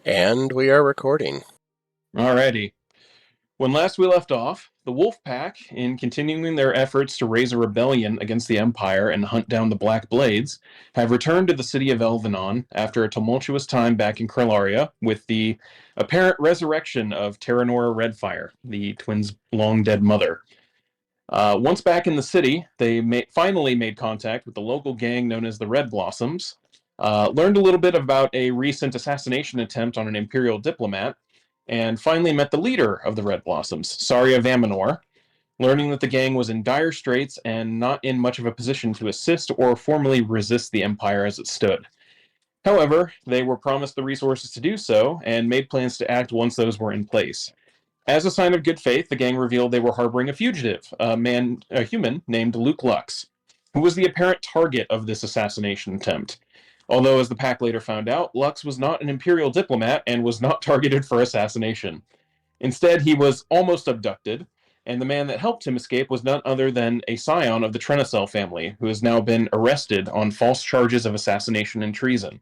And we are recording. Alrighty. When last we left off, the Wolf Pack, in continuing their efforts to raise a rebellion against the Empire and hunt down the Black Blades, have returned to the city of Elvenon after a tumultuous time back in Krelaria with the apparent resurrection of Terranora Redfire, the twins' long-dead mother. Once back in the city, they finally made contact with the local gang known as the Red Blossoms, learned a little bit about a recent assassination attempt on an Imperial diplomat, and finally met the leader of the Red Blossoms, Saria Vaminor, learning that the gang was in dire straits and not in much of a position to assist or formally resist the Empire as it stood. However, they were promised the resources to do so, and made plans to act once those were in place. As a sign of good faith, the gang revealed they were harboring a fugitive, a human named Luke Lux, who was the apparent target of this assassination attempt. Although, as the pack later found out, Lux was not an Imperial diplomat and was not targeted for assassination. Instead, he was almost abducted, and the man that helped him escape was none other than a scion of the Trenicel family, who has now been arrested on false charges of assassination and treason.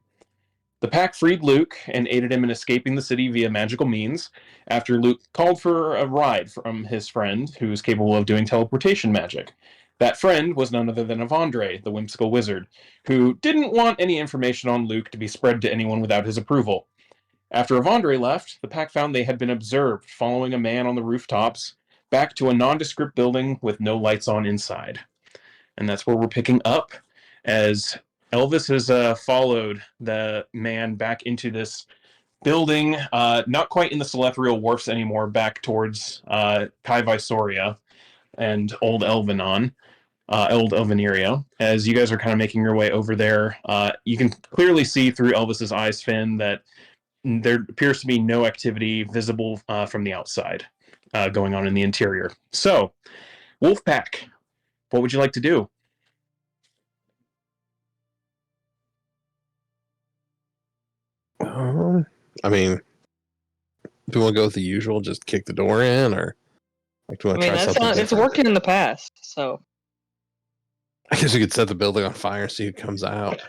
The pack freed Luke and aided him in escaping the city via magical means, after Luke called for a ride from his friend, who is capable of doing teleportation magic. That friend was none other than Avandre, the whimsical wizard, who didn't want any information on Luke to be spread to anyone without his approval. After Avandre left, the pack found they had been observed following a man on the rooftops back to a nondescript building with no lights on inside. And that's where we're picking up, as Elvis has followed the man back into this building, not quite in the Celethriel Wharfs anymore, back towards Kai Visoria and Old Elvenon, Old Elveneria. As you guys are kind of making your way over there, you can clearly see through Elvis's eyes, Finn, that there appears to be no activity visible from the outside going on in the interior. So, Wolfpack, what would you like to do? I mean, do we want to go with the usual, just kick the door in, or like, do we want to try something different? It's working in the past, so. I guess we could set the building on fire and see who comes out.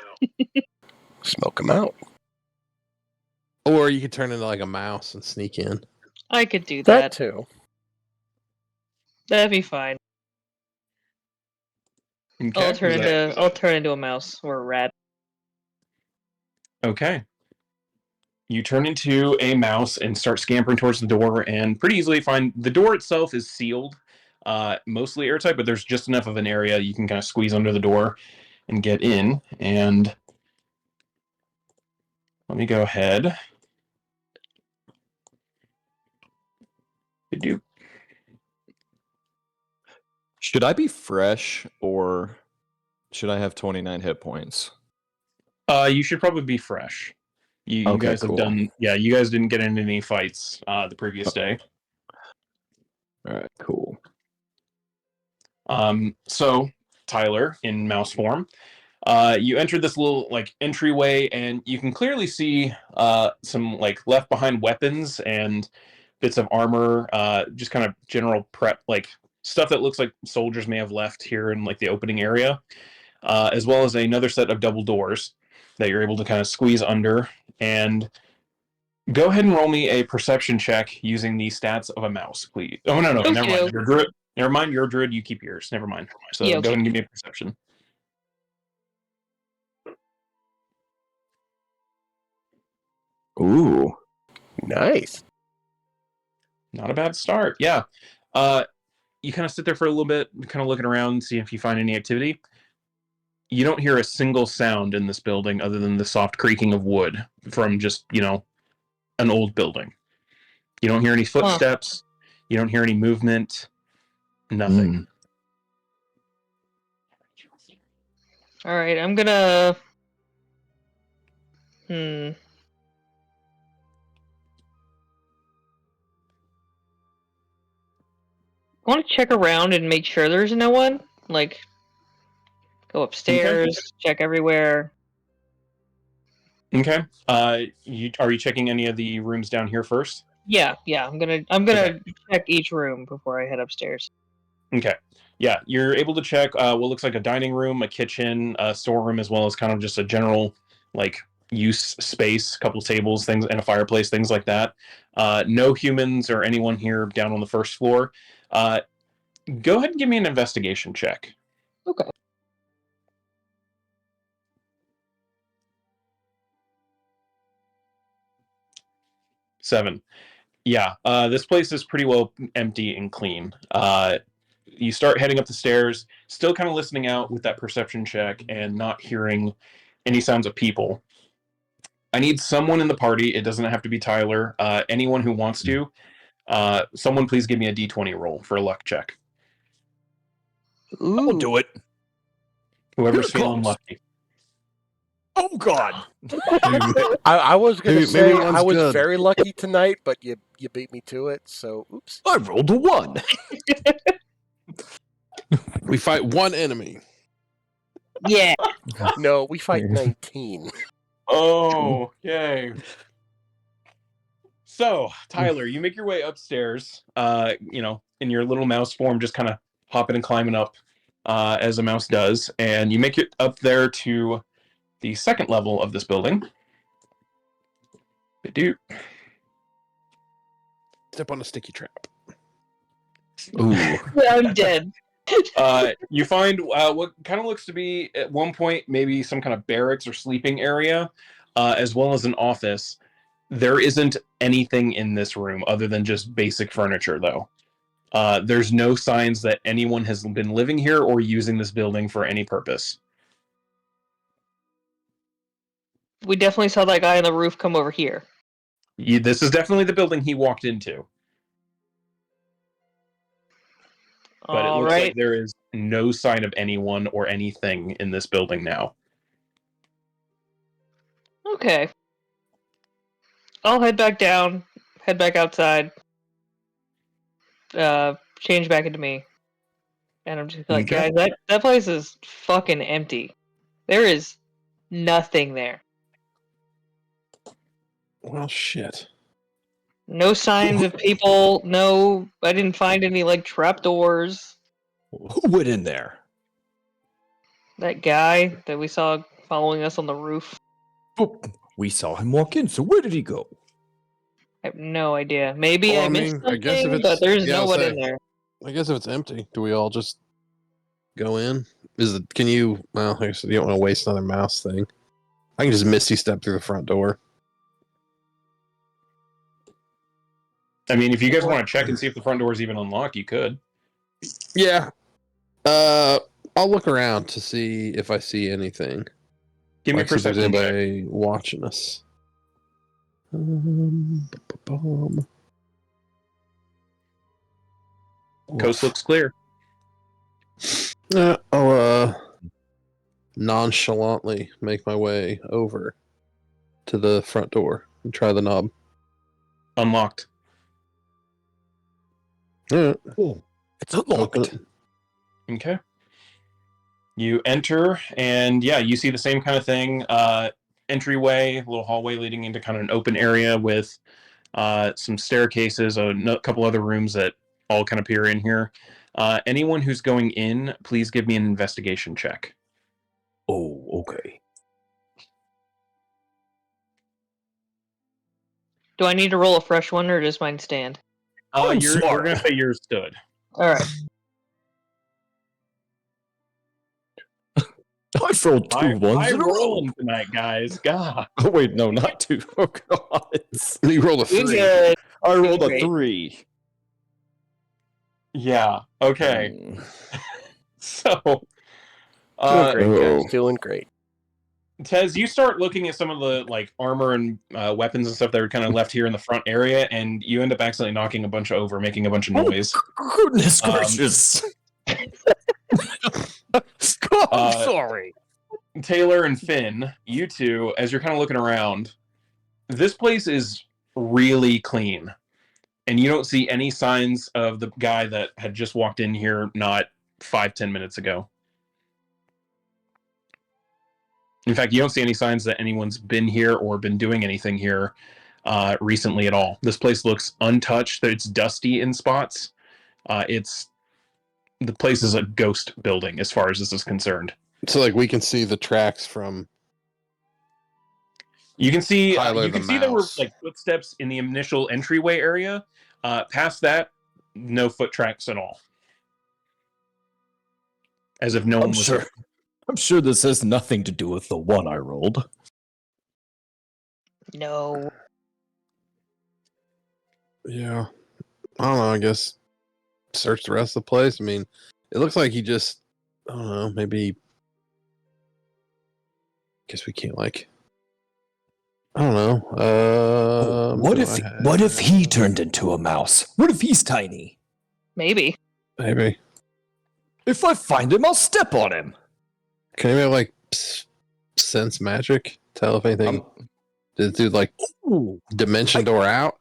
Smoke him out. Or you could turn into like a mouse and sneak in. I could do that too. That'd be fine. Okay. I'll turn into a mouse or a rat. Okay. You turn into a mouse and start scampering towards the door, and pretty easily find the door itself is sealed, mostly airtight, but there's just enough of an area you can kind of squeeze under the door and get in. And let me go ahead. Should I be fresh, or should I have 29 hit points? You should probably be fresh. You guys have done... Yeah, you guys didn't get into any fights the previous day. Alright, cool. So, Tyler, in mouse form, you entered this little, like, entryway, and you can clearly see some, like, left-behind weapons and bits of armor, just kind of general prep, like, stuff that looks like soldiers may have left here in, like, the opening area, as well as another set of double doors that you're able to kind of squeeze under. And go ahead and roll me a perception check using the stats of a mouse, please. Oh, no, never mind. You're a druid. Never mind, you're a druid, you keep yours. Never mind. So go ahead and give me a perception. Ooh. Nice. Not a bad start. Yeah. You kind of sit there for a little bit, kind of looking around, see if you find any activity. You don't hear a single sound in this building other than the soft creaking of wood from just, an old building. You don't hear any footsteps. You don't hear any movement. Nothing. All right, I'm gonna... I want to check around and make sure there's no one. Like, go upstairs, check everywhere. Okay. Are you checking any of the rooms down here first? Yeah. I'm gonna check each room before I head upstairs. Okay. Yeah, you're able to check what looks like a dining room, a kitchen, a storeroom, as well as kind of just a general, like, use space, a couple tables, things, and a fireplace, things like that. No humans or anyone here down on the first floor. Go ahead and give me an investigation check. Okay. Seven. Yeah, this place is pretty well empty and clean. You start heading up the stairs, still kind of listening out with that perception check and not hearing any sounds of people. I need someone in the party. It doesn't have to be Tyler. Anyone who wants to. Someone please give me a D20 roll for a luck check. I'll do it. Whoever's Here it feeling comes. lucky. Oh God! Maybe, I was gonna maybe say one's I was good. very lucky tonight, but you beat me to it. So oops. I rolled a 1. we fight one enemy. Yeah. No, we fight 19. Oh, yay. So, Tyler, you make your way upstairs, in your little mouse form, just kind of hopping and climbing up as a mouse does, and you make it up there to the second level of this building. Ba-doop. Step on a sticky trap. Ooh. I'm dead. You find what kind of looks to be, at one point, maybe some kind of barracks or sleeping area, as well as an office. There isn't anything in this room other than just basic furniture, though. There's no signs that anyone has been living here or using this building for any purpose. We definitely saw that guy on the roof come over here. This is definitely the building he walked into. But it All looks right. like there is no sign of anyone or anything in this building now. Okay. I'll head back down, head back outside, change back into me. And I'm just like, Okay. guys, that place is fucking empty. There is nothing there. Well, shit. No signs of people. No, I didn't find any, like, trapdoors. Who went in there? That guy that we saw following us on the roof. Oh, we saw him walk in, so where did he go? I have no idea. Maybe Well, I I missed mean, something, I guess if it's- but there's yeah, no I'll one say. in there. I guess if it's empty, do we all just go in? Can you? Well, I guess you don't want to waste another mouse thing. I can just misty step through the front door. I mean, if you guys want to check and see if the front door is even unlocked, you could. Yeah. I'll look around to see if I see anything. Give me a Like, see if there's perception check. anybody watching us. Coast looks clear. I'll nonchalantly make my way over to the front door and try the knob. Unlocked. Yeah. Oh, it's unlocked. Okay. You enter, and yeah, you see the same kind of thing. Entryway, a little hallway leading into kind of an open area with some staircases, a couple other rooms that all kind of appear in here. Anyone who's going in, please give me an investigation check. Oh, okay. Do I need to roll a fresh one, or does mine stand? I'm We're smart. going to say yours stood. All right. I've rolled two ones in a row. rolling tonight, guys. God. Oh wait, no, not 2. Oh god. You rolled a 3. Good. I rolled a Great. 3. Yeah. Okay. So, Doing great, oh. guys. Doing great. Tez, you start looking at some of the like armor and weapons and stuff that are kind of left here in the front area, and you end up accidentally knocking a bunch over, making a bunch of noise. Goodness gracious. I'm sorry. Taylor and Finn, you two, as you're kind of looking around, this place is really clean. And you don't see any signs of the guy that had just walked in here not 5-10 minutes ago. In fact, you don't see any signs that anyone's been here or been doing anything here recently at all. This place looks untouched. It's dusty in spots. The place is a ghost building as far as this is concerned. So, like, we can see the tracks from You can see Tyler there were mouse. like footsteps in the initial entryway area. Past that, no foot tracks at all. As if no one was there. I'm sure this has nothing to do with the one I rolled. No. Yeah. I don't know, I guess search the rest of the place. I mean, it looks like he just, I don't know, maybe, guess we can't like, I don't know. What if he turned into a mouse? What if he's tiny? Maybe. Maybe. If I find him, I'll step on him. Can anybody like sense magic? Tell if anything. Did it do like dimension door out?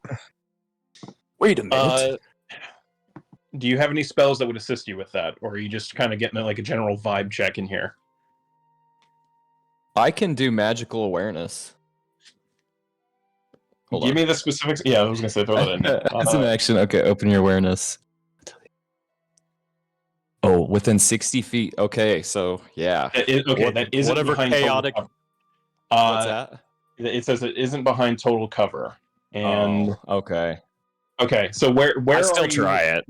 Wait a minute. Do you have any spells that would assist you with that, or are you just kind of getting like a general vibe check in here? I can do magical awareness. Give me the specifics. Yeah, I was gonna say throw that in there. As an action, okay. Open your awareness. Oh, within 60 feet. Okay, so yeah. That isn't whatever behind chaotic. total What's cover. that? It says it isn't behind total cover. And okay. Okay, so where I are still you? try it.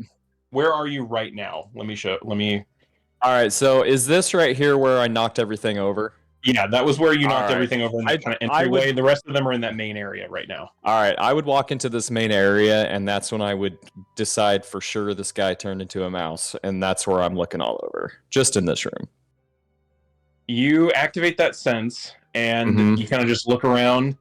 Where are you right now? Let me. All right, so is this right here where I knocked everything over? Yeah, that was where you knocked All right. everything over in the kind of entryway. The rest of them are in that main area right now. All right, I would walk into this main area, and that's when I would decide for sure this guy turned into a mouse, and that's where I'm looking all over, just in this room. You activate that sense, and you kind of just look around,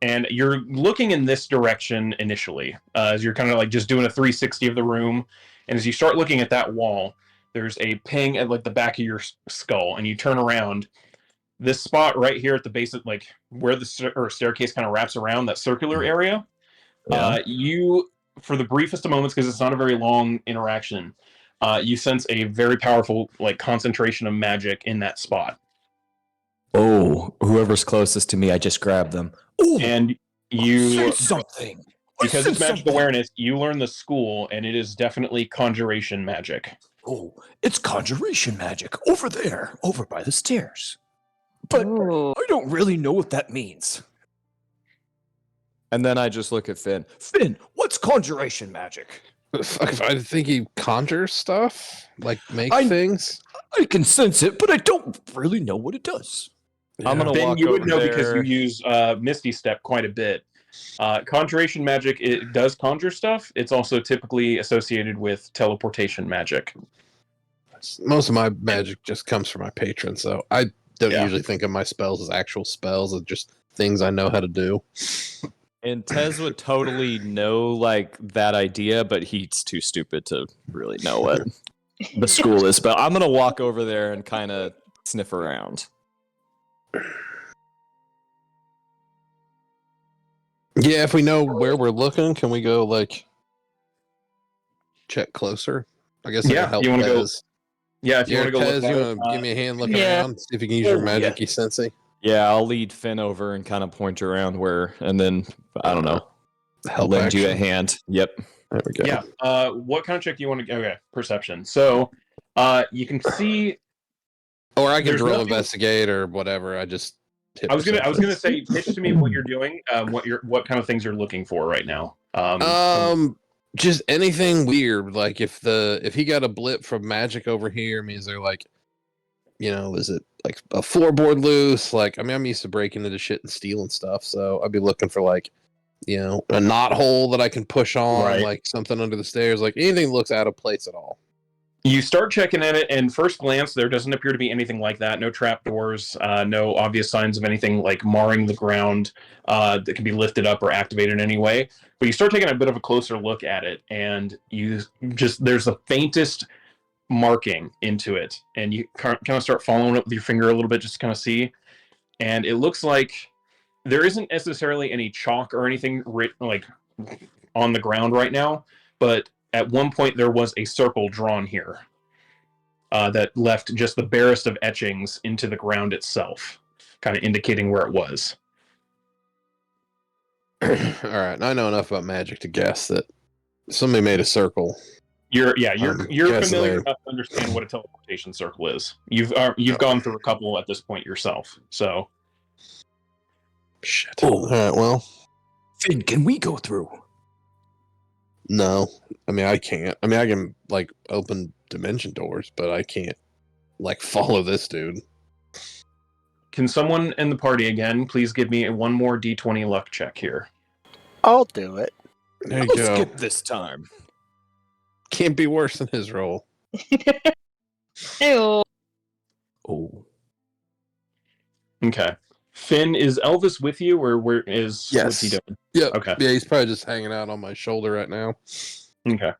and you're looking in this direction initially, as you're kind of like just doing a 360 of the room, and as you start looking at that wall, there's a ping at like the back of your skull, and you turn around. This spot right here at the base of like where the staircase kind of wraps around that circular area, you, for the briefest of moments, because it's not a very long interaction, you sense a very powerful like concentration of magic in that spot. Oh, whoever's closest to me, I just grab them. Oh, and you say something. Because it's magic awareness, you learn the school, and it is definitely conjuration magic. Oh, it's conjuration magic over there, over by the stairs. But I don't really know what that means. And then I just look at Finn. Finn, what's conjuration magic? I think he conjures stuff, like make things. I can sense it, but I don't really know what it does. Yeah. I'm gonna Finn, walk you would over know there. because you use Misty Step quite a bit. Conjuration magic, it does conjure stuff. It's also typically associated with teleportation magic. Most of my magic just comes from my patron, so I don't usually think of my spells as actual spells, as just things I know how to do. And Tez would totally know like that idea, but he's too stupid to really know what the school is. But I'm gonna walk over there and kind of sniff around. Yeah, if we know where we're looking, can we go like check closer? I guess I can help you want to go? Tez. Yeah, if you want to go Tez, look you at want to give me a hand looking Yeah. around, see if you can use your magic-y sensei. Yeah, I'll lead Finn over and kind of point around where, and then I don't know, Help lend you a action. hand. Yep. There we go. Yeah. What kind of check do you want to? Okay, perception. So, you can see. Or I can There's drill nothing- investigate or whatever. I just. I was gonna say, pitch to me what you're doing. What kind of things you're looking for right now. Just anything weird. Like if he got a blip from magic over here, means they're like, is it like a floorboard loose? Like, I mean, I'm used to breaking into shit and stealing stuff, so I'd be looking for like, a knot hole that I can push on, like something under the stairs, like anything that looks out of place at all. You start checking at it, and first glance, there doesn't appear to be anything like that. No trapdoors, no obvious signs of anything like marring the ground that can be lifted up or activated in any way. But you start taking a bit of a closer look at it, and there's the faintest marking into it, and you kind of start following it with your finger a little bit just to kind of see. And it looks like there isn't necessarily any chalk or anything like on the ground right now, but at one point there was a circle drawn here that left just the barest of etchings into the ground itself, kind of indicating where it was. All right, I know enough about magic to guess that somebody made a circle. You're guessing familiar there. enough to understand what a teleportation circle is. You've gone through a couple at this point yourself, so Shit. Oh. All right, well, Finn, can we go through? no. I mean, I can't. I mean, I can, like, open dimension doors, but I can't, like, follow this dude. Can someone in the party again please give me one more D20 luck check here? I'll do it. There you I'll go. skip this time. Can't be worse than his roll. Ew. Oh. Okay. Finn, is Elvis with you, or what's he Yes. doing? Yep. Okay. Yeah, he's probably just hanging out on my shoulder right now. Okay.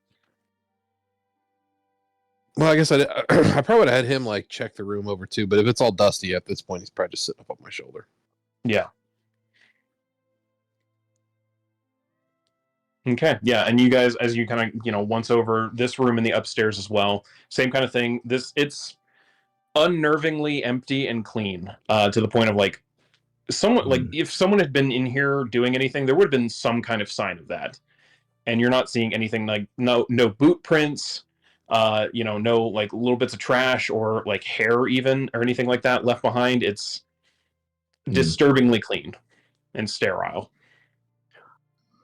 Well, I guess I probably would have had him, like, check the room over, too, but if it's all dusty at this point, he's probably just sitting up on my shoulder. Yeah. Okay. Yeah, and you guys, as you kind of, once over this room and the upstairs as well, same kind of thing. It's unnervingly empty and clean, to the point of, like, if someone had been in here doing anything, there would have been some kind of sign of that. And you're not seeing anything like no boot prints, no, like, little bits of trash or, like, hair even or anything like that left behind. It's disturbingly clean and sterile.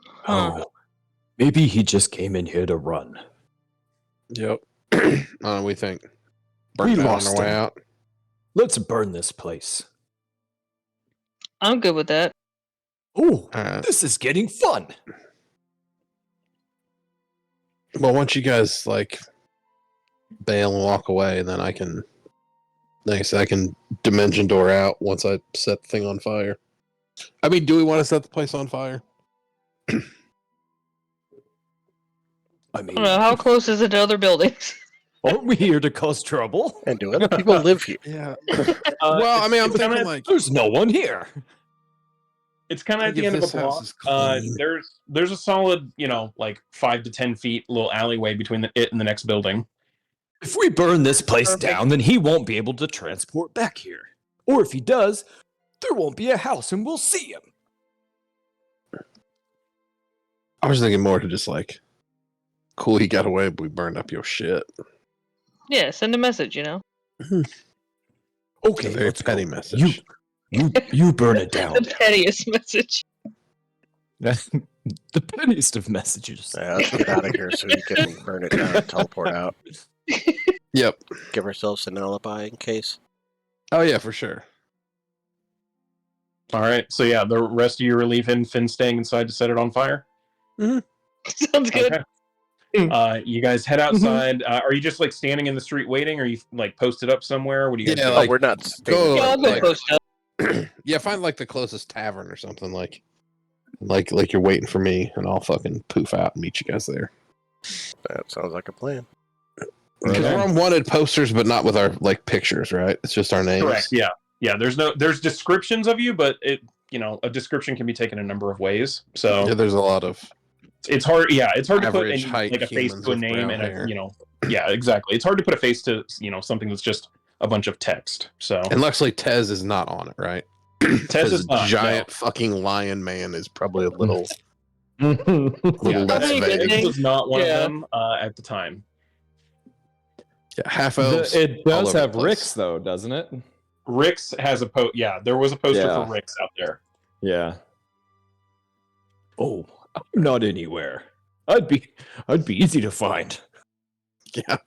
Huh. Oh. Maybe he just came in here to run. Yep. We think. We Burnt down on lost our way him. out. Let's burn this place. I'm good with that. Oh, Alright. this is getting fun. Well, once you guys, like, bail and walk away, then I can, like I said, I can dimension door out once I set the thing on fire. I mean, do we want to set the place on fire? I I mean, don't know, how close is it to other buildings? aren't we here to cause trouble? And do other people live here? Yeah. Well, I mean, I'm it's thinking, kinda- like, There's no one here. It's kind of Like, at the if end of this a house block. is clean. There's a solid, like, 5 to 10 feet little alleyway between it and the next building. If we burn this place Perfect. down, then he won't be able to transport back here. Or if he does, there won't be a house and we'll see him. I was thinking more to just, like, cool, he got away, but we burned up your shit. Yeah, send a message, you know? Okay, It's a very let's petty go. message. You burn it down. The pettiest message. The pettiest of messages. Yeah, let's get out of here so we can burn it down and teleport out. Yep. Give ourselves an alibi in case. Oh, yeah, for sure. All right. So yeah, the rest of you are leaving. Finn staying inside to set it on fire. Sounds good. Okay. You guys head outside. Are you just, like, standing in the street waiting? Or are you, like, posted up somewhere? What do you guys Yeah, do? like, We're not go, staying. Yeah, I'll go like, post up. yeah, find, like, the closest tavern or something, like you're waiting for me, and I'll fucking poof out and meet you guys there. That sounds like a plan. Because Okay. we're on wanted posters, but not with our, like, pictures, right? It's just our names. Correct. Yeah. Yeah. There's descriptions of you, but a description can be taken a number of ways. So Yeah, there's a lot of it's hard. Yeah, it's hard to put average height like a face humans to a with name brown and hair. yeah, exactly. It's hard to put a face to something that's just a bunch of text. So And luckily, Tez is not on it, right? Tez is His not, giant fucking lion man is probably a little, Yeah, less Probably a good vague. thing. Tez was not one Yeah. of them at the time. Yeah, half elves. It all does over the have place. Ricks, though, doesn't it? Rix has a Yeah, there was a poster Yeah. for Rix out there. Yeah. Oh, I'm not anywhere. I'd be easy to find. Yeah.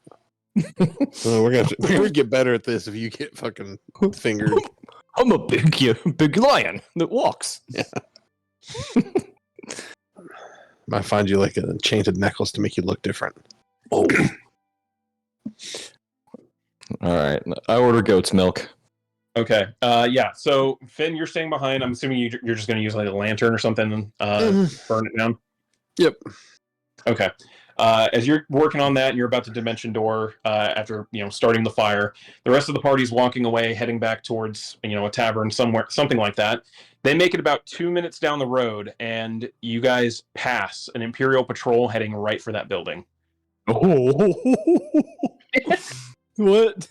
Well, we're gonna get better at this if you get fucking fingered. I'm a big lion that walks. Might find you like an enchanted necklace to make you look different. Oh, All right. I order goat's milk. Okay. Yeah. So Finn, you're staying behind. I'm assuming you're just going to use, like, a lantern or something, burn it down. Yep. Okay. As you're working on that and you're about to dimension door after starting the fire, the rest of the party's walking away, heading back towards a tavern somewhere, something like that. They make it about 2 minutes down the road, and you guys pass an Imperial patrol heading right for that building. oh. What?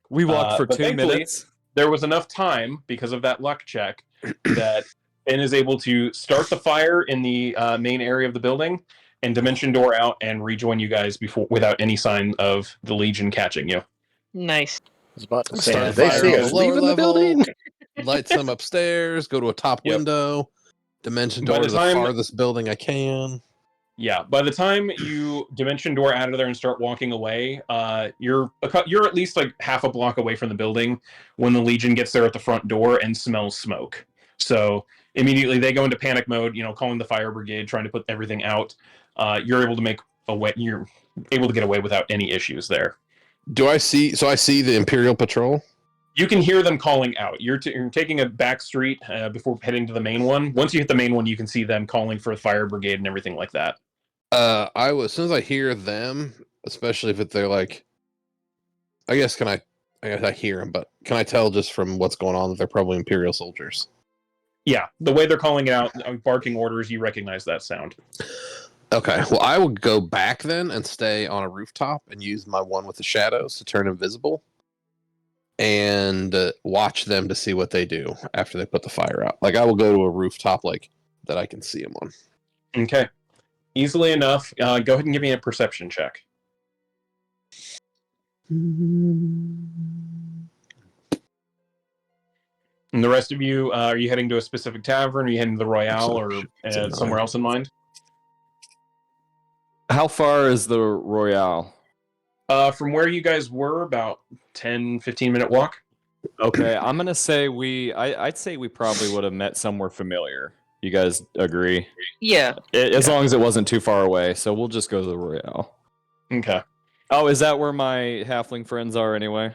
We walked for but 2 thankfully- minutes. There was enough time because of that luck check that Finn is able to start the fire in the main area of the building and dimension door out and rejoin you guys without any sign of the Legion catching you. Nice. I was about to Start say, a did they fire see on us the lower leaving the level. building? light some upstairs, go to a top Yep. window, dimension By door the to the time- farthest building I can. Yeah, by the time you dimension door out of there and start walking away, you're at least like half a block away from the building when the Legion gets there at the front door and smells smoke. So immediately they go into panic mode, calling the fire brigade, trying to put everything out. You're able to you're able to get away without any issues there. I see the Imperial Patrol? You can hear them calling out. You're taking a back street before heading to the main one. Once you hit the main one, you can see them calling for the fire brigade and everything like that. As soon as I hear them, especially if they're like, I guess I hear them, but can I tell just from what's going on that they're probably Imperial soldiers? Yeah, the way they're calling it out, barking orders, you recognize that sound. Okay, well, I will go back then and stay on a rooftop and use my one with the shadows to turn invisible and watch them to see what they do after they put the fire out. Like, I will go to a rooftop that I can see them on. Okay. Easily enough. Go ahead and give me a perception check. And the rest of you, are you heading to a specific tavern? Are you heading to the Royale or somewhere else in mind? How far is the Royale? From where you guys were, about 10, 15-minute walk. Okay, I'm gonna say I'd say we probably would have met somewhere familiar. You guys agree? Yeah. As long as it wasn't too far away. So we'll just go to the Royale. Okay. Oh, is that where my halfling friends are anyway?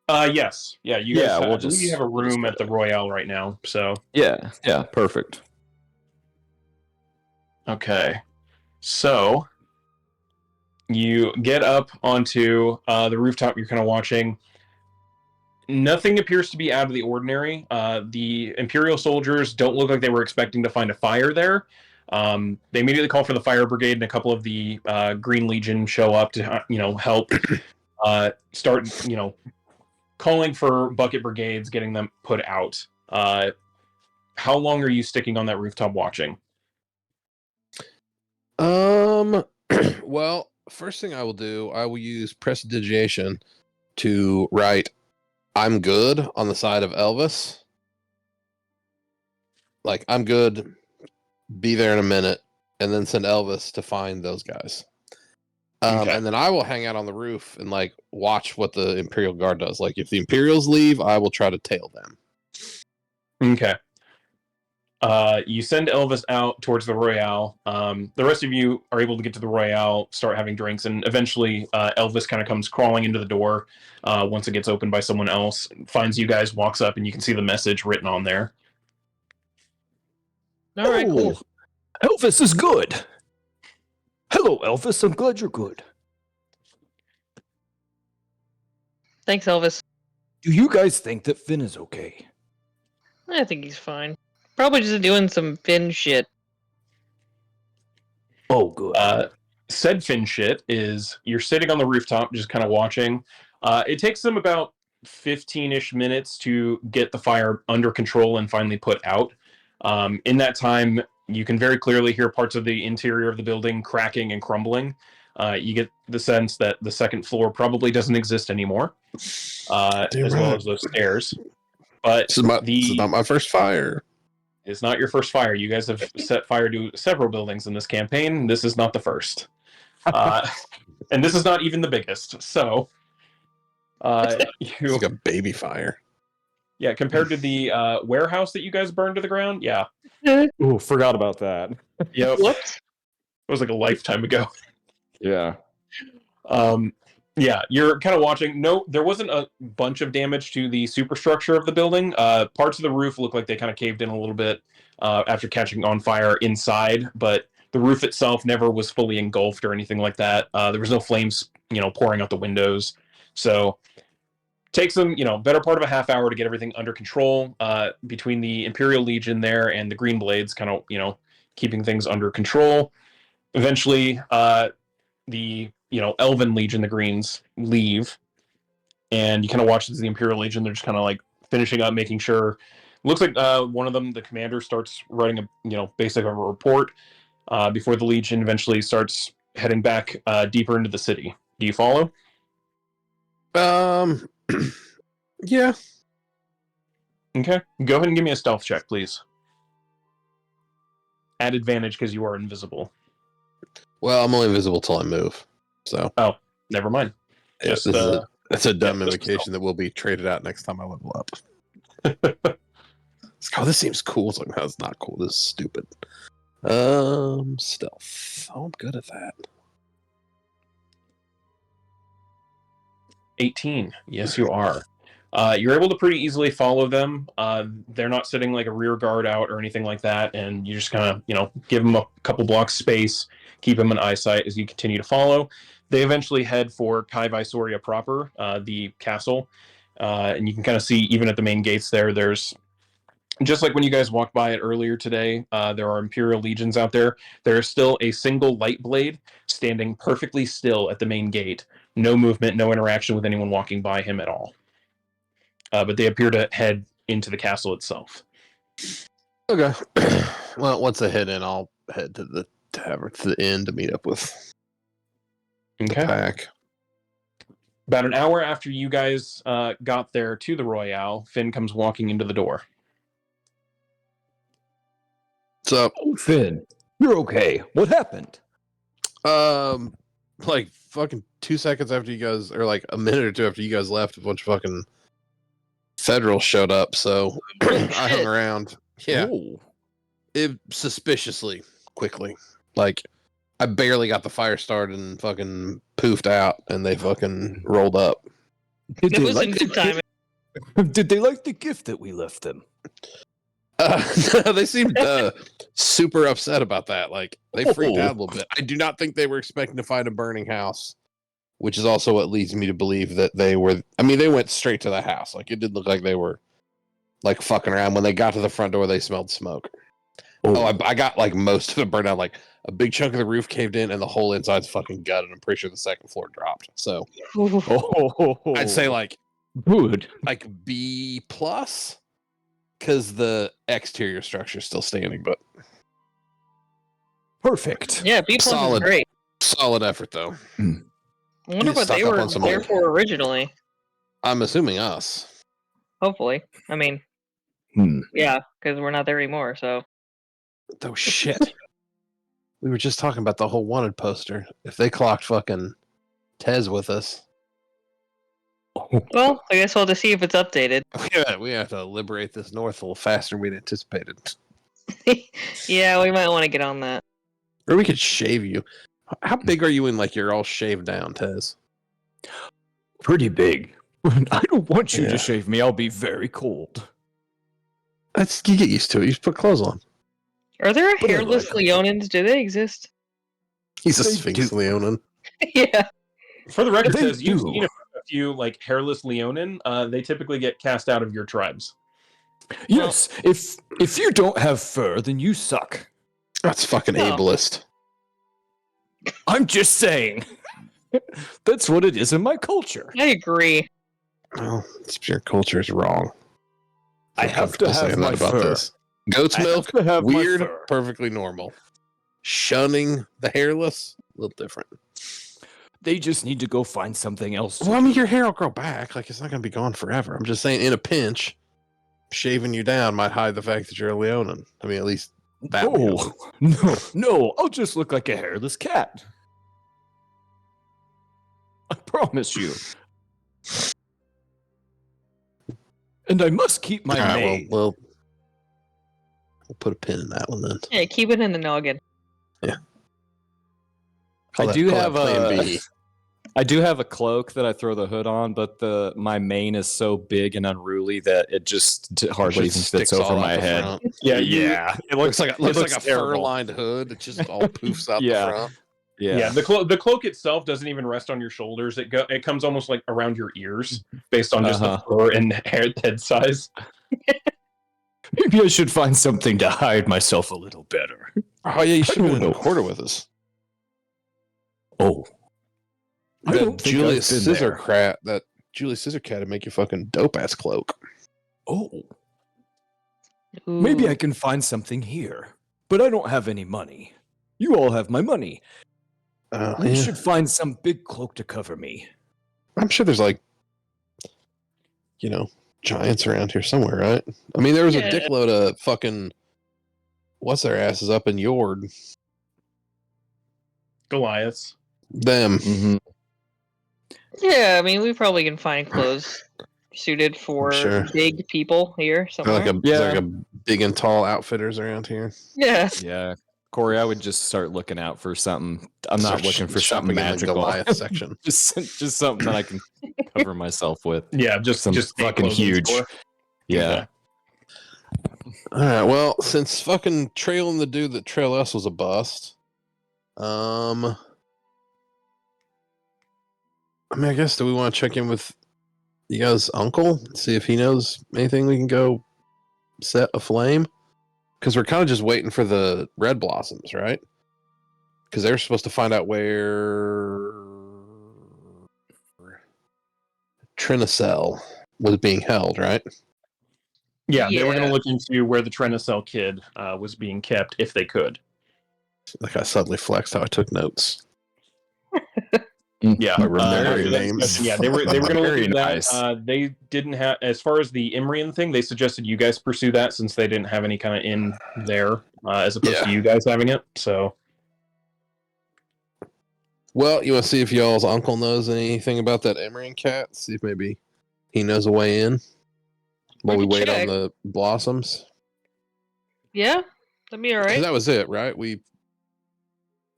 Yes. Yeah, you guys Yeah, you have a room at the Royale right now, so. Yeah, perfect. Okay. So, you get up onto the rooftop you're kind of watching. Nothing appears to be out of the ordinary. The Imperial soldiers don't look like they were expecting to find a fire there. They immediately call for the fire brigade, and a couple of the Green Legion show up to help start calling for bucket brigades, getting them put out. How long are you sticking on that rooftop watching? Well, first thing I will do, I will use prestidigitation to write "I'm good" on the side of Elvis. Like, I'm good, be there in a minute, and then send Elvis to find those guys. Okay. And then I will hang out on the roof and watch what the Imperial Guard does. Like, if the Imperials leave, I will try to tail them. Okay. You send Elvis out towards the Royale. The rest of you are able to get to the Royale, start having drinks, and eventually Elvis kind of comes crawling into the door once it gets opened by someone else, finds you guys, walks up, and you can see the message written on there. All right, cool. Elvis is good. Hello, Elvis. I'm glad you're good. Thanks, Elvis. Do you guys think that Finn is okay? I think he's fine. Probably just doing some Finn shit. Oh, good. Said Finn shit is you're sitting on the rooftop just kind of watching. It takes them about 15-ish minutes to get the fire under control and finally put out. In that time, you can very clearly hear parts of the interior of the building cracking and crumbling. You get the sense that the second floor probably doesn't exist anymore, as well as those stairs. But This is not my first fire. It's not your first fire. You guys have set fire to several buildings in this campaign. This is not the first. And this is not even the biggest. So, It's like a baby fire. Yeah, compared to the warehouse that you guys burned to the ground, yeah. Ooh, forgot about that. Yep. Whoops. It was like a lifetime ago. Yeah. Yeah, you're kind of watching. No, there wasn't a bunch of damage to the superstructure of the building. Parts of the roof look like they kind of caved in a little bit after catching on fire inside, but the roof itself never was fully engulfed or anything like that. There was no flames, pouring out the windows. So takes them, better part of a half hour to get everything under control between the Imperial Legion there and the Green Blades kind of, keeping things under control. Eventually, the Elven Legion, the Greens, leave, and you kind of watch as the Imperial Legion, they're just kind of like finishing up, making sure. Looks like one of them, the commander, starts writing a basic of a report before the Legion eventually starts heading back deeper into the city. Do you follow? Yeah. Okay. Go ahead and give me a stealth check, please. At advantage because you are invisible. Well, I'm only invisible till I move. So. Oh, never mind. Yeah, Just that's a dumb just invocation that will be traded out next time I level up. Oh, this seems cool. It's like, no, it's not cool. This is stupid. Stealth. Oh, I'm good at that. 18. Yes, you are. You're able to pretty easily follow them. They're not sitting like a rear guard out or anything like that, and you just kind of, give them a couple blocks space, keep them in eyesight as you continue to follow. They eventually head for Kai Visoria proper, the castle, and you can kind of see even at the main gates there's just like when you guys walked by it earlier today, there are Imperial legions out there. There is still a single light blade standing perfectly still at the main gate. No movement, no interaction with anyone walking by him at all. But they appear to head into the castle itself. Okay. Well, once I head in, I'll head to the tavern, to the inn to meet up with the pack. About an hour after you guys got there to the Royale, Finn comes walking into the door. What's up? Oh, Finn, you're okay. What happened? Like fucking 2 seconds after you guys, or like a minute or two after you guys left, a bunch of fucking Federals showed up. So I hung around. Yeah, it suspiciously quickly. Like I barely got the fire started and fucking poofed out, and they fucking rolled up. Did It they was like in good timing. Did they like the gift that we left them? They seemed super upset about that. Like they freaked out a little bit. I do not think they were expecting to find a burning house, which is also what leads me to believe that they were. I mean, they went straight to the house. Like it did look like they were like fucking around. When they got to the front door, they smelled smoke. I got like most of it burned out. Like a big chunk of the roof caved in, and the whole inside's fucking gutted. I'm pretty sure the second floor dropped. So I'd say like good, like B plus. Because the exterior structure is still standing, but perfect. Yeah, B plus is great. Solid effort, though. I wonder what they were there for originally. I'm assuming us. Hopefully. I mean, yeah, because we're not there anymore, so. Oh, shit. We were just talking about the whole wanted poster. If they clocked fucking Tez with us. Well, I guess we'll have to see if it's updated. We have to liberate this north a little faster than we'd anticipated. Yeah, we might want to get on that. Or we could shave you. How big are you in, like, you're all shaved down, Tez? Pretty big. I don't want you to shave me. I'll be very cold. You get used to it. You just put clothes on. Are there hairless Leonins? Do they exist? He's a Sphinx Leonin. Yeah. For the record, says you've seen a few like hairless Leonin. They typically get cast out of your tribes. Yes, if you don't have fur, then you suck. That's fucking ableist. I'm just saying. That's what it is in my culture. I agree. Well, your culture is wrong. I have to have my fur. This. Goat's milk, weird, perfectly normal. Shunning the hairless, a little different. They just need to go find something else. Well, I mean, your hair will grow back. Like, it's not going to be gone forever. I'm just saying, in a pinch, shaving you down might hide the fact that you're a Leonin. I mean, at least that No, I'll just look like a hairless cat. I promise you. And I must keep my name. Well, we'll put a pin in that one then. Yeah, keep it in the noggin. Yeah. I do have a cloak that I throw the hood on, but my mane is so big and unruly that it just hardly even fits over my head. Front. Yeah. It looks like a fur-lined hood. It just all poofs out the front. Yeah. The cloak itself doesn't even rest on your shoulders. It comes almost like around your ears, based on just the fur and head size. Maybe I should find something to hide myself a little better. Oh yeah, you should have been in a quarter with us. Oh. That Julius Scissor Cat would make you fucking dope ass cloak. Oh. Maybe I can find something here. But I don't have any money. You all have my money. We should find some big cloak to cover me. I'm sure there's like, giants around here somewhere, right? I mean, there was a Yeah. dickload of fucking what's their asses up in Yord. Goliaths. Them. Mm-hmm. Yeah, I mean, we probably can find clothes suited for sure. big people here They're like somewhere. a big and tall outfitters around here. Yeah. Yeah. Corey, I would just start looking out for something. I'm Start not looking for shopping something in the magical. Goliath section. just something that I can cover myself with. Yeah, just Some a fucking clothing huge. store. Yeah. Okay. All right. Well, since fucking trailing the dude that trailed us was a bust, I mean, I guess do we want to check in with you guys' uncle, see if he knows anything we can go set aflame? Because we're kind of just waiting for the red blossoms, right? Because they were supposed to find out where Trinacell was being held, right? Yeah, they were going Yeah. to look into where the Trenacell kid was being kept if they could. Like I suddenly flexed how I took notes. Yeah, I remember after that names. discussion, yeah, they were going to look Very into nice. that. They didn't have, as far as the Imrian thing, they suggested you guys pursue that since they didn't have any kind of in there, as opposed to you guys having it. So, Well, you want to see if y'all's uncle knows anything about that Emerian cat? See if maybe he knows a way in while we can wait on check. the blossoms. Yeah, that'd be all Because right. that was it, right? We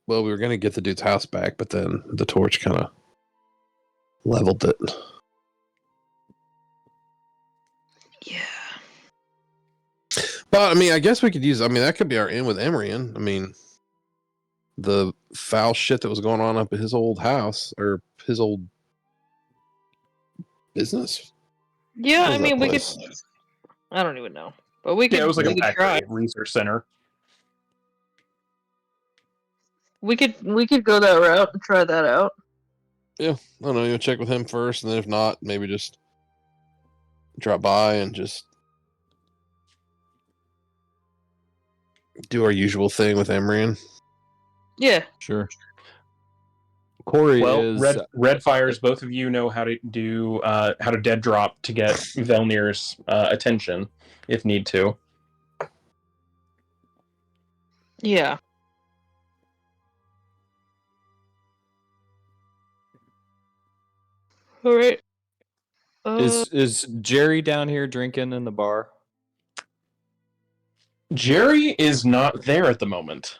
were going to get the dude's house back, but then the torch kind of leveled it. Yeah. But, I mean, I guess we could use... I mean, that could be our in with Emerian. I mean, the foul shit that was going on up at his old house, or his old business. Yeah, What I was mean, that we could. place? I don't even know, but we could. yeah, it was like we a could try. factory research center. We could go that route and try that out. Yeah, I don't know. You'll check with him first, and then if not, maybe just drop by and just do our usual thing with Emrian. Yeah. Sure. Corey Well, is red fires. Both of you know how to do how to dead drop to get Velnir's attention if need to. Yeah. All right. is Jerry down here drinking in the bar? Jerry is not there at the moment.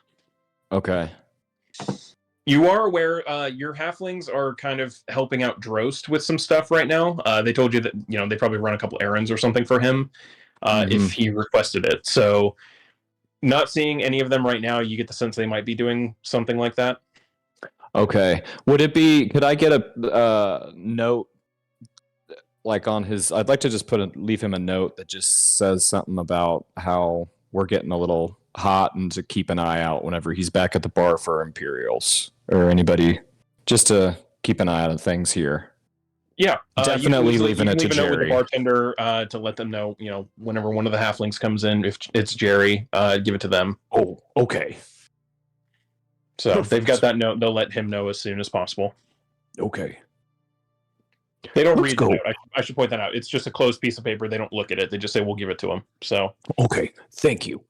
Okay. You are aware your halflings are kind of helping out Drost with some stuff right now. They told you that they probably run a couple errands or something for him if he requested it. So not seeing any of them right now, you get the sense they might be doing something like that. Okay. Would it be? Could I get a note like on his? I'd like to just leave him a note that just says something about how we're getting a little hot and to keep an eye out whenever he's back at the bar for Imperials or anybody, just to keep an eye on things here. Yeah, definitely leaving it to leave a note with the Jerry. bartender to let them know. Whenever one of the halflings comes in, if it's Jerry, give it to them. Oh, okay. So Perfect. they've got that note. They'll let him know as soon as possible. Okay. They don't Let's read go. the note. I should point that out. It's just a closed piece of paper. They don't look at it. They just say, we'll give it to him. So Okay. Thank you.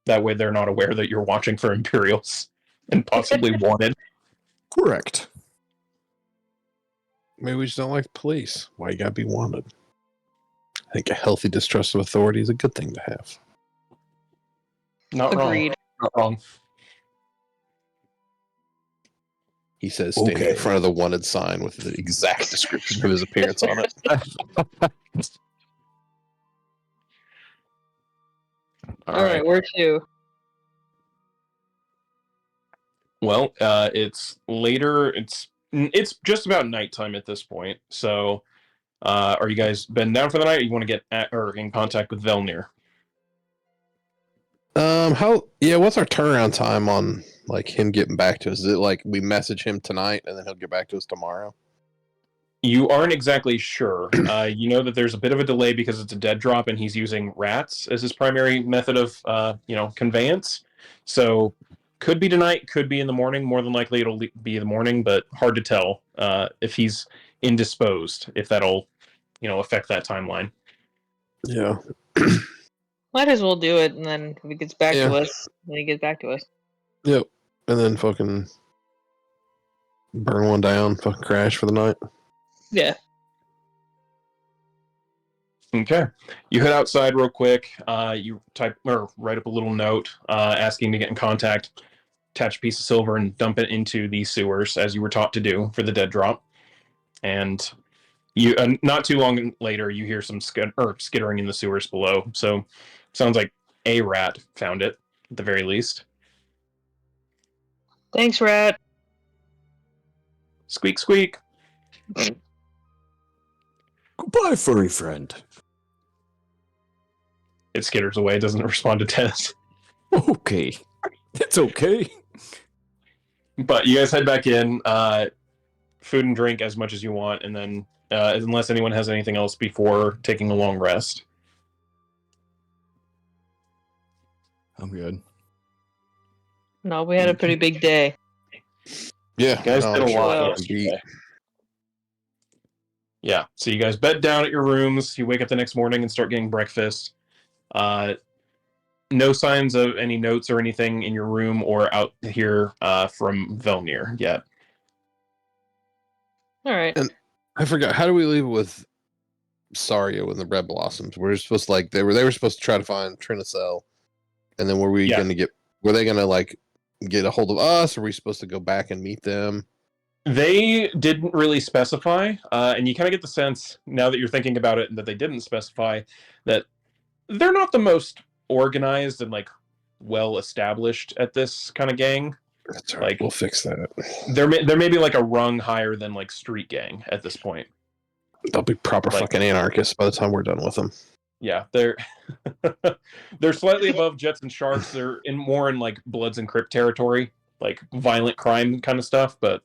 that way they're not aware that you're watching for Imperials and possibly wanted. Correct. Maybe we just don't like the police. Why you gotta be wanted? I think a healthy distrust of authority is a good thing to have. Not Agreed. wrong. Not wrong. He says, standing in Okay. front of the wanted sign with the exact description of his appearance on it. All right. Where to? Well, it's later. It's just about nighttime at this point. So, are you guys been down for the night? Or you want to get or in contact with Velnir? What's our turnaround time on like him getting back to us? Is it like we message him tonight and then he'll get back to us tomorrow? You aren't exactly sure. You know that there's a bit of a delay because it's a dead drop and he's using rats as his primary method of conveyance. So could be tonight, could be in the morning. More than likely it'll be the morning, but hard to tell if he's indisposed, if that'll affect that timeline. Yeah. Might as well do it, and then if he gets back Yeah. to us, then he gets back to us. Yep. And then fucking burn one down, fucking crash for the night. Yeah. Okay. You head outside real quick. You type or write up a little note asking to get in contact, attach a piece of silver, and dump it into the sewers as you were taught to do for the dead drop. And you, not too long later, you hear some skittering in the sewers below. So, sounds like a rat found it at the very least. Thanks, Rat. Squeak, squeak. Goodbye, furry friend. It skitters away. Doesn't respond to Tez. Okay. It's okay. But you guys head back in. Food and drink as much as you want, and then unless anyone has anything else before taking a long rest. I'm good. No, we had a pretty big day. Yeah. You guys did a lot sure. yesterday. Yeah, so you guys bed down at your rooms. You wake up the next morning and start getting breakfast. No signs of any notes or anything in your room or out here from Velnir yet. All right. And I forgot, how do we leave it with Sario and the Red Blossoms? We're supposed to they were supposed to try to find Trinicel, and then were they gonna get a hold of us, or were we supposed to go back and meet them? They didn't really specify, and you kind of get the sense now that you're thinking about it that they didn't specify that they're not the most organized and well established at this kind of gang. That's all right. We'll fix that. There may be a rung higher than street gang at this point. They'll be proper fucking anarchists by the time we're done with them. Yeah, they're they're slightly above Jets and Sharks. They're more in Bloods and Crip territory, violent crime kind of stuff, but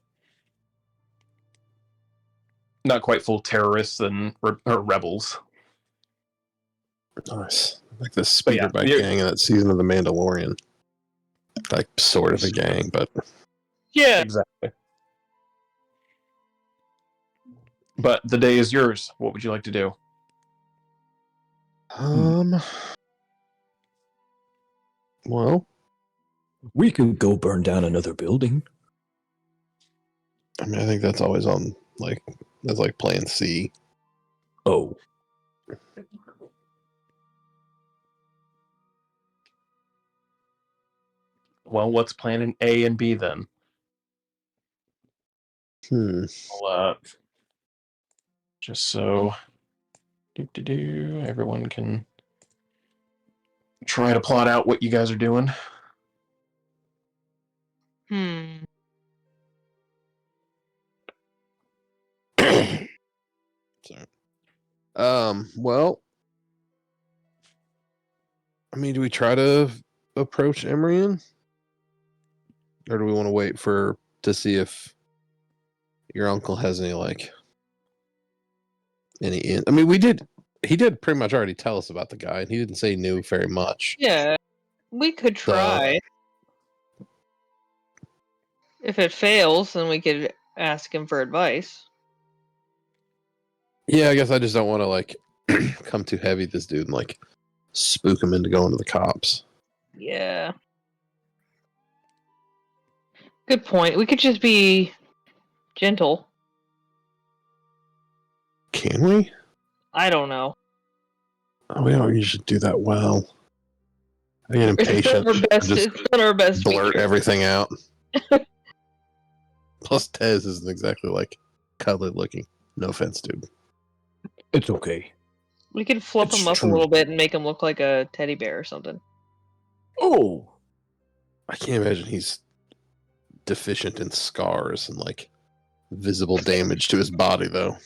not quite full terrorists or rebels. Nice. Like the speederbike gang in that season of The Mandalorian. Sort of a gang, but Yeah. Exactly. But the day is yours. What would you like to do? Well, we could go burn down another building. I mean, I think that's always on that's plan C. Oh. Well, what's plan A and B then? Just so everyone can try to plot out what you guys are doing. Sorry. Well, I mean, do we try to approach Emrian? Or do we want to wait to see if your uncle has any I mean, he did pretty much already tell us about the guy, and he didn't say he knew very much. Yeah. We could try. If it fails, then we could ask him for advice. Yeah, I guess I just don't want to come too heavy this dude and spook him into going to the cops. Yeah. Good point. We could just be gentle. Can we? I don't know. Oh, we don't usually do that well. I get impatient. It's not our best. Blurt everything out. Plus, Tez isn't exactly cuddly looking. No offense, dude. It's okay. We could fluff him up a little bit and make him look like a teddy bear or something. Oh! I can't imagine he's deficient in scars and visible damage to his body, though.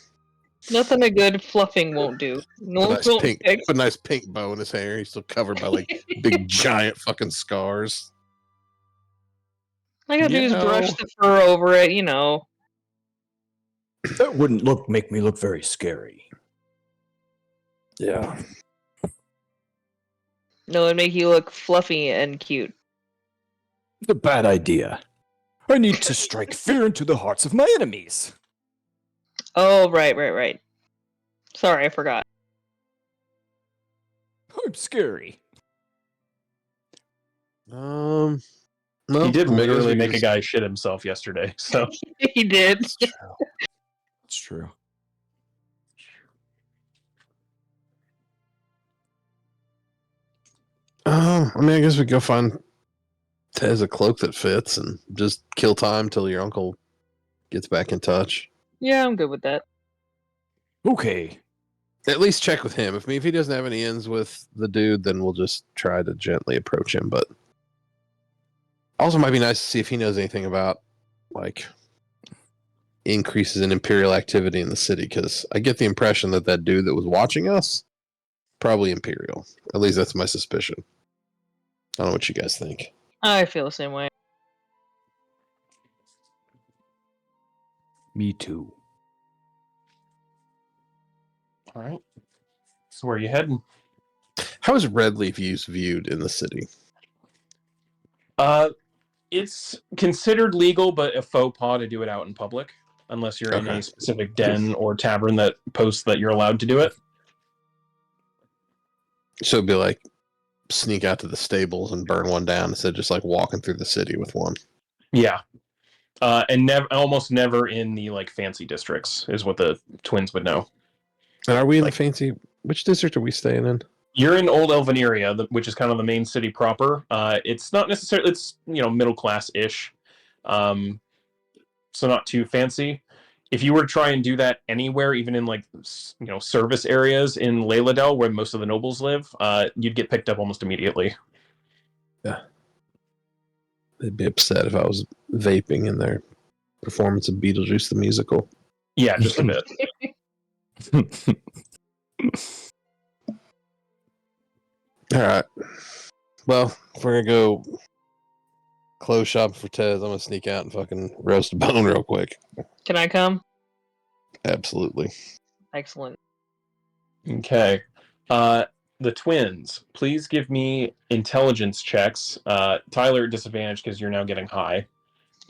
Nothing a good fluffing won't do. A nice pink bow in his hair. He's still covered by big giant fucking scars. All I gotta do is brush the fur over it, That wouldn't make me look very scary. Yeah. No, it'd make you look fluffy and cute. It's a bad idea. I need to strike fear into the hearts of my enemies. Oh, right. Sorry, I forgot. I'm scary. No, He did I mean, I guess literally we make a just- guy shit himself yesterday. So He did. It's true. It's true. I mean, I guess we go find Tez a cloak that fits and just kill time till your uncle gets back in touch. Yeah, I'm good with that. Okay. At least check with him. If he doesn't have any ends with the dude, then we'll just try to gently approach him. But also, might be nice to see if he knows anything about like increases in Imperial activity in the city. Because I get the impression that that dude that was watching us probably Imperial. At least that's my suspicion. I don't know what you guys think. I feel the same way. Me too. all right. So where are you heading? How is red leaf use viewed in the city? It's considered legal, but a faux pas to do it out in public, unless you're in Okay. a specific den or tavern that posts that you're allowed to do it. So it'd be like sneak out to the stables and burn one down instead of just like walking through the city with one. Yeah. And almost never in the like fancy districts is what the twins would know. And are we in Like- the fancy? Which district are we staying in? You're in Old Elveneria, which is kind of the main city proper. It's not necessarily, it's, middle class ish. So not too fancy. If you were to try and do that anywhere, even in like, service areas in Leyladel, where most of the nobles live, you'd get picked up almost immediately. They'd be upset if I was vaping in their performance of Beetlejuice the musical. Yeah, just a bit. All right. Well, if we're gonna go clothes shop for Tez, I'm gonna sneak out and fucking roast a bone real quick. Can I come? Absolutely. Excellent. Okay. The twins, please give me intelligence checks. Tyler, disadvantage because you're now getting high.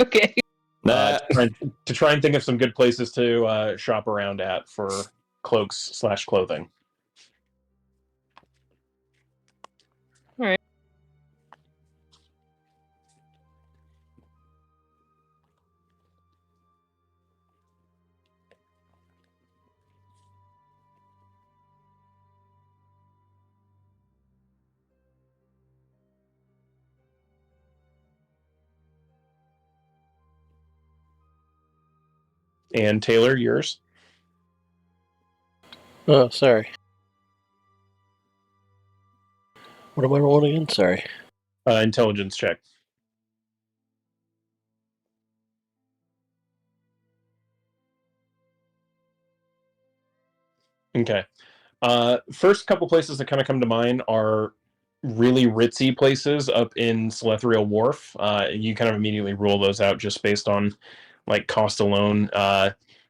Okay. To try and think of some good places to shop around at for cloaks/clothing. All right. And Taylor, yours? Oh, sorry. What am I rolling again? Sorry. Intelligence check. Okay. First couple places that kind of come to mind are really ritzy places up in Selethriel Wharf. You kind of immediately rule those out just based on like cost alone.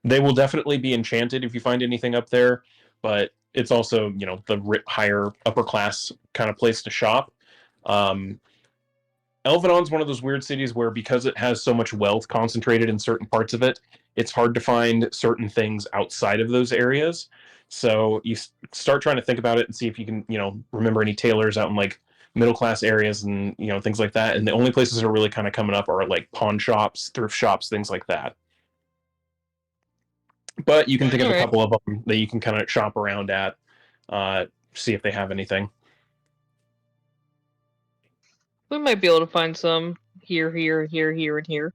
They will definitely be enchanted if you find anything up there, but it's also, the higher upper class kind of place to shop. Elvenon's one of those weird cities where, because it has so much wealth concentrated in certain parts of it, it's hard to find certain things outside of those areas. So you start trying to think about it and see if you can, remember any tailors out in like middle class areas and, things like that. And the only places that are really kind of coming up are like pawn shops, thrift shops, things like that. But you can think of a couple of them that you can kind of shop around at, see if they have anything. We might be able to find some here, here, here, here, and here.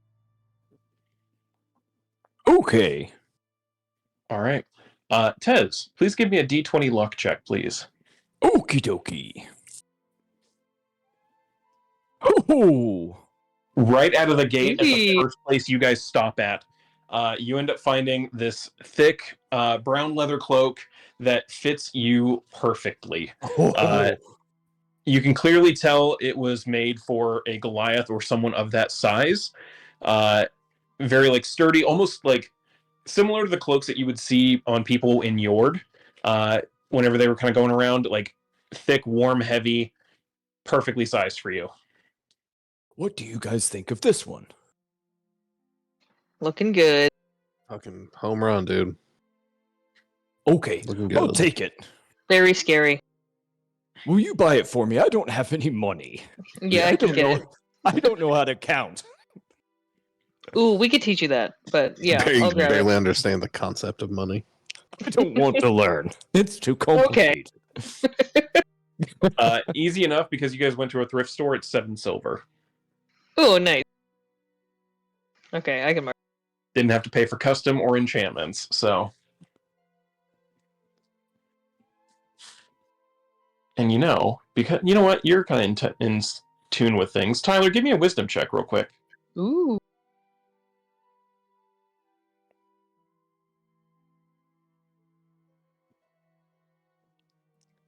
Okay. All right. Tez, please give me a D20 luck check, please. Okie dokie. Oh. Right out of the gate, at the Easy. first place you guys stop at, you end up finding this thick brown leather cloak that fits you perfectly. You can clearly tell it was made for a Goliath or someone of that size. Very like sturdy, almost like similar to the cloaks that you would see on people in Yord whenever they were kind of going around, like thick, warm, heavy, perfectly sized for you. What do you guys think of this one? Looking good. Fucking home run, dude. Okay, Looking I'll good. take it. Very scary. Will you buy it for me? I don't have any money. Yeah, I can don't get know. it. I don't know how to count. Ooh, we could teach you that, but yeah, Barely, I'll grab barely it. understand the concept of money. I don't want to learn. It's too complicated. Easy enough because you guys went to a thrift store. It's 7 silver. Ooh, nice. Okay, I can mark. Didn't have to pay for custom or enchantments, so. And because you know what, you're kind of in tune with things. Tyler, give me a wisdom check real quick. Ooh.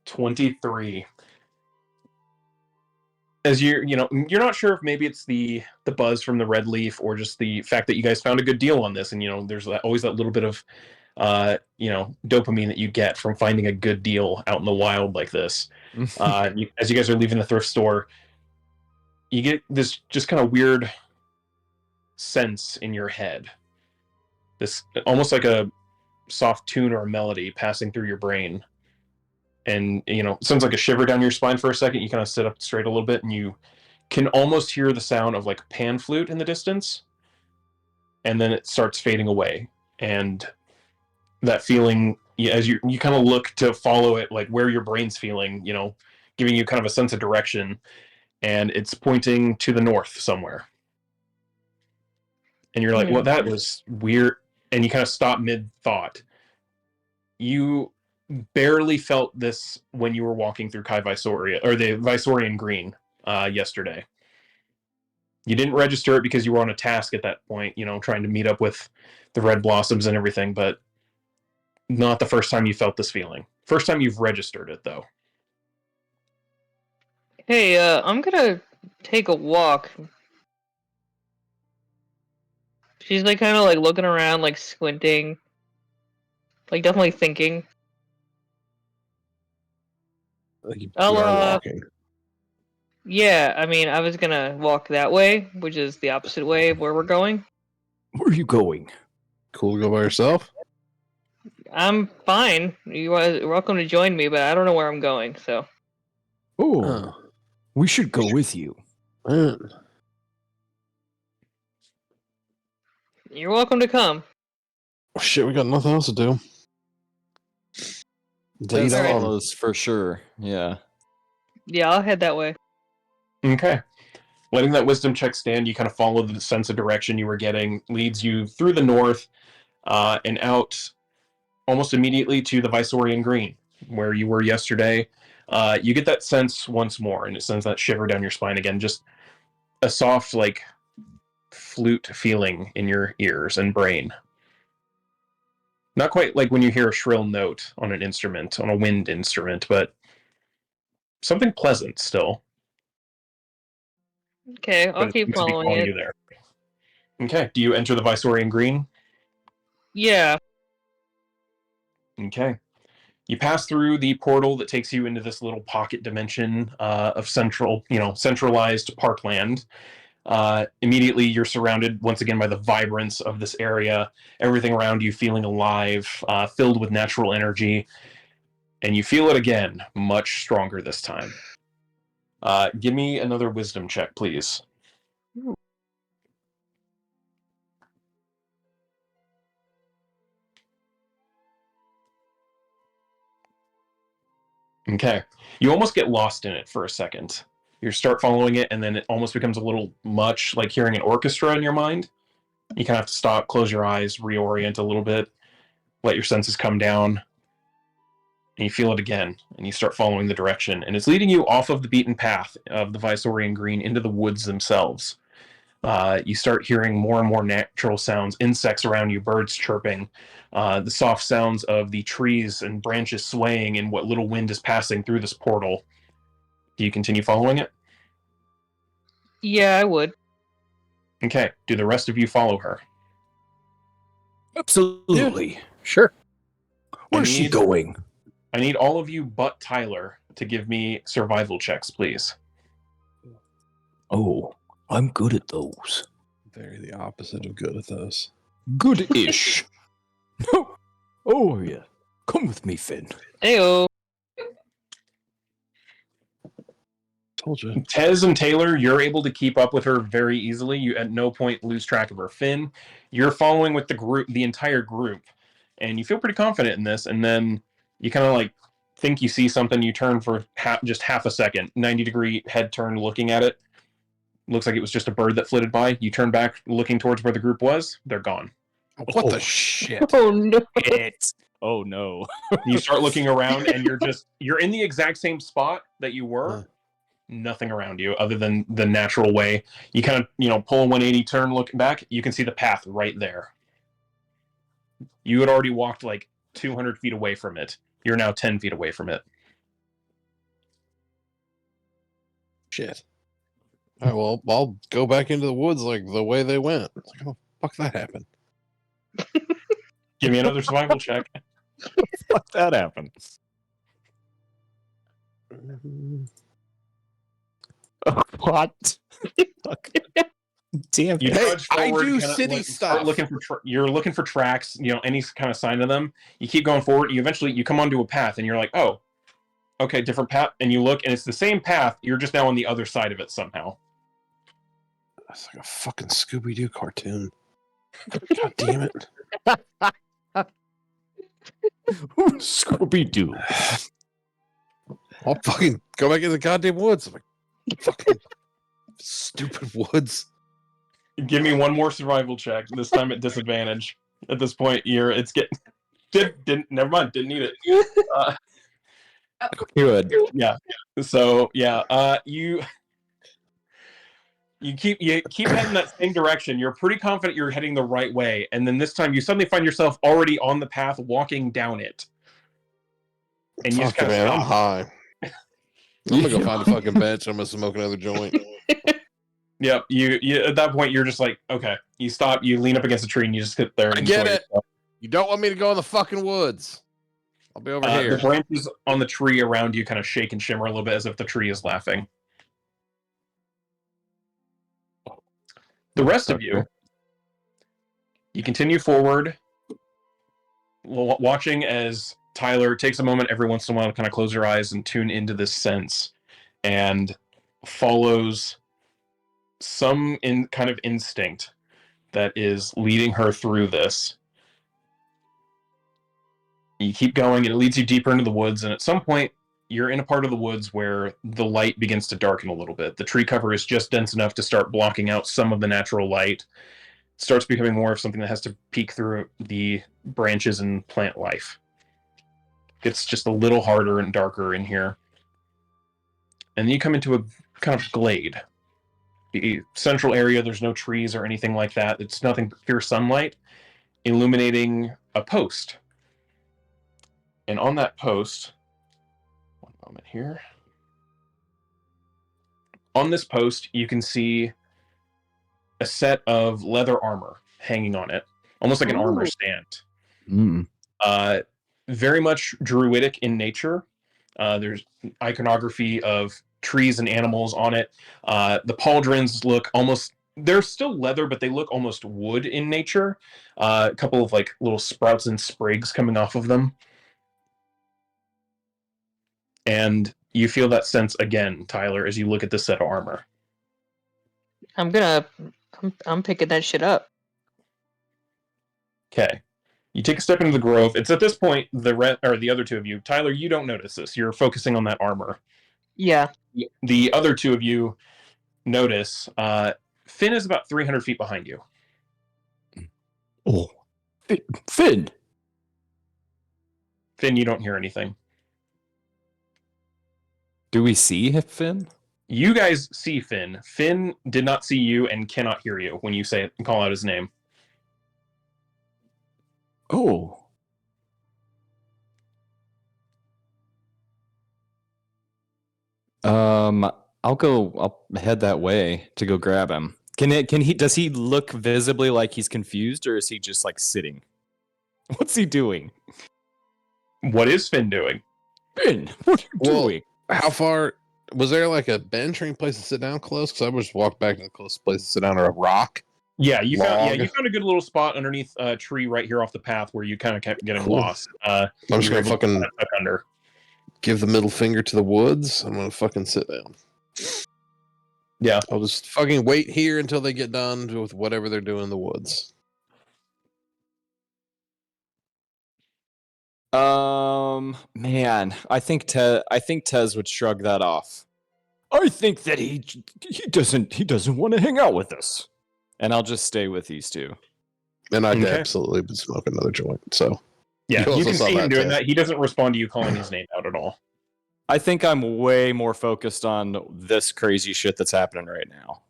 23. As you're not sure if maybe it's the buzz from the red leaf or just the fact that you guys found a good deal on this, and there's always that little bit of dopamine that you get from finding a good deal out in the wild like this. As you guys are leaving the thrift store, you get this just kind of weird sense in your head, this almost like a soft tune or a melody passing through your brain, and it sounds like a shiver down your spine for a second. You kind of sit up straight a little bit, and you can almost hear the sound of like pan flute in the distance, and then it starts fading away, and that feeling, as you kind of look to follow it, like where your brain's feeling, giving you kind of a sense of direction, and it's pointing to the north somewhere, and you're like, well, that was weird, and you kind of stop mid-thought. You barely felt this when you were walking through Kai Visoria, or the Visorian Green, yesterday. You didn't register it because you were on a task at that point, trying to meet up with the red blossoms and everything, but not the first time you felt this feeling. First time you've registered it, though. Hey, I'm gonna take a walk. She's like kind of like looking around, like squinting, like definitely thinking. Like you I'll, are walking. Yeah, I mean, I was gonna walk that way, which is the opposite way of where we're going. Where are you going? Cool to go by yourself? I'm fine. You're welcome to join me, but I don't know where I'm going, so. Oh, we should go with you. You're welcome to come. Shit, we got nothing else to do. Date Tez Alright. on. follows for sure. Yeah. Yeah, I'll head that way. Okay. Letting that wisdom check stand, you kind of follow the sense of direction you were getting, leads you through the north, and out almost immediately to the Visorian Green, where you were yesterday. You get that sense once more, and it sends that shiver down your spine again. Just a soft, like, flute feeling in your ears and brain. Not quite like when you hear a shrill note on an instrument, on a wind instrument, but something pleasant still. Okay, I'll But it keep seems to be following calling it. you there. Okay, do you enter the Visorian Green? Yeah. Okay. You pass through the portal that takes you into this little pocket dimension of centralized parkland. Immediately, you're surrounded once again by the vibrance of this area. Everything around you feeling alive, filled with natural energy, and you feel it again, much stronger this time. Give me another wisdom check, please. Okay. You almost get lost in it for a second. You start following it, and then it almost becomes a little much like hearing an orchestra in your mind. You kind of have to stop, close your eyes, reorient a little bit, let your senses come down, and you feel it again, and you start following the direction. And it's leading you off of the beaten path of the Visorian Green into the woods themselves. You start hearing more and more natural sounds, insects around you, birds chirping, the soft sounds of the trees and branches swaying and what little wind is passing through this portal. Do you continue following it? Yeah, I would. Okay. Do the rest of you follow her? Absolutely. Sure. Where's she going? I need all of you but Tyler to give me survival checks, please. Oh, I'm good at those. Very the opposite of good at those. Good-ish. Oh, yeah. Come with me, Finn. Heyo. Told you. Tez and Taylor, you're able to keep up with her very easily. You at no point lose track of her. Finn, you're following with the group, the entire group, and you feel pretty confident in this. And then you kind of like think you see something. You turn for just half a second, 90-degree head turn, looking at it. Looks like it was just a bird that flitted by. You turn back, looking towards where the group was. They're gone. What the shit? Oh no. Oh no. You start looking around, and you're in the exact same spot that you were. Nothing around you other than the natural way. You kind of, pull a 180 turn, looking back. You can see the path right there. You had already walked like 200 feet away from it. You're now 10 feet away from it. Shit. All right, well, I'll go back into the woods like the way they went. It's like, how the fuck that happened? Give me another survival check. Fuck that happened. What? Damn. You Hey, trudge I forward, do kinda, city start stuff. looking for you're looking for tracks, any kind of sign of them. You keep going forward. You eventually come onto a path, and you're like, oh, okay, different path. And you look, and it's the same path. You're just now on the other side of it somehow. That's like a fucking Scooby-Doo cartoon. God damn it. Scooby-Doo. I'll fucking go back in the goddamn woods. I'm like, fucking stupid woods. Give me one more survival check. This time at disadvantage. At this point, never mind. Didn't need it. Good. Yeah. So yeah. You keep heading that same direction. You're pretty confident you're heading the right way, and then this time you suddenly find yourself already on the path, walking down it. And you just Fuck it, kind of man, I'm stop. high. I'm gonna go find a fucking bench. I'm gonna smoke another joint. Yep. You at that point you're just like, okay. You stop. You lean up against a tree and you just sit there. And I get enjoy it. yourself. You don't want me to go in the fucking woods. I'll be over here. The branches on the tree around you kind of shake and shimmer a little bit as if the tree is laughing. The rest of you continue forward, watching as Tyler takes a moment every once in a while to kind of close her eyes and tune into this sense, and follows some kind of instinct that is leading her through this. You keep going, and it leads you deeper into the woods, and at some point, you're in a part of the woods where the light begins to darken a little bit. The tree cover is just dense enough to start blocking out some of the natural light. It starts becoming more of something that has to peek through the branches and plant life. It's just a little harder and darker in here. And then you come into a kind of glade. The central area, there's no trees or anything like that. It's nothing but pure sunlight illuminating a post. And on that post, one moment here. On this post, you can see a set of leather armor hanging on it, almost like an armor stand. Very much druidic in nature. There's iconography of trees and animals on it. The pauldrons look almost, they're still leather, but they look almost wood in nature. A couple of like little sprouts and sprigs coming off of them. And you feel that sense again, Tyler, as you look at the set of armor. I'm picking that shit up. Okay. You take a step into the grove. It's at this point, the other two of you, Tyler, you don't notice this. You're focusing on that armor. Yeah. The other two of you notice Finn is about 300 feet behind you. Oh, Finn. Finn, you don't hear anything. Do we see Finn? You guys see Finn. Finn did not see you and cannot hear you when you say it and call out his name. Oh. I'll head that way to go grab him. Does he look visibly like he's confused, or is he just like sitting? What's he doing? What is Finn doing? Finn, what are you Well, doing? How far was there like a bench or any place to sit down close? Because I just walked back to the closest place to sit down, or a rock. you found log. a good little spot underneath a tree right here off the path where you kind of kept getting Cool. lost. I'm just you were gonna able to fucking tuck under. give the middle finger to the woods. I'm gonna fucking sit down. Yeah. I'll just fucking wait here until they get done with whatever they're doing in the woods. Man, I think Tez would shrug that off. I think that he doesn't want to hang out with us. And I'll just stay with these two. And I'd Okay. absolutely been smoking another joint. So Yeah, You you also can saw see him that, doing too. that. He doesn't respond to you calling his name out at all. I think I'm way more focused on this crazy shit that's happening right now.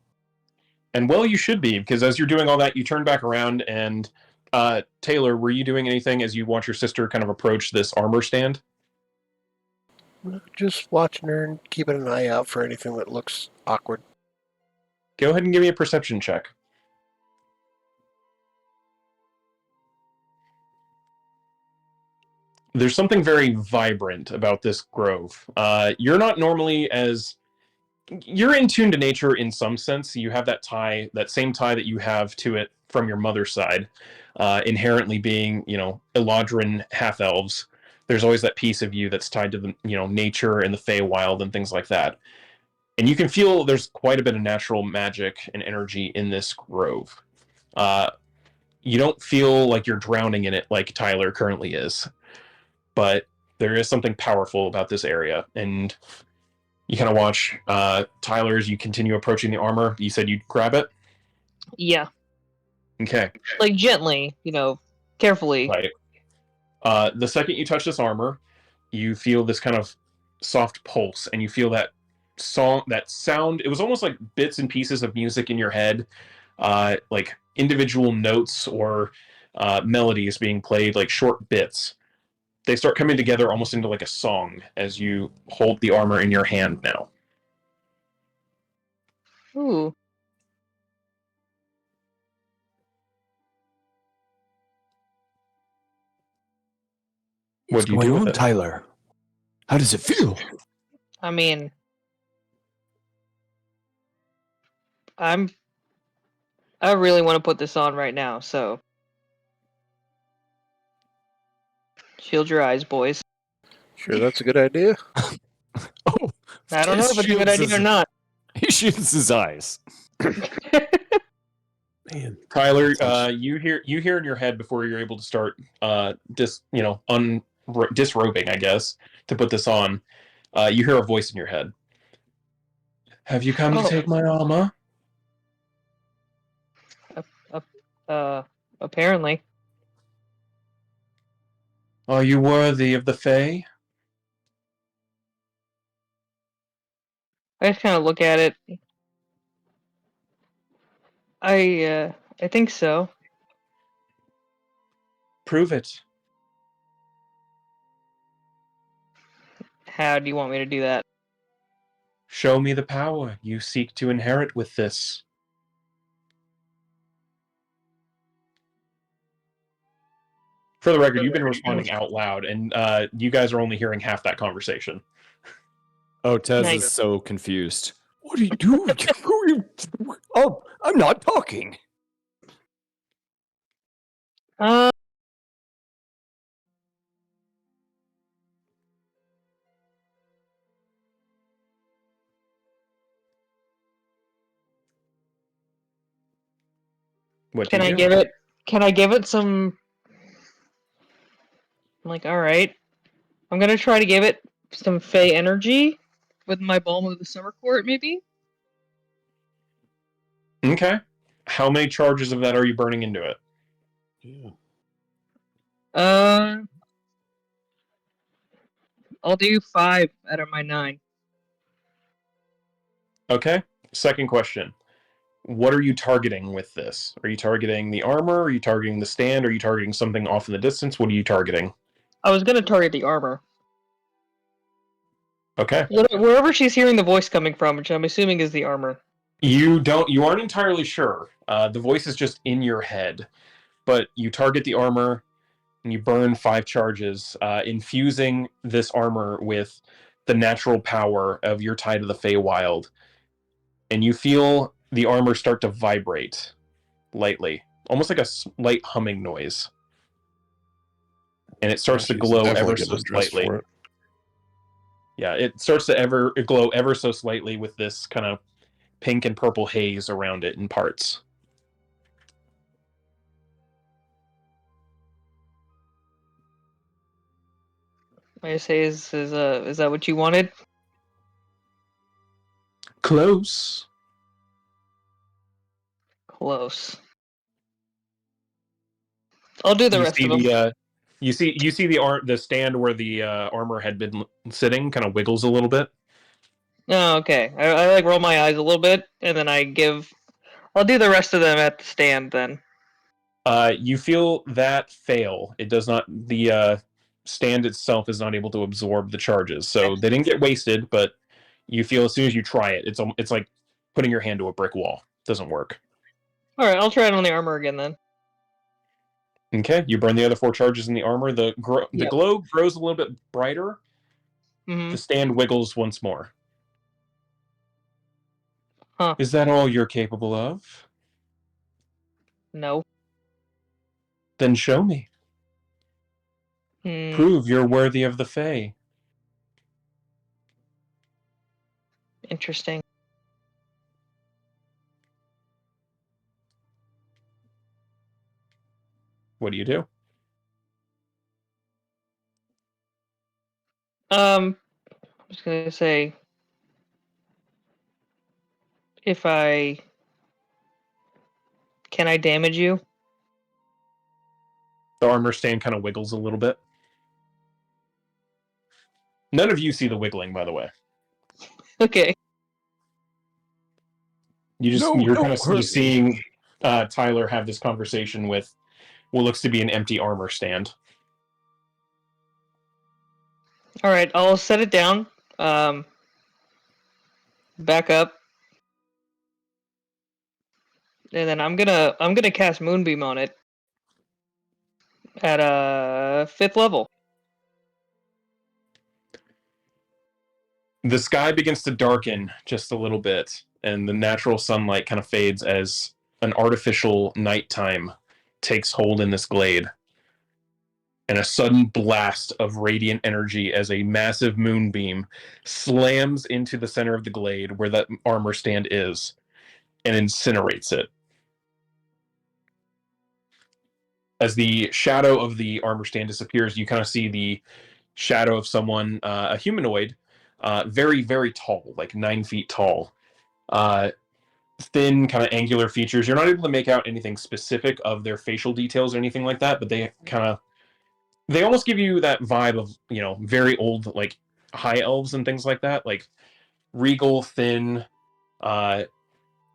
And well, you should be, because as you're doing all that, you turn back around and Taylor, were you doing anything as you watch your sister kind of approach this armor stand? Just watching her and keeping an eye out for anything that looks awkward. Go ahead and give me a perception check. There's something very vibrant about this grove. You're not normally as... You're in tune to nature in some sense. You have that tie, that same tie that you have to it from your mother's side, inherently being, Eladrin half-elves. There's always that piece of you that's tied to the, nature and the Feywild and things like that. And you can feel there's quite a bit of natural magic and energy in this grove. You don't feel like you're drowning in it like Tyler currently is, but there is something powerful about this area. And you kind of watch Tyler as you continue approaching the armor. You said you'd grab it? Yeah. Okay. Like gently, carefully. Right. The second you touch this armor, you feel this kind of soft pulse, and you feel that sound. It was almost like bits and pieces of music in your head, like individual notes or melodies being played, like short bits. They start coming together almost into like a song as you hold the armor in your hand now. Ooh. What do you do with it? Tyler? How does it feel? I mean, I really want to put this on right now, so shield your eyes, boys. Sure, that's a good idea. Oh, I don't know if it's a good idea or not. He shields his eyes. Man, Tyler, you hear in your head before you're able to start disrobing, I guess, to put this on. You hear a voice in your head. Have you come to take my armor? Apparently. Are you worthy of the Fae? I just kind of look at it. I think so. Prove it. How do you want me to do that? Show me the power you seek to inherit with this. For the record, you've been responding out loud, and you guys are only hearing half that conversation. Oh, Tez Nice. is so confused. What are you doing? Oh, I'm not talking. What Can do I you do? give it? Can I give it some? I'm like, all right. I'm gonna try to give it some Fey energy with my Balm of the Summer Court, maybe. Okay. How many charges of that are you burning into it? yeah. I'll do 5 out of my 9. Okay. Second question. What are you targeting with this? Are you targeting the armor? Are you targeting the stand? Are you targeting something off in the distance? What are you targeting? I was gonna target the armor. Okay. Wherever she's hearing the voice coming from, which I'm assuming is the armor. You aren't entirely sure. The voice is just in your head. But you target the armor and you burn 5 charges, infusing this armor with the natural power of your tie to the Feywild. And you feel the armor start to vibrate. lightly, almost like a slight humming noise. And it starts to She's glow definitely ever getting so us dressed slightly. for it. Yeah, it starts to glow ever so slightly with this kind of pink and purple haze around it in parts. I say, is that what you wanted? Close. Close. I'll do the You rest see of them. you see the stand where the armor had been sitting kind of wiggles a little bit. Oh, okay. I like roll my eyes a little bit, and then I'll do the rest of them at the stand then. You feel that fail. It does not. The stand itself is not able to absorb the charges, so they didn't get wasted. But you feel as soon as you try it, it's like putting your hand to a brick wall. Doesn't work. All right, I'll try it on the armor again then. Okay, you burn the other 4 charges in the armor. The Yep. glow grows a little bit brighter. Mm-hmm. The stand wiggles once more. Huh. Is that all you're capable of? No. Then show me. Hmm. Prove you're worthy of the Fae. Interesting. What do you do? I was gonna say, can I damage you? The armor stand kind of wiggles a little bit. None of you see the wiggling, by the way. Okay. You're kind of hurry. seeing Tyler have this conversation with what looks to be an empty armor stand. All right, I'll set it down. Back up, and then I'm gonna cast Moonbeam on it at a 5th level. The sky begins to darken just a little bit, and the natural sunlight kind of fades as an artificial nighttime takes hold in this glade. And a sudden blast of radiant energy as a massive moonbeam slams into the center of the glade where that armor stand is and incinerates it. As the shadow of the armor stand disappears, you kind of see the shadow of someone, a humanoid, very, very tall, like 9 feet tall. Thin, kind of angular features. You're not able to make out anything specific of their facial details or anything like that, but they almost give you that vibe of, very old, like, high elves and things like that, like regal, thin,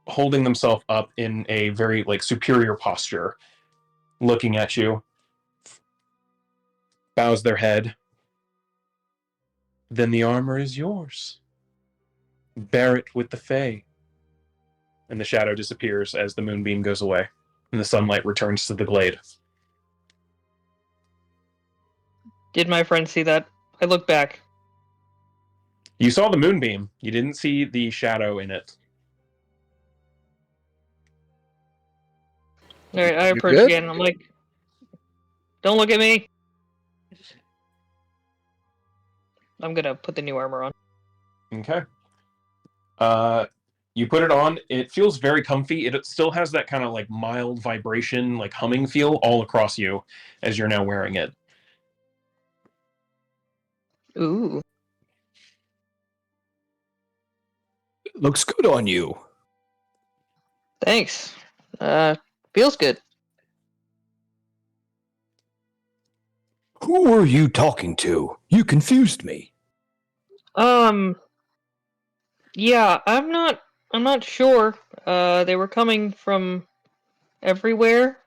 holding themselves up in a very, like, superior posture, looking at you, bows their head. Then the armor is yours. Bear it with the Fae. And the shadow disappears as the moonbeam goes away, and the sunlight returns to the glade. Did my friend see that? I look back. You saw the moonbeam. You didn't see the shadow in it. All right, I You approach good? again. I'm like, don't look at me. I'm gonna put the new armor on. Okay. You put it on. It feels very comfy. It still has that kind of like mild vibration, like humming feel all across you as you're now wearing it. Ooh. It looks good on you. Thanks. Feels good. Who were you talking to? You confused me. Yeah, I'm not sure. They were coming from everywhere.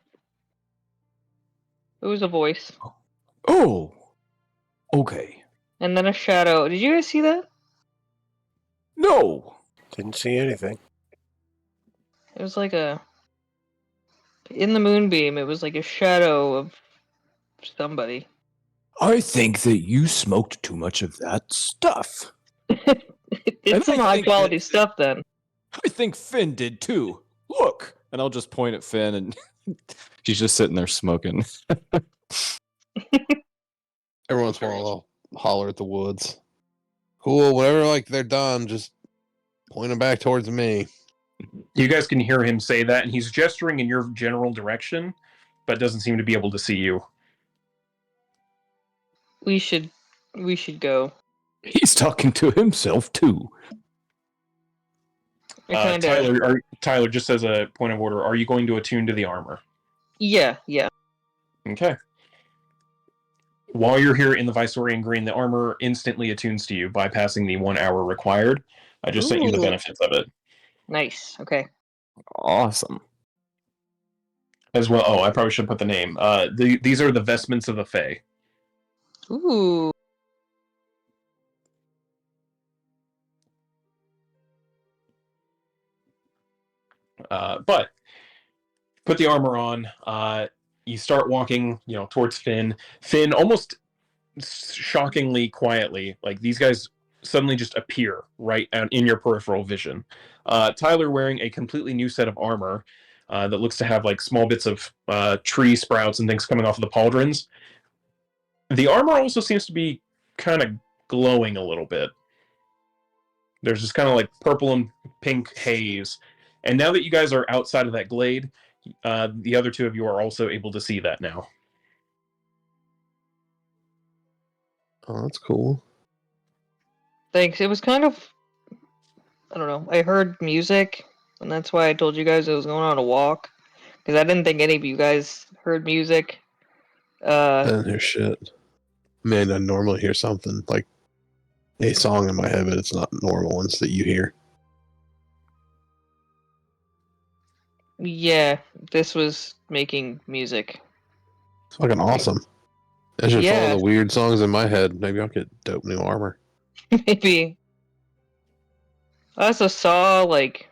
It was a voice. Oh. Okay. And then a shadow. Did you guys see that? No. Didn't see anything. It was like in the moonbeam, it was like a shadow of somebody. I think that you smoked too much of that stuff. And It's some I high think quality that- stuff then. I think Finn did too. Look. And I'll just point at Finn, and she's just sitting there smoking. Every once in a while, I'll holler at the woods. Cool, whenever like they're done, just point them back towards me. You guys can hear him say that, and he's gesturing in your general direction, but doesn't seem to be able to see you. We should go. He's talking to himself too. Tyler, just as a point of order, are you going to attune to the armor? Yeah. Okay. While you're here in the Visorian Green, the armor instantly attunes to you, bypassing the 1 hour required. I just sent you the Ooh. benefits of it. Nice. Okay. Awesome. As well, I probably should put the name. These are the vestments of the Fae. Ooh. But put the armor on. You start walking, towards Finn. Finn, almost shockingly quietly, like these guys suddenly just appear right out in your peripheral vision. Tyler wearing a completely new set of armor that looks to have like small bits of tree sprouts and things coming off of the pauldrons. The armor also seems to be kind of glowing a little bit. There's this kind of like purple and pink haze. And now that you guys are outside of that glade, the other two of you are also able to see that now. Oh, that's cool. Thanks. It was kind of, I don't know. I heard music, and that's why I told you guys I was going on a walk, because I didn't think any of you guys heard music. I didn't hear shit. Man, I normally hear something like a song in my head, but it's not normal ones that you hear. Yeah, this was making music. It's fucking awesome. I should Yeah. follow the weird songs in my head. Maybe I'll get dope new armor. Maybe. I also saw, like,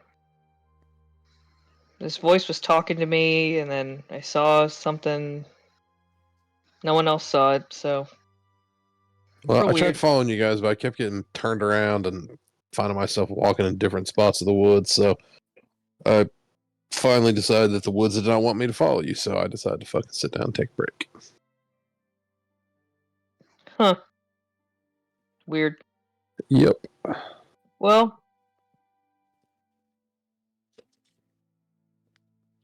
this voice was talking to me, and then I saw something. No one else saw it, so. Well, Real I tried weird. following you guys, but I kept getting turned around and finding myself walking in different spots of the woods. So I finally decided that the woods did not want me to follow you. So I decided to fucking sit down and take a break. Huh. Weird. Yep. Well.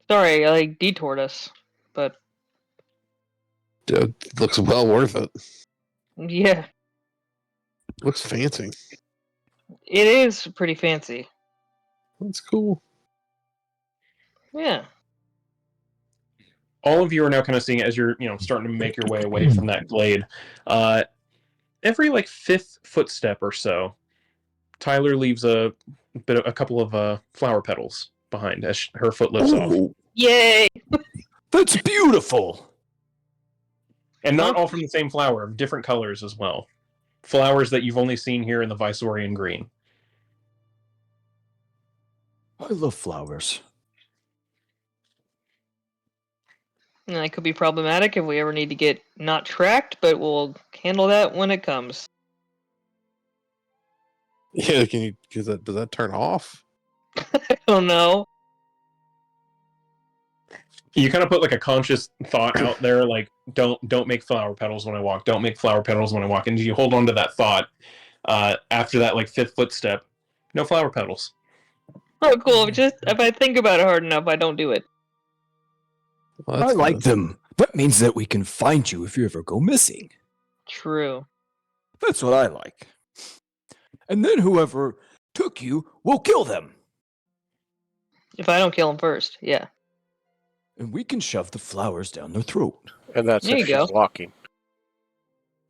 Sorry, I like detoured us, but It looks well worth it. yeah, Looks fancy. it is pretty fancy. That's cool. Yeah. All of you are now kind of seeing it as you're, starting to make your way away from that glade. Every like fifth footstep or so, Tyler leaves a couple of flower petals behind as her foot lifts off. Yay! That's beautiful. And not all from the same flower, different colors as well. Flowers that you've only seen here in the Visorian Green. I love flowers. And that could be problematic if we ever need to get not tracked, but we'll handle that when it comes. Yeah, can you? Does that turn off? I don't know. You kind of put like a conscious thought out there, like don't make flower petals when I walk. Don't make flower petals when I walk. And you hold on to that thought. After that, like fifth footstep, no flower petals. Oh, cool. Just if I think about it hard enough, I don't do it. Well, I like them. That means that we can find you if you ever go missing. True. That's what I like. And then whoever took you will kill them. If I don't kill him first, yeah. And we can shove the flowers down their throat. And that's There if you she's go. walking.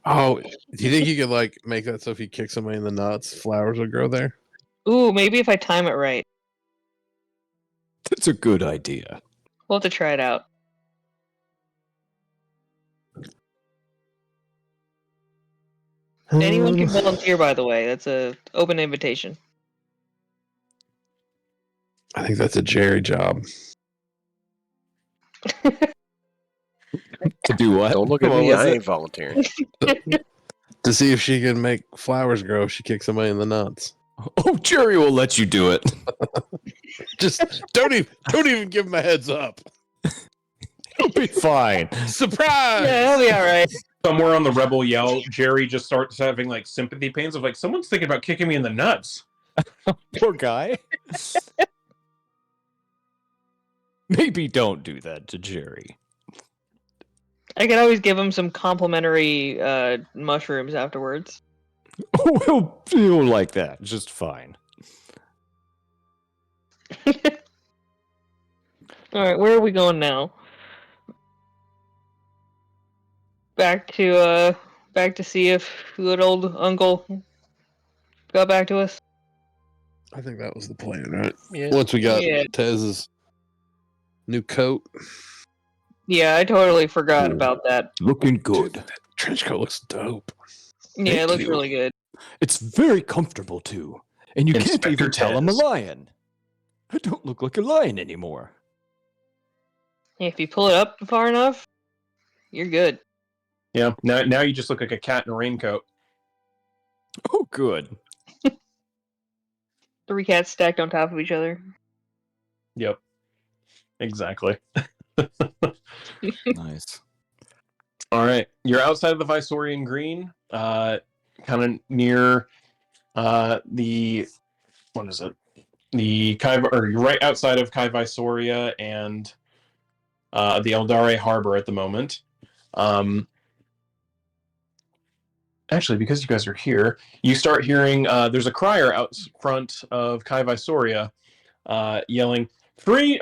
Oh, do you think you could like make that so if you kick somebody in the nuts, flowers will grow there? Ooh, maybe if I time it right. That's a good idea. We'll have to try it out. Anyone can volunteer, by the way. That's a open invitation. I think that's a Jerry job. To do what? Don't look at What me. was I it? ain't volunteering. To see if she can make flowers grow if she kicks somebody in the nuts. Oh, Jerry will let you do it. Just don't even give him a heads up. It'll be fine. Surprise! Yeah, he'll be all right. Somewhere on the rebel yell, Jerry just starts having like sympathy pains of like someone's thinking about kicking me in the nuts. Poor guy. Maybe don't do that to Jerry. I could always give him some complimentary mushrooms afterwards. He'll like that just fine. All right, where are we going now? Back to see if good old uncle got back to us. I think that was the plan, right? Yeah. Once we got Yeah. Tez's new coat. Yeah, I totally forgot about that. Looking good. Dude, that trench coat looks dope. Yeah, Thank it looks you. really good. It's very comfortable too. And you can't Inspector even tell I'm a Tez. lion. I don't look like a lion anymore. If you pull it up far enough, you're good. Yeah. Now you just look like a cat in a raincoat. Oh, good. 3 cats stacked on top of each other. Yep. Exactly. Nice. All right. You're outside of the Visorian Green, kind of near the what is it? The Kai, or you're right outside of Kai Visoria and the Eldare Harbor at the moment. Actually, because you guys are here, you start hearing there's a crier out front of Kai Visoria yelling, free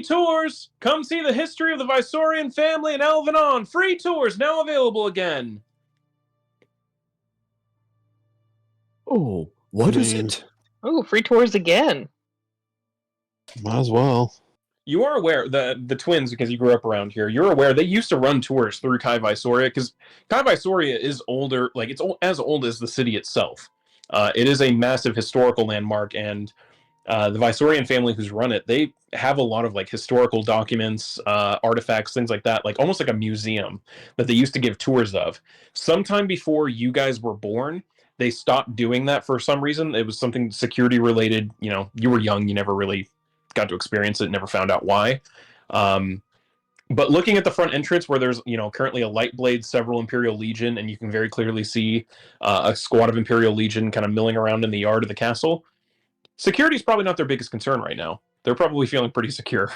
tours! Come see the history of the Visorian family in Elvenon! Free tours now available again! Oh, what is mean, it? Oh, free tours again. Might as well. You are aware, the twins, because you grew up around here, you're aware they used to run tours through Kai Visoria, because Kai Visoria is older, like it's as old as the city itself. It is a massive historical landmark, and the Visorian family who's run it, they have a lot of like historical documents, artifacts, things like that, like almost like a museum that they used to give tours of. Sometime before you guys were born, they stopped doing that for some reason. It was something security related. You know, you were young, you never really got to experience it, never found out why. But looking at the front entrance where there's, you know, currently a light blade, several Imperial Legion, and you can very clearly see a squad of Imperial Legion kind of milling around in the yard of the castle. Security is probably not their biggest concern right now. They're probably feeling pretty secure.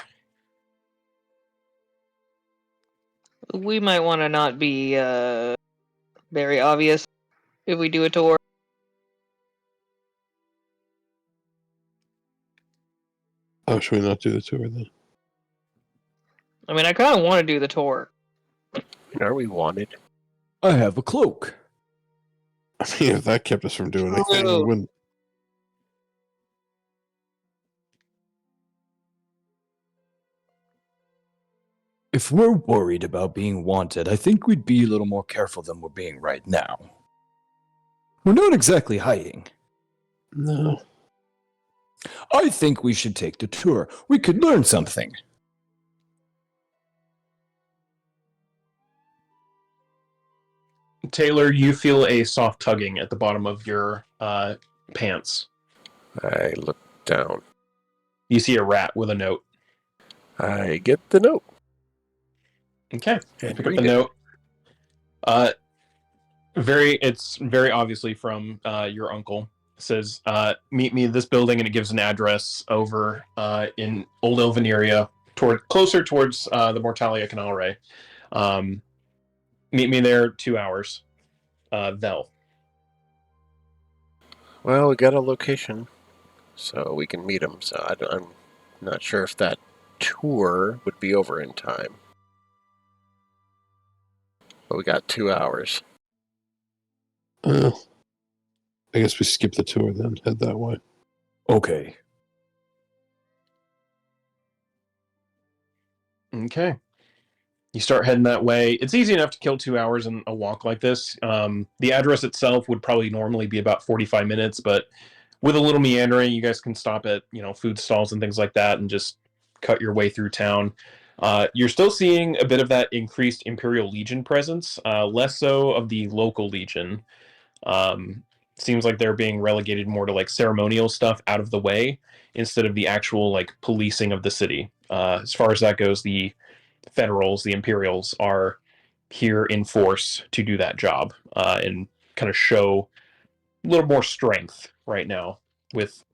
We might want to not be very obvious if we do a tour. Oh, should we not do the tour then? I mean, I kind of want to do the tour. Are we wanted? I have a cloak. I mean, if that kept us from doing anything, we True. wouldn't. If we're worried about being wanted, I think we'd be a little more careful than we're being right now. We're not exactly hiding. No. I think we should take the tour. We could learn something. Taylor, you feel a soft tugging at the bottom of your pants. I look down. You see a rat with a note. I get the note. Okay. And Pick up read the it. note. It's very obviously from your uncle. It says, meet me at this building, and it gives an address over in Old Elveneria, closer towards the Mortalia Canal Ray. Meet me there 2 hours. Vel. Well, we got a location, so we can meet him. So I'm not sure if that tour would be over in time. But we got 2 hours. I guess we skip the tour then. Head that way. Okay. Okay. You start heading that way. It's easy enough to kill 2 hours in a walk like this. The address itself would probably normally be about 45 minutes, but with a little meandering, you guys can stop at, you know, food stalls and things like that and just cut your way through town. You're still seeing a bit of that increased Imperial Legion presence, less so of the local Legion. seems like they're being relegated more to like ceremonial stuff out of the way instead of the actual like policing of the city. As far as that goes, the Federals, the Imperials, are here in force to do that job and kind of show a little more strength right now with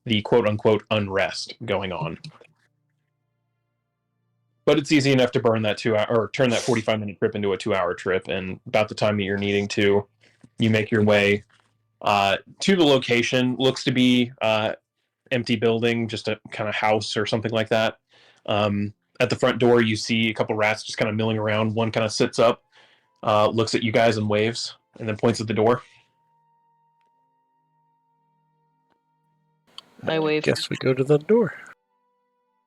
the quote unquote unrest going on. But it's easy enough to burn that 2 hour or turn that 45-minute trip into a 2-hour trip. And about the time that you're needing to, you make your way to the location. Looks to be empty building, just a kind of house or something like that. At the front door, you see a couple rats just kind of milling around. One kind of sits up, looks at you guys and waves, and then points at the door. I wave. Guess we go to the door.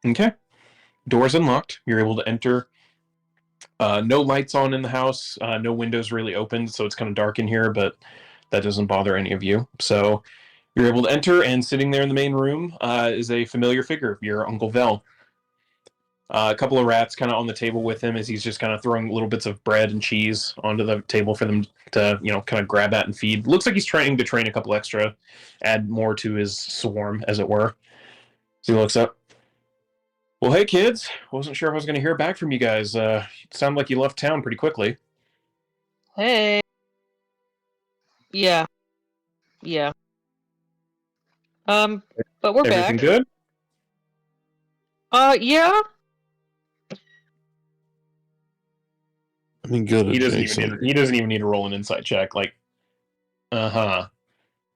Okay. Door's unlocked. You're able to enter. No lights on in the house. No windows really open, so it's kind of dark in here, but that doesn't bother any of you. So you're able to enter, and sitting there in the main room is a familiar figure, your Uncle Vel. A couple of rats kind of on the table with him as he's just kind of throwing little bits of bread and cheese onto the table for them to, kind of grab at and feed. Looks like he's trying to train a couple extra, add more to his swarm, as it were. So he looks up. Well, hey, kids. Wasn't sure if I was going to hear back from you guys. Sounded like you left town pretty quickly. Hey. Yeah. Yeah. But we're Everything back. good? Yeah. I mean, good. He doesn't even need to roll an insight check. Like, yeah,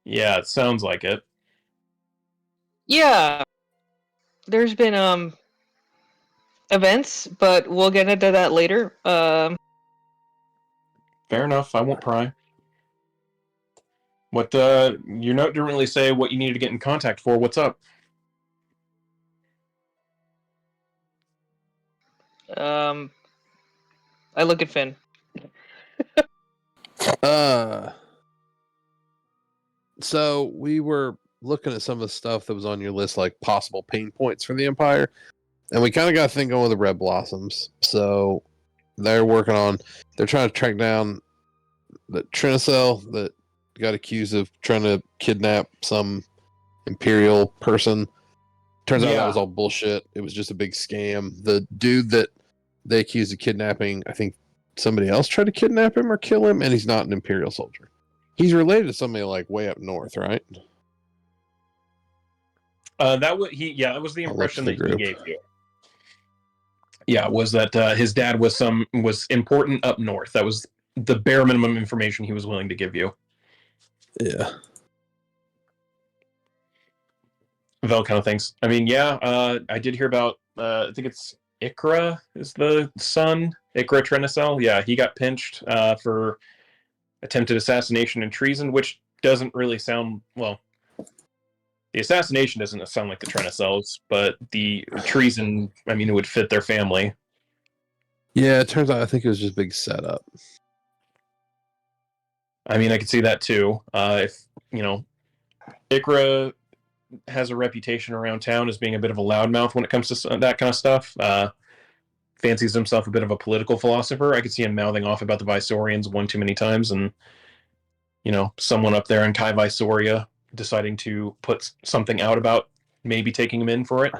it sounds like it. Yeah. There's been events, but we'll get into that later. Fair enough. I won't pry. What your note didn't really say what you needed to get in contact for. What's up? I look at Finn. So we were looking at some of the stuff that was on your list, like possible pain points for the Empire, and we kind of got a thing going with the Red Blossoms. So they're trying to track down the Trinicel that got accused of trying to kidnap some Imperial person. Turns out that was all bullshit. It was just a big scam. The dude that they accused of kidnapping, I think somebody else tried to kidnap him or kill him, and he's not an Imperial soldier. He's related to somebody like way up north, right? That was the impression that he gave you. Yeah, was that his dad was important up north. That was the bare minimum information he was willing to give you. Yeah. Vel kind of thinks. I mean, yeah, I did hear about. I think it's Ikra is the son. Ikra Trenicel. Yeah, he got pinched for attempted assassination and treason, which doesn't really sound well. The assassination doesn't sound like the Trenicels, but the treason, I mean, it would fit their family. Yeah, it turns out I think it was just a big setup. I mean, I could see that too. If Ikra has a reputation around town as being a bit of a loudmouth when it comes to that kind of stuff. Fancies himself a bit of a political philosopher. I could see him mouthing off about the Visorians one too many times, and someone up there in Kai Visoria deciding to put something out about maybe taking him in for it.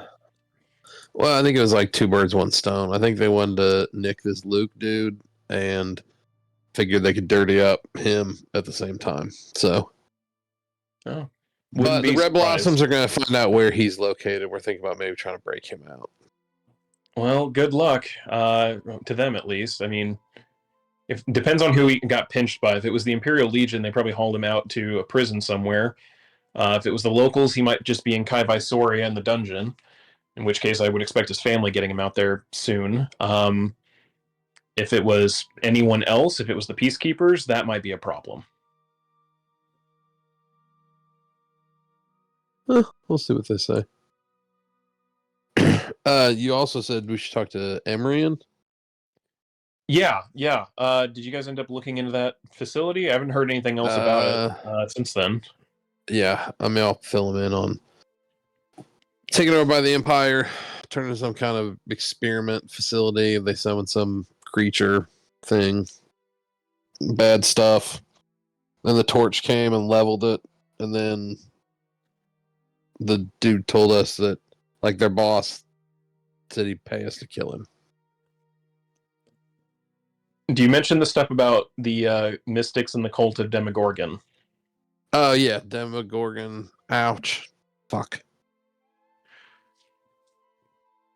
Well, I think it was like two birds, one stone. I think they wanted to nick this Luke dude and figured they could dirty up him at the same time. So, but the Red Blossoms are going to find out where he's located. We're thinking about maybe trying to break him out. Well, good luck to them at least. I mean, if depends on who he got pinched by. If it was the Imperial Legion, they probably hauled him out to a prison somewhere. If it was the locals, he might just be in Kai Visoria in the dungeon, in which case I would expect his family getting him out there soon. If it was anyone else, if it was the Peacekeepers, that might be a problem. We'll see what they say. You also said we should talk to Emerian. Yeah. Did you guys end up looking into that facility? I haven't heard anything else about it since then. Yeah, I mean, I'll fill him in on taken over by the Empire, turned into some kind of experiment facility. They summoned some creature thing, bad stuff. Then the torch came and leveled it, and then the dude told us that, like, their boss said he'd pay us to kill him. Do you mention the stuff about the mystics and the cult of Demogorgon? Oh, yeah, Demogorgon. Ouch. Fuck.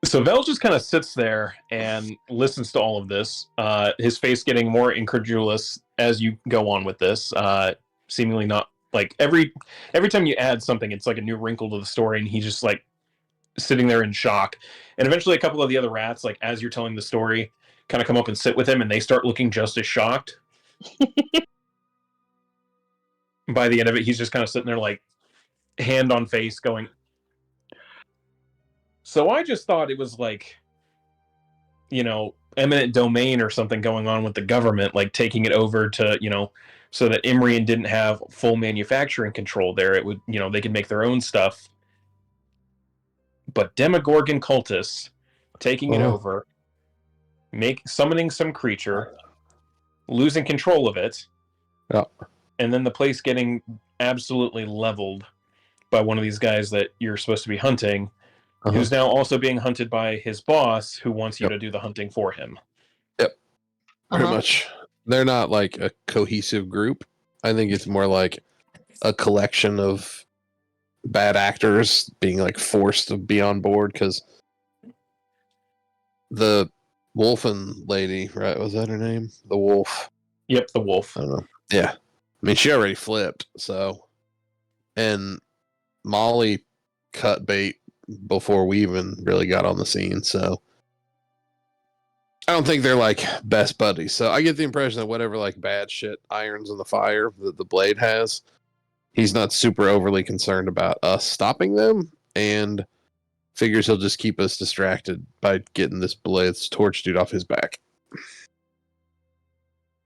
So Vel just kind of sits there and listens to all of this, his face getting more incredulous as you go on with this, seemingly not, like, every time you add something, it's like a new wrinkle to the story, and he's just, like, sitting there in shock. And eventually a couple of the other rats, like, as you're telling the story, kind of come up and sit with him, and they start looking just as shocked. By the end of it, he's just kind of sitting there, like, hand on face, going, so I just thought it was, like, you know, eminent domain or something going on with the government, like taking it over to, you know, so that Imrian didn't have full manufacturing control there. It would, you know, they could make their own stuff. But Demogorgon cultists taking it over, summoning some creature, losing control of it, and then the place getting absolutely leveled by one of these guys that you're supposed to be hunting, who's now also being hunted by his boss, who wants you to do the hunting for him. Yep. Pretty much. They're not like a cohesive group. I think it's more like a collection of bad actors being like forced to be on board, because the Wolfen lady, right? Was that her name? The Wolf. Yep, the Wolf. I don't know. Yeah. I mean, she already flipped, so. And Molly cut bait before we even really got on the scene, so I don't think they're like best buddies. So I get the impression that whatever like bad shit irons in the fire that the Blade has, he's not super overly concerned about us stopping them, and figures he'll just keep us distracted by getting this Blade's torch dude off his back.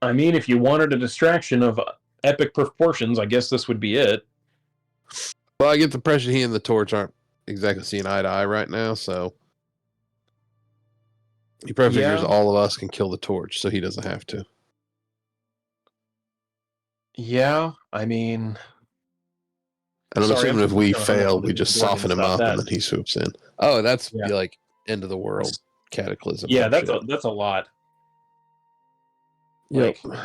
I mean, if you wanted a distraction of epic proportions, I guess this would be it. Well, I get the impression he and the torch aren't exactly seeing eye to eye right now, so he probably figures all of us can kill the torch, so he doesn't have to. Yeah, I mean, and I'm assuming if we fail, we just soften him up and then he swoops in. Oh, that's like end of the world cataclysm. Yeah, that's a lot. Yep. Like,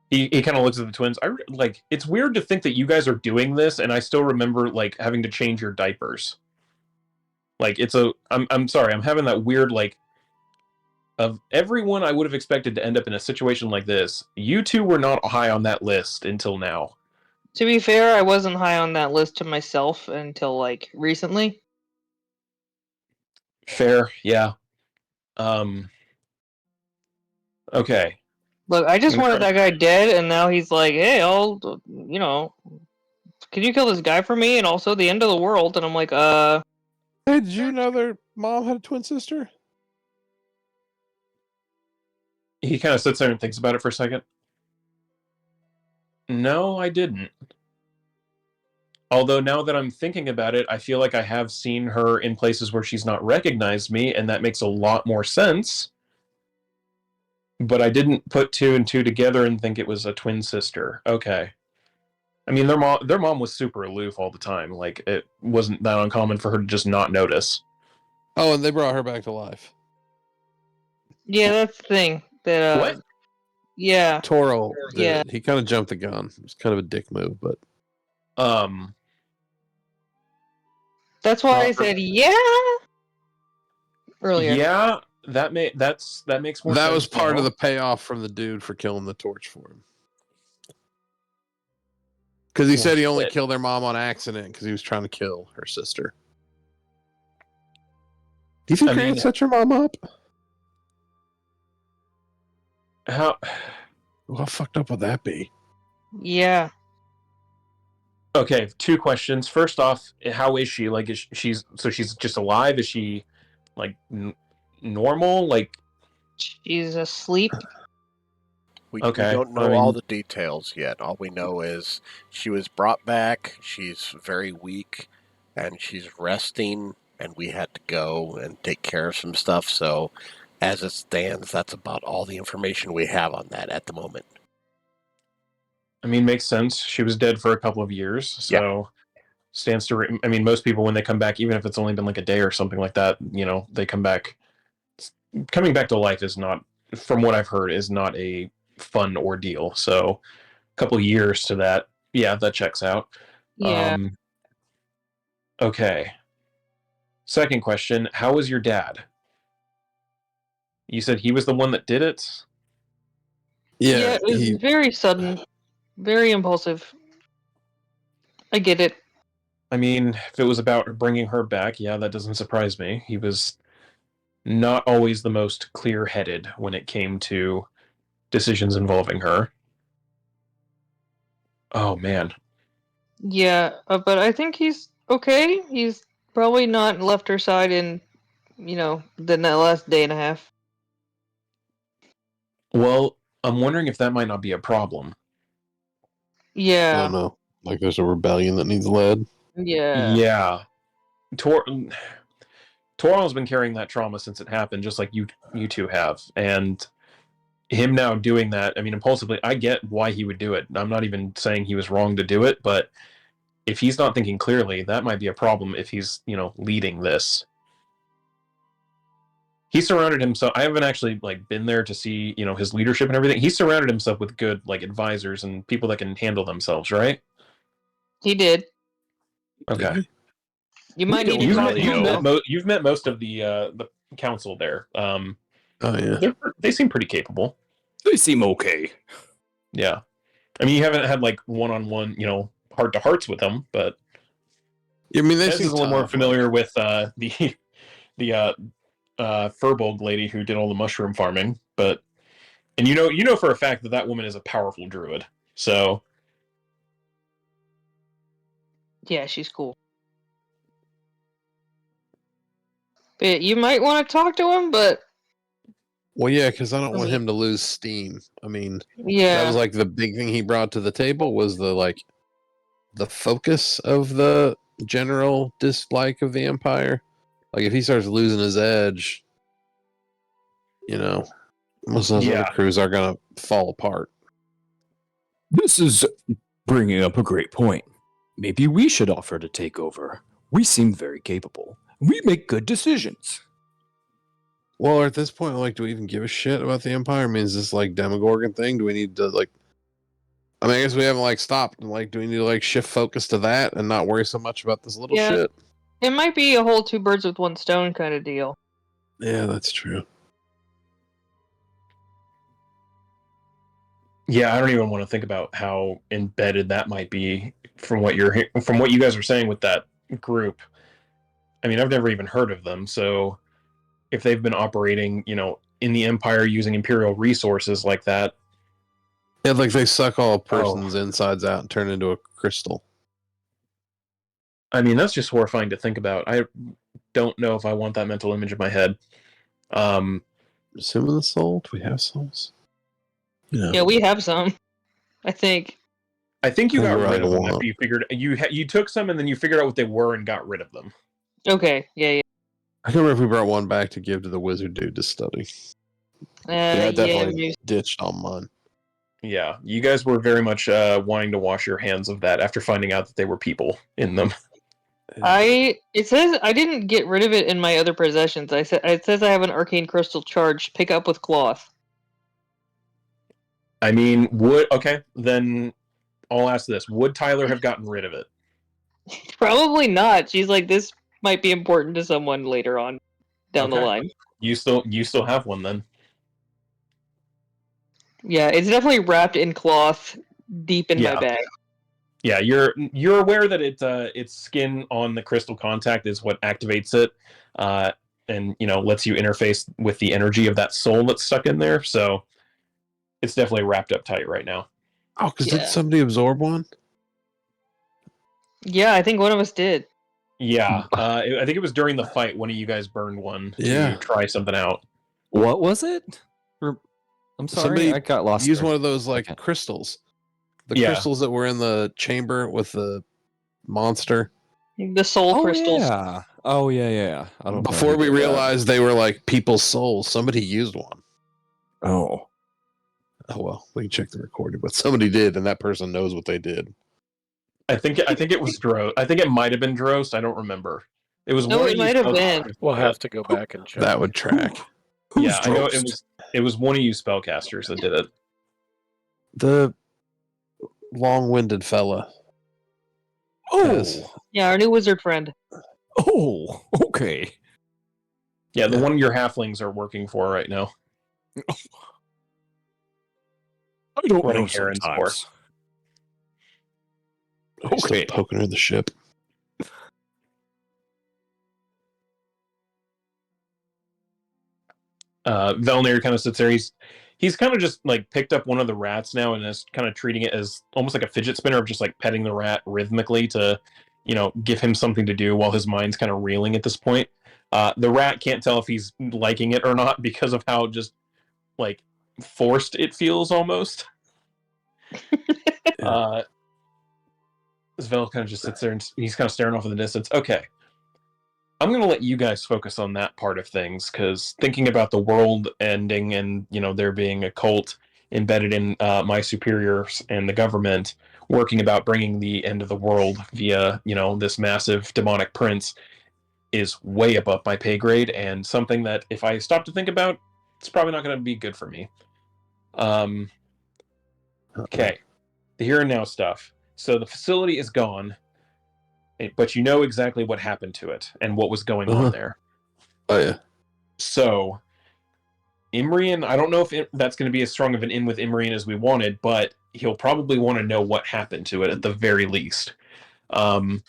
he kind of looks at the twins. Like, it's weird to think that you guys are doing this, and I still remember like having to change your diapers. Like, I'm sorry, I'm having that weird, like, of everyone I would have expected to end up in a situation like this, you two were not high on that list until now. To be fair, I wasn't high on that list to myself until, like, recently. Fair, yeah. Okay. Look, I just wanted that guy dead, and now he's like, hey, you know, can you kill this guy for me? And also the end of the world. And I'm like, Hey, did you know their mom had a twin sister? He kind of sits there and thinks about it for a second. No, I didn't. Although now that I'm thinking about it, I feel like I have seen her in places where she's not recognized me, and that makes a lot more sense. But I didn't put two and two together and think it was a twin sister. Okay. I mean, their mom was super aloof all the time. Like, it wasn't that uncommon for her to just not notice. Oh, and they brought her back to life. Yeah, that's the thing. That, what? Yeah. Toro did it. He kind of jumped the gun. It was kind of a dick move, but... That's why I said, earlier. Yeah, that makes more sense. That was part of the payoff from the dude for killing the torch for him. Because he said he only killed their mom on accident because he was trying to kill her sister. Do you think Grant set your mom up? How fucked up would that be? Yeah. Okay, two questions. First off, how is she? Like, she's just alive? Is she, like, normal? Like, she's asleep. We don't know all the details yet. All we know is she was brought back, she's very weak, and she's resting, and we had to go and take care of some stuff. So, as it stands, that's about all the information we have on that at the moment. I mean, makes sense. She was dead for a couple of years, so stands to. I mean, most people when they come back, even if it's only been like a day or something like that, they come back. Coming back to life is not, from what I've heard, is not a fun ordeal. So, a couple of years to that, yeah, that checks out. Yeah. Okay. Second question: how was your dad? You said he was the one that did it. Yeah, it was very sudden, very impulsive. I get it. I mean, if it was about bringing her back, yeah, that doesn't surprise me. He was not always the most clear-headed when it came to decisions involving her. Oh man. Yeah, but I think he's okay. He's probably not left her side in, the last day and a half. Well, I'm wondering if that might not be a problem. I Yeah. don't know. Like there's a rebellion that needs led. Yeah. Yeah. Toral's been carrying that trauma since it happened, just like you two have. And him now doing that, I mean, impulsively, I get why he would do it. I'm not even saying he was wrong to do it, but if he's not thinking clearly, that might be a problem if he's, leading this. He surrounded himself. I haven't actually been there to see, his leadership and everything. He surrounded himself with good advisors and people that can handle themselves, right? He did. Okay. You might need to talk to him. You've met most of the council there. Oh yeah. They seem pretty capable. They seem okay. Yeah. I mean, you haven't had one-on-one, heart-to-hearts with them, but I mean, they Tez seem is a little more familiar with the Furbolg lady who did all the mushroom farming, and you know for a fact that woman is a powerful druid. So Yeah, she's cool. But you might want to talk to him, but... Well, yeah, because I don't want him to lose steam. I mean, yeah, that was the big thing he brought to the table was the focus of the general dislike of the Empire. If he starts losing his edge, most of those other crews are going to fall apart. This is bringing up a great point. Maybe we should offer to take over. We seem very capable. We make good decisions. Well, at this point, do we even give a shit about the Empire? I mean, is this Demogorgon thing? Do we need to I mean, I guess we haven't stopped. Do we need to shift focus to that and not worry so much about this little shit? It might be a whole two birds with one stone kind of deal. Yeah, that's true. yeah, I don't even want to think about how embedded that might be from what you guys are saying with that group. I mean, I've never even heard of them, so if they've been operating, in the Empire using Imperial resources like that. Yeah, they suck all a person's insides out and turn into a crystal. I mean, that's just horrifying to think about. I don't know if I want that mental image in my head. Assuming the soul? Do we have souls? Yeah, we have some. I think you got rid of them after you figured you took some and then you figured out what they were and got rid of them. Okay, yeah. I can't remember if we brought one back to give to the wizard dude to study. Yeah, definitely ditched on mine. Yeah, you guys were very much wanting to wash your hands of that after finding out that they were people in them. It says I didn't get rid of it in my other possessions. It says I have an arcane crystal charge. Pick up with cloth. I mean, then I'll ask this: would Tyler have gotten rid of it? Probably not. She's like, this might be important to someone later on down the line. You still have one then. Yeah, it's definitely wrapped in cloth, deep in my bag. Yeah, you're aware that its skin on the crystal contact is what activates it, and lets you interface with the energy of that soul that's stuck in there. So it's definitely wrapped up tight right now. Oh, because did somebody absorb one? Yeah, I think one of us did. Yeah, I think it was during the fight. One of you guys burned one to try something out. What was it? I'm sorry, Somebody I got lost. Use one of those crystals. The crystals that were in the chamber with the monster. The soul crystals. Yeah. Oh yeah. I don't Before know we realized they were people's souls, somebody used one. Oh. Oh well, we can check the recording, but somebody did, and that person knows what they did. I think it was Drost. I think it might have been Drost. I don't remember. It was No, one it of you might have been. spellcasters. We'll have to go back and check. That would track. Yeah, I know it was one of you spellcasters that did it. The long-winded fella. Oh, Yes. Yeah, our new wizard friend. oh, okay. Yeah, the Yeah. one your halflings are working for right now. I don't Running know errands sometimes. He's still Okay. poking her the ship. Velnir kind of sits there. He's kind of just like picked up one of the rats now and is kind of treating it as almost like a fidget spinner of just like petting the rat rhythmically to, give him something to do while his mind's kind of reeling at this point. The rat can't tell if he's liking it or not because of how just like forced it feels almost. Svel kind of just sits there and he's kind of staring off in the distance. Okay. I'm going to let you guys focus on that part of things, because thinking about the world ending and, there being a cult embedded in my superiors and the government working about bringing the end of the world via, this massive demonic prince is way above my pay grade, and something that if I stop to think about, it's probably not going to be good for me. Okay. The here and now stuff. So the facility is gone, but you know exactly what happened to it and what was going on there. Oh yeah. So Imrian, I don't know if that's going to be as strong of an in with Imrian as we wanted, but he'll probably want to know what happened to it at the very least. Have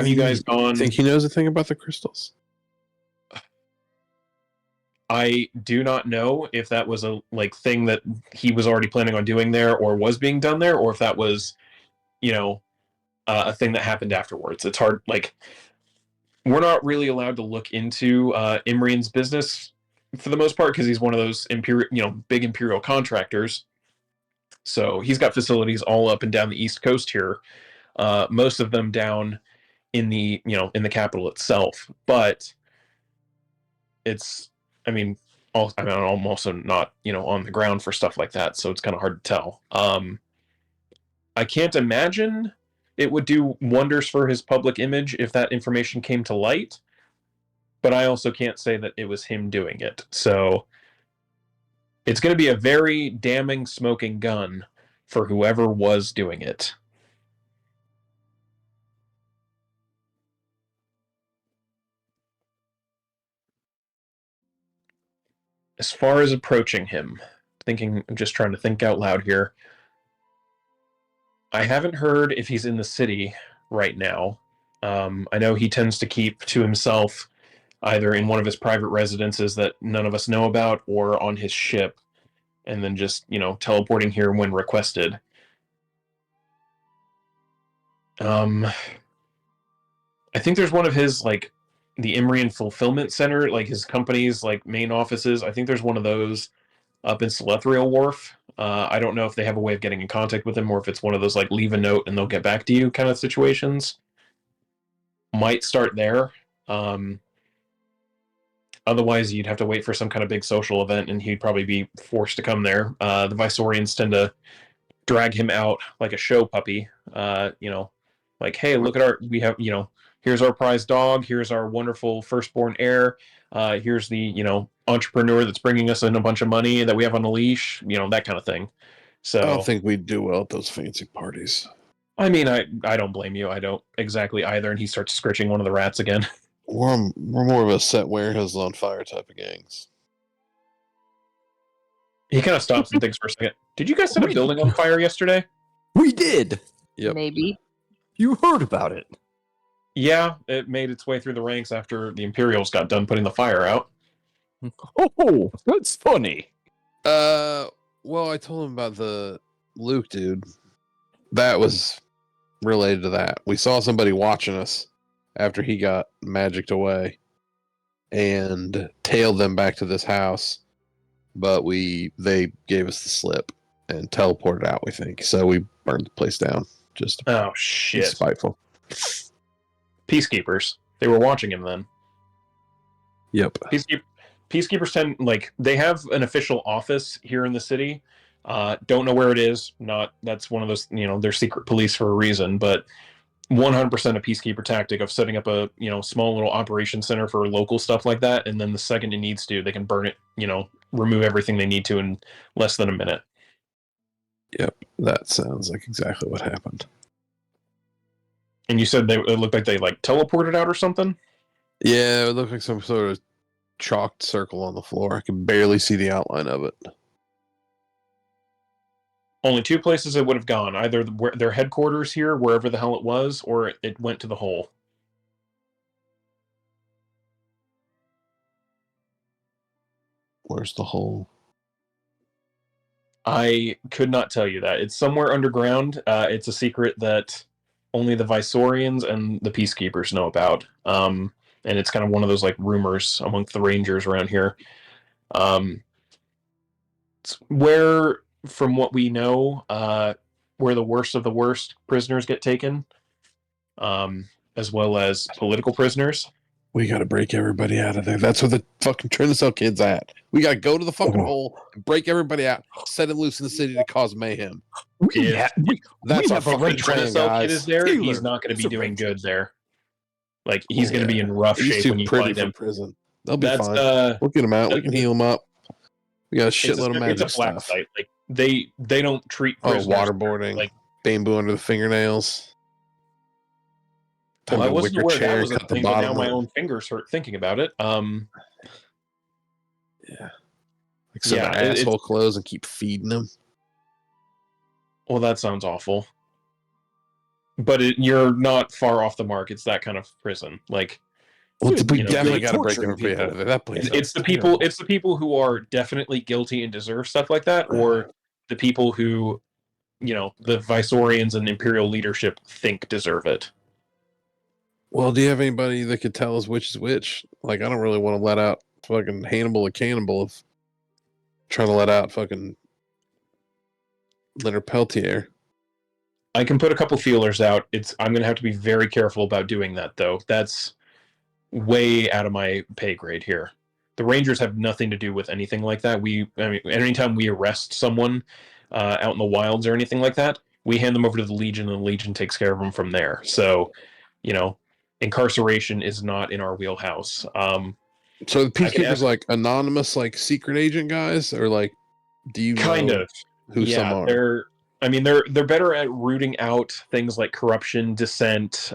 you guys gone? Think he knows a thing about the crystals? I do not know if that was a thing that he was already planning on doing there or was being done there, or if that was, a thing that happened afterwards. It's hard. We're not really allowed to look into Imrian's business for the most part because he's one of those big imperial contractors. So he's got facilities all up and down the East Coast here. Most of them down in the in the capital itself, but I'm also not on the ground for stuff like that, so it's kind of hard to tell. I can't imagine it would do wonders for his public image if that information came to light, but I also can't say that it was him doing it. So it's going to be a very damning smoking gun for whoever was doing it. As far as approaching him, I'm just trying to think out loud here. I haven't heard if he's in the city right now. I know he tends to keep to himself either in one of his private residences that none of us know about or on his ship, and then just, teleporting here when requested. I think there's one of his, the Imrian Fulfillment Center, his company's, main offices. I think there's one of those up in Selethriel Wharf. I don't know if they have a way of getting in contact with him or if it's one of those, leave a note and they'll get back to you kind of situations. Might start there. Otherwise, you'd have to wait for some kind of big social event, and he'd probably be forced to come there. The Visorians tend to drag him out like a show puppy. Hey, look at here's our prize dog. Here's our wonderful firstborn heir. Here's the, entrepreneur that's bringing us in a bunch of money that we have on a leash. That kind of thing. So I don't think we'd do well at those fancy parties. I mean, I don't blame you. I don't exactly either. And he starts scritching one of the rats again. We're more of a set warehouses on fire type of gangs. He kind of stops and thinks for a second. Did you guys set a building on fire yesterday? We did. Yep. Maybe. You heard about it. Yeah, it made its way through the ranks after the Imperials got done putting the fire out. Oh, that's funny. Well, I told him about the Luke dude. That was related to that. We saw somebody watching us after he got magicked away and tailed them back to this house, but they gave us the slip and teleported out, we think. So we burned the place down. Just oh shit. Spiteful. Peacekeepers. They were watching him then. Yep. Peacekeepers tend, like, they have an official office here in the city. Don't know where it is. That's one of those, they're secret police for a reason, but 100% a peacekeeper tactic of setting up a, small little operation center for local stuff like that. And then the second it needs to, they can burn it, remove everything they need to in less than a minute. Yep, that sounds like exactly what happened. And you said it looked like they like teleported out or something? Yeah, it looked like some sort of chalked circle on the floor. I can barely see the outline of it. Only two places it would have gone. Either their headquarters here, wherever the hell it was, or it went to the hole. Where's the hole? I could not tell you that. It's somewhere underground. It's a secret that only the Visorians and the Peacekeepers know about. And it's kind of one of those like rumors amongst the Rangers around here. It's where, from what we know, where the worst of the worst prisoners get taken, as well as political prisoners. We gotta break everybody out of there. That's where the fucking Trinacell kid's at. We gotta go to the fucking hole and break everybody out, set it loose in the city to cause mayhem. That's our our fucking fucking plan, Trinacell kid guys. is there. Taylor, He's not going to be he's a doing ranger. good there. Like he's going to be in rough He's shape too when you pretty find for him. prison. They'll be That's fine. We'll get him out. We that- can heal him up. We got a shitload of magic it's a black stuff. site. Like they don't treat Oh, prisoners waterboarding. like. Bamboo under the fingernails. Well, I Time to wasn't wicker aware that chair, was a cut the thing, but now bottom my of- own fingers hurt thinking about it. Yeah. Like so Yeah, their asshole clothes and keep feeding them. Well, that sounds awful. But you're not far off the mark. It's that kind of prison. Like, Well, we you know, definitely they got to break torturing everybody out people. of there. That place. it's the people. It's the people who are definitely guilty and deserve stuff like that, or the people who, the Visorians and Imperial leadership think deserve it. Well, do you have anybody that could tell us which is which? Like, I don't really want to let out fucking Hannibal or Cannibal if trying to let out fucking Leonard Peltier. I can put a couple feelers out. I'm going to have to be very careful about doing that, though. That's way out of my pay grade here. The Rangers have nothing to do with anything like that. Anytime we arrest someone out in the wilds or anything like that, we hand them over to the Legion, and the Legion takes care of them from there. So, incarceration is not in our wheelhouse. So the Peacekeepers like anonymous, like secret agent guys, or like, do you know who some are? They're better at rooting out things like corruption, dissent,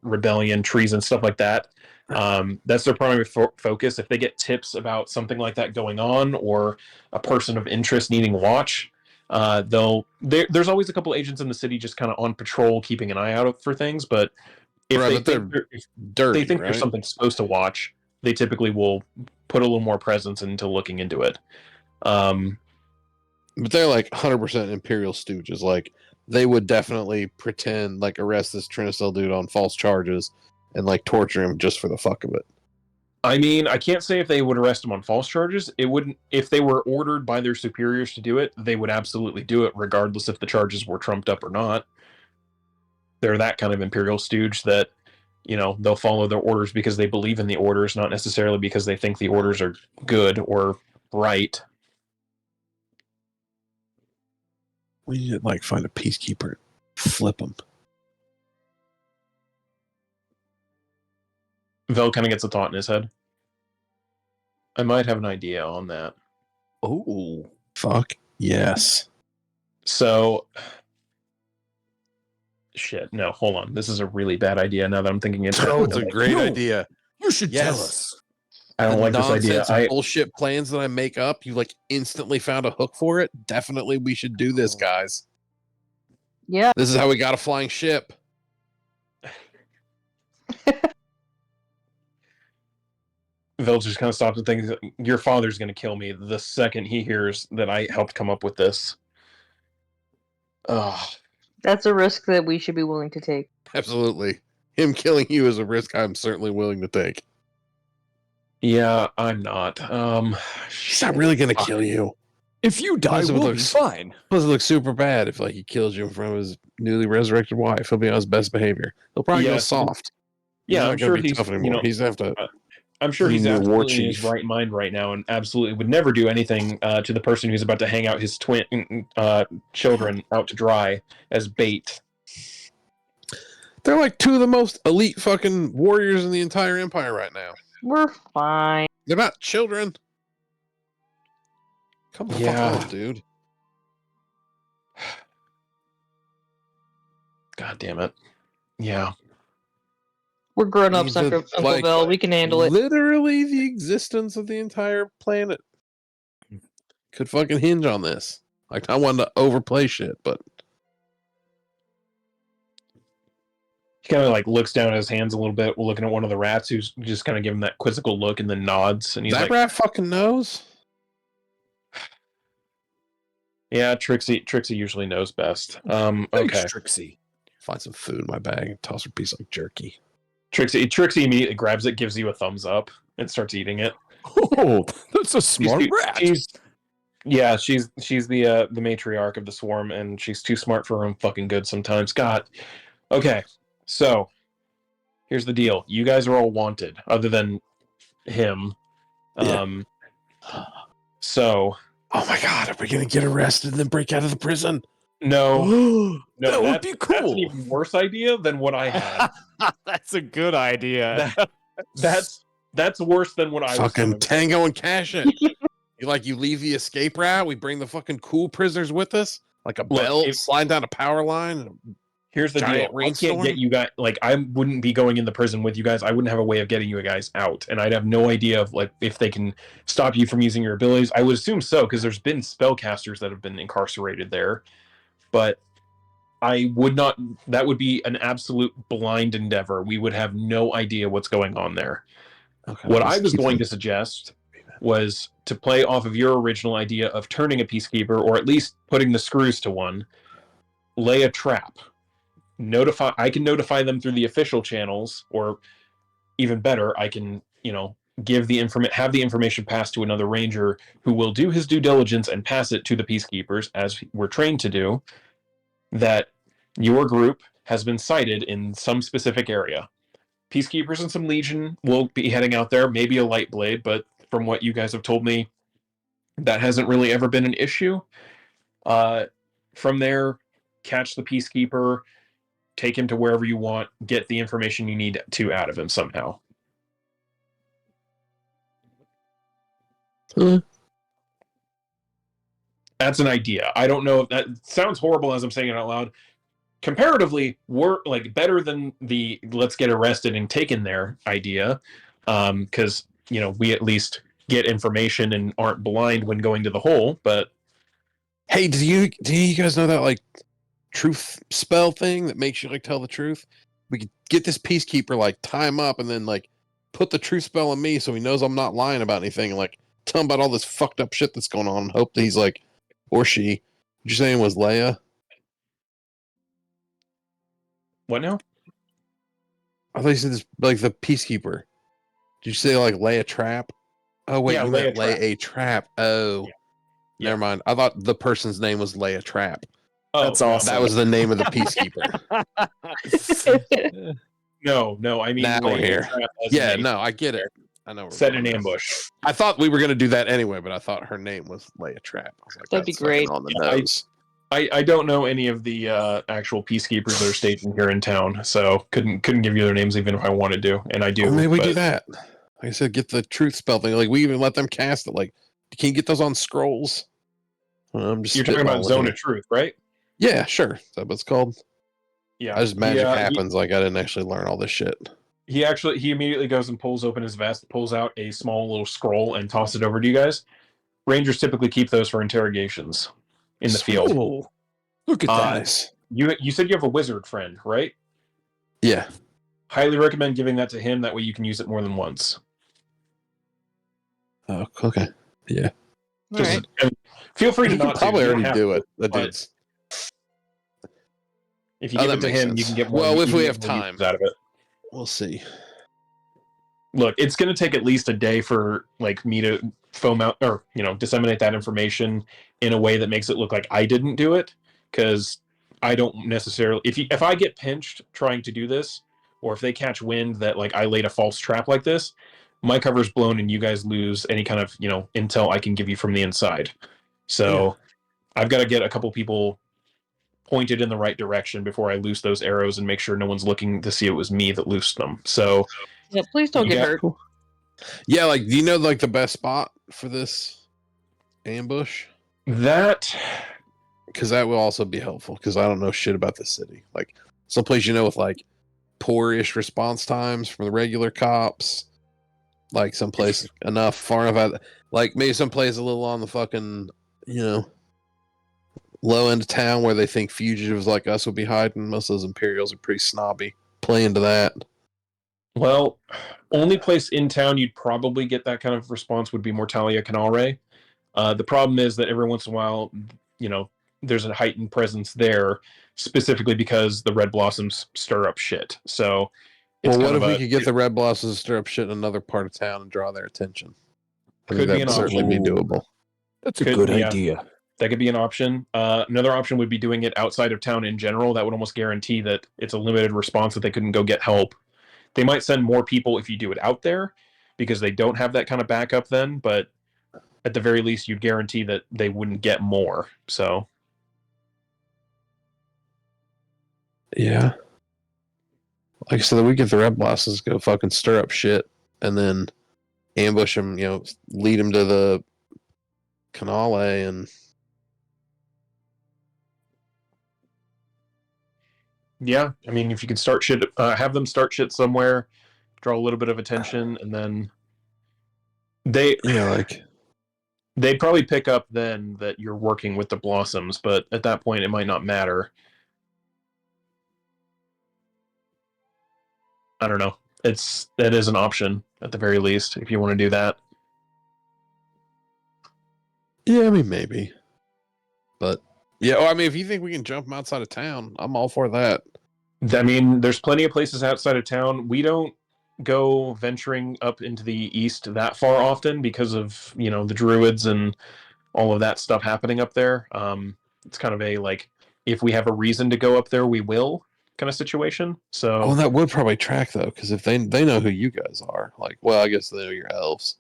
rebellion, treason, stuff like that. That's their primary focus. If they get tips about something like that going on or a person of interest needing watch, there's always a couple agents in the city just kind of on patrol, keeping an eye out for things. But if they think there's something supposed to watch, they typically will put a little more presence into looking into it. But they're like 100% Imperial stooges. Like, they would definitely pretend, like, arrest this Trinacell dude on false charges and, like, torture him just for the fuck of it. I mean, I can't say if they would arrest him on false charges. It wouldn't, if they were ordered by their superiors to do it, they would absolutely do it, regardless if the charges were trumped up or not. They're that kind of Imperial stooge that, they'll follow their orders because they believe in the orders, not necessarily because they think the orders are good or right. We need to, like, find a Peacekeeper, flip him. Vel kind of gets a thought in his head. I might have an idea on that. Oh, fuck yes. So, shit. No, hold on. This is a really bad idea. Now that I'm thinking it, it's a great idea. You should tell us. I don't like this idea. Bullshit plans that I make up. You like instantly found a hook for it. Definitely, we should do this, guys. Yeah. This is how we got a flying ship. Vel just kind of stops and thinks, your father's going to kill me the second he hears that I helped come up with this. That's a risk that we should be willing to take. Absolutely. Him killing you is a risk I'm certainly willing to take. Yeah, I'm not. He's not really going to kill you. If you die, we'll be fine. Plus, it looks super bad if like he kills you in front of his newly resurrected wife. He'll be on his best behavior. He'll probably go soft. Yeah, I'm sure he's tough anymore. He's gonna have to. I'm sure he's Your war absolutely in his chief. right mind right now, and absolutely would never do anything to the person who's about to hang out his twin children out to dry as bait. They're like two of the most elite fucking warriors in the entire empire right now. We're fine. They're not children. Come the fuck Yeah. on, dude. God damn it. Yeah. We're grown ups, Uncle Like, Bill. We can handle it. Literally, the existence of the entire planet could fucking hinge on this. Like, I wanted to overplay shit, but He kind of like looks down at his hands a little bit, looking at one of the rats who's just kind of giving that quizzical look and then nods. And he's that like, rat fucking knows. yeah, Trixie usually knows best. Thanks, Okay. Trixie. Find some food in my bag, toss her a piece like jerky. Trixie immediately grabs it, gives you a thumbs up, and starts eating it. Oh, that's a smart rat. She's the matriarch of the swarm, and she's too smart for her own fucking good sometimes. God. Okay, so here's the deal. You guys are all wanted, other than him. Yeah. So. Oh my god, are we gonna get arrested and then break out of the prison? No, That would be cool. That's an even worse idea than what I had. That's a good idea. That's worse than what I was Fucking doing. Tango and Cash it. You leave the escape route, we bring the fucking cool prisoners with us, like a belt sliding down a power line. Here's the deal. Giant I can't rainstorm? get you guys, like, I wouldn't be going in the prison with you guys. I wouldn't have a way of getting you guys out. And I'd have no idea of, like, if they can stop you from using your abilities. I would assume so, because there's been spellcasters that have been incarcerated there. But I would not, that would be an absolute blind endeavor. We would have no idea what's going on there. Okay, What I was going to suggest was to play off of your original idea of turning a peacekeeper, or at least putting the screws to one, lay a trap. I can notify them through the official channels, or even better, I can, have the information passed to another ranger who will do his due diligence and pass it to the peacekeepers, as we're trained to do, that your group has been sighted in some specific area. Peacekeepers and some Legion will be heading out there, maybe a light blade, but from what you guys have told me, that hasn't really ever been an issue. From there, catch the peacekeeper, take him to wherever you want, get the information you need to out of him somehow. That's an idea. I don't know if that sounds horrible as I'm saying it out loud. Comparatively, we're like better than the let's get arrested and taken there idea, because we at least get information and aren't blind when going to the hole. But hey, do you guys know that like truth spell thing that makes you like tell the truth? We could get this peacekeeper, like tie him up, and then like put the truth spell on me so he knows I'm not lying about anything, and like tell him about all this fucked up shit that's going on, and hope that he's like, or she. Did you say it was Leia? What now? I thought you said this like the peacekeeper. Did you say like lay a trap? Oh wait, Yeah, you meant lay a trap. Oh, Yeah. never mind. I thought the person's name was Lay a Trap. Oh, That's awesome. That was the name of the peacekeeper. No. I mean, Now we're lay a here. trap as Yeah, in a- no, I get it. I know. set an ambush. I thought we were gonna do that anyway, but I thought her name was Lay a Trap. I was like, That'd be that's fucking great. on the Yeah, nose. I don't know any of the actual peacekeepers that are stationed here in town, so couldn't give you their names even if I wanted to, and I do. Or maybe we but- do that. Like I said, get the truth spell thing. Like we even let them cast it. Like, can you get those on scrolls? I'm just You're talking about spitballing Zone here. of Truth, right? Yeah, sure. Is that what it's called? Yeah. I just magic happens. Like I didn't actually learn all this shit. He immediately goes and pulls open his vest, pulls out a small little scroll, and tosses it over to you guys. Rangers typically keep those for interrogations in the field. Cool. Look at that. You said you have a wizard friend, right? Yeah. Highly recommend giving that to him. That way you can use it more than once. Oh, okay. Yeah. All right. And feel free to You could not probably to. You don't already have do to, it. That but dude's. If you Oh, give that it to makes him, you sense. can get more. Well, you if can we get have more time. uses out of it. We'll see. Look, it's going to take at least a day for like me to foam out or disseminate that information in a way that makes it look like I didn't do it, because I don't necessarily. If I get pinched trying to do this, or if they catch wind that like I laid a false trap like this, my cover's blown and you guys lose any kind of, intel I can give you from the inside. So I've got to get a couple people pointed in the right direction before I loose those arrows and make sure no one's looking to see it was me that loosed them. So Yeah, please don't get hurt. Cool. Yeah, like, do you know like the best spot for this ambush? That, because that will also be helpful. Because I don't know shit about the city. Like someplace with like poor-ish response times from the regular cops. Like someplace far enough out. Like maybe someplace a little on the fucking low end of town where they think fugitives like us will be hiding. Most of those Imperials are pretty snobby. Play into that. well, only place in town you'd probably get that kind of response would be Mortalia Canalre. The problem is that every once in a while, there's a heightened presence there, specifically because the Red Blossoms stir up shit. So, well, what if we could get the Red Blossoms to stir up shit in another part of town and draw their attention? I think that would certainly be doable. That's a good idea. That could be an option. Another option would be doing it outside of town in general. That would almost guarantee that it's a limited response, that they couldn't go get help. They might send more people if you do it out there because they don't have that kind of backup then, but at the very least, you'd guarantee that they wouldn't get more. So, yeah. Like I said, we get the Red Blossoms go fucking stir up shit and then ambush them, lead them to the Canale and. Yeah, I mean, if you could start shit, have them start shit somewhere, draw a little bit of attention, and then they'd probably pick up then that you're working with the Blossoms, but at that point, it might not matter. I don't know. That is an option at the very least if you want to do that. Yeah, I mean maybe, but yeah. I mean, if you think we can jump them outside of town, I'm all for that. I mean, there's plenty of places outside of town. We don't go venturing up into the east that far often because of the druids and all of that stuff happening up there. It's kind of a like, if we have a reason to go up there, we will kind of situation. So, that would probably track though, because if they know who you guys are, like, well, I guess they know you're elves.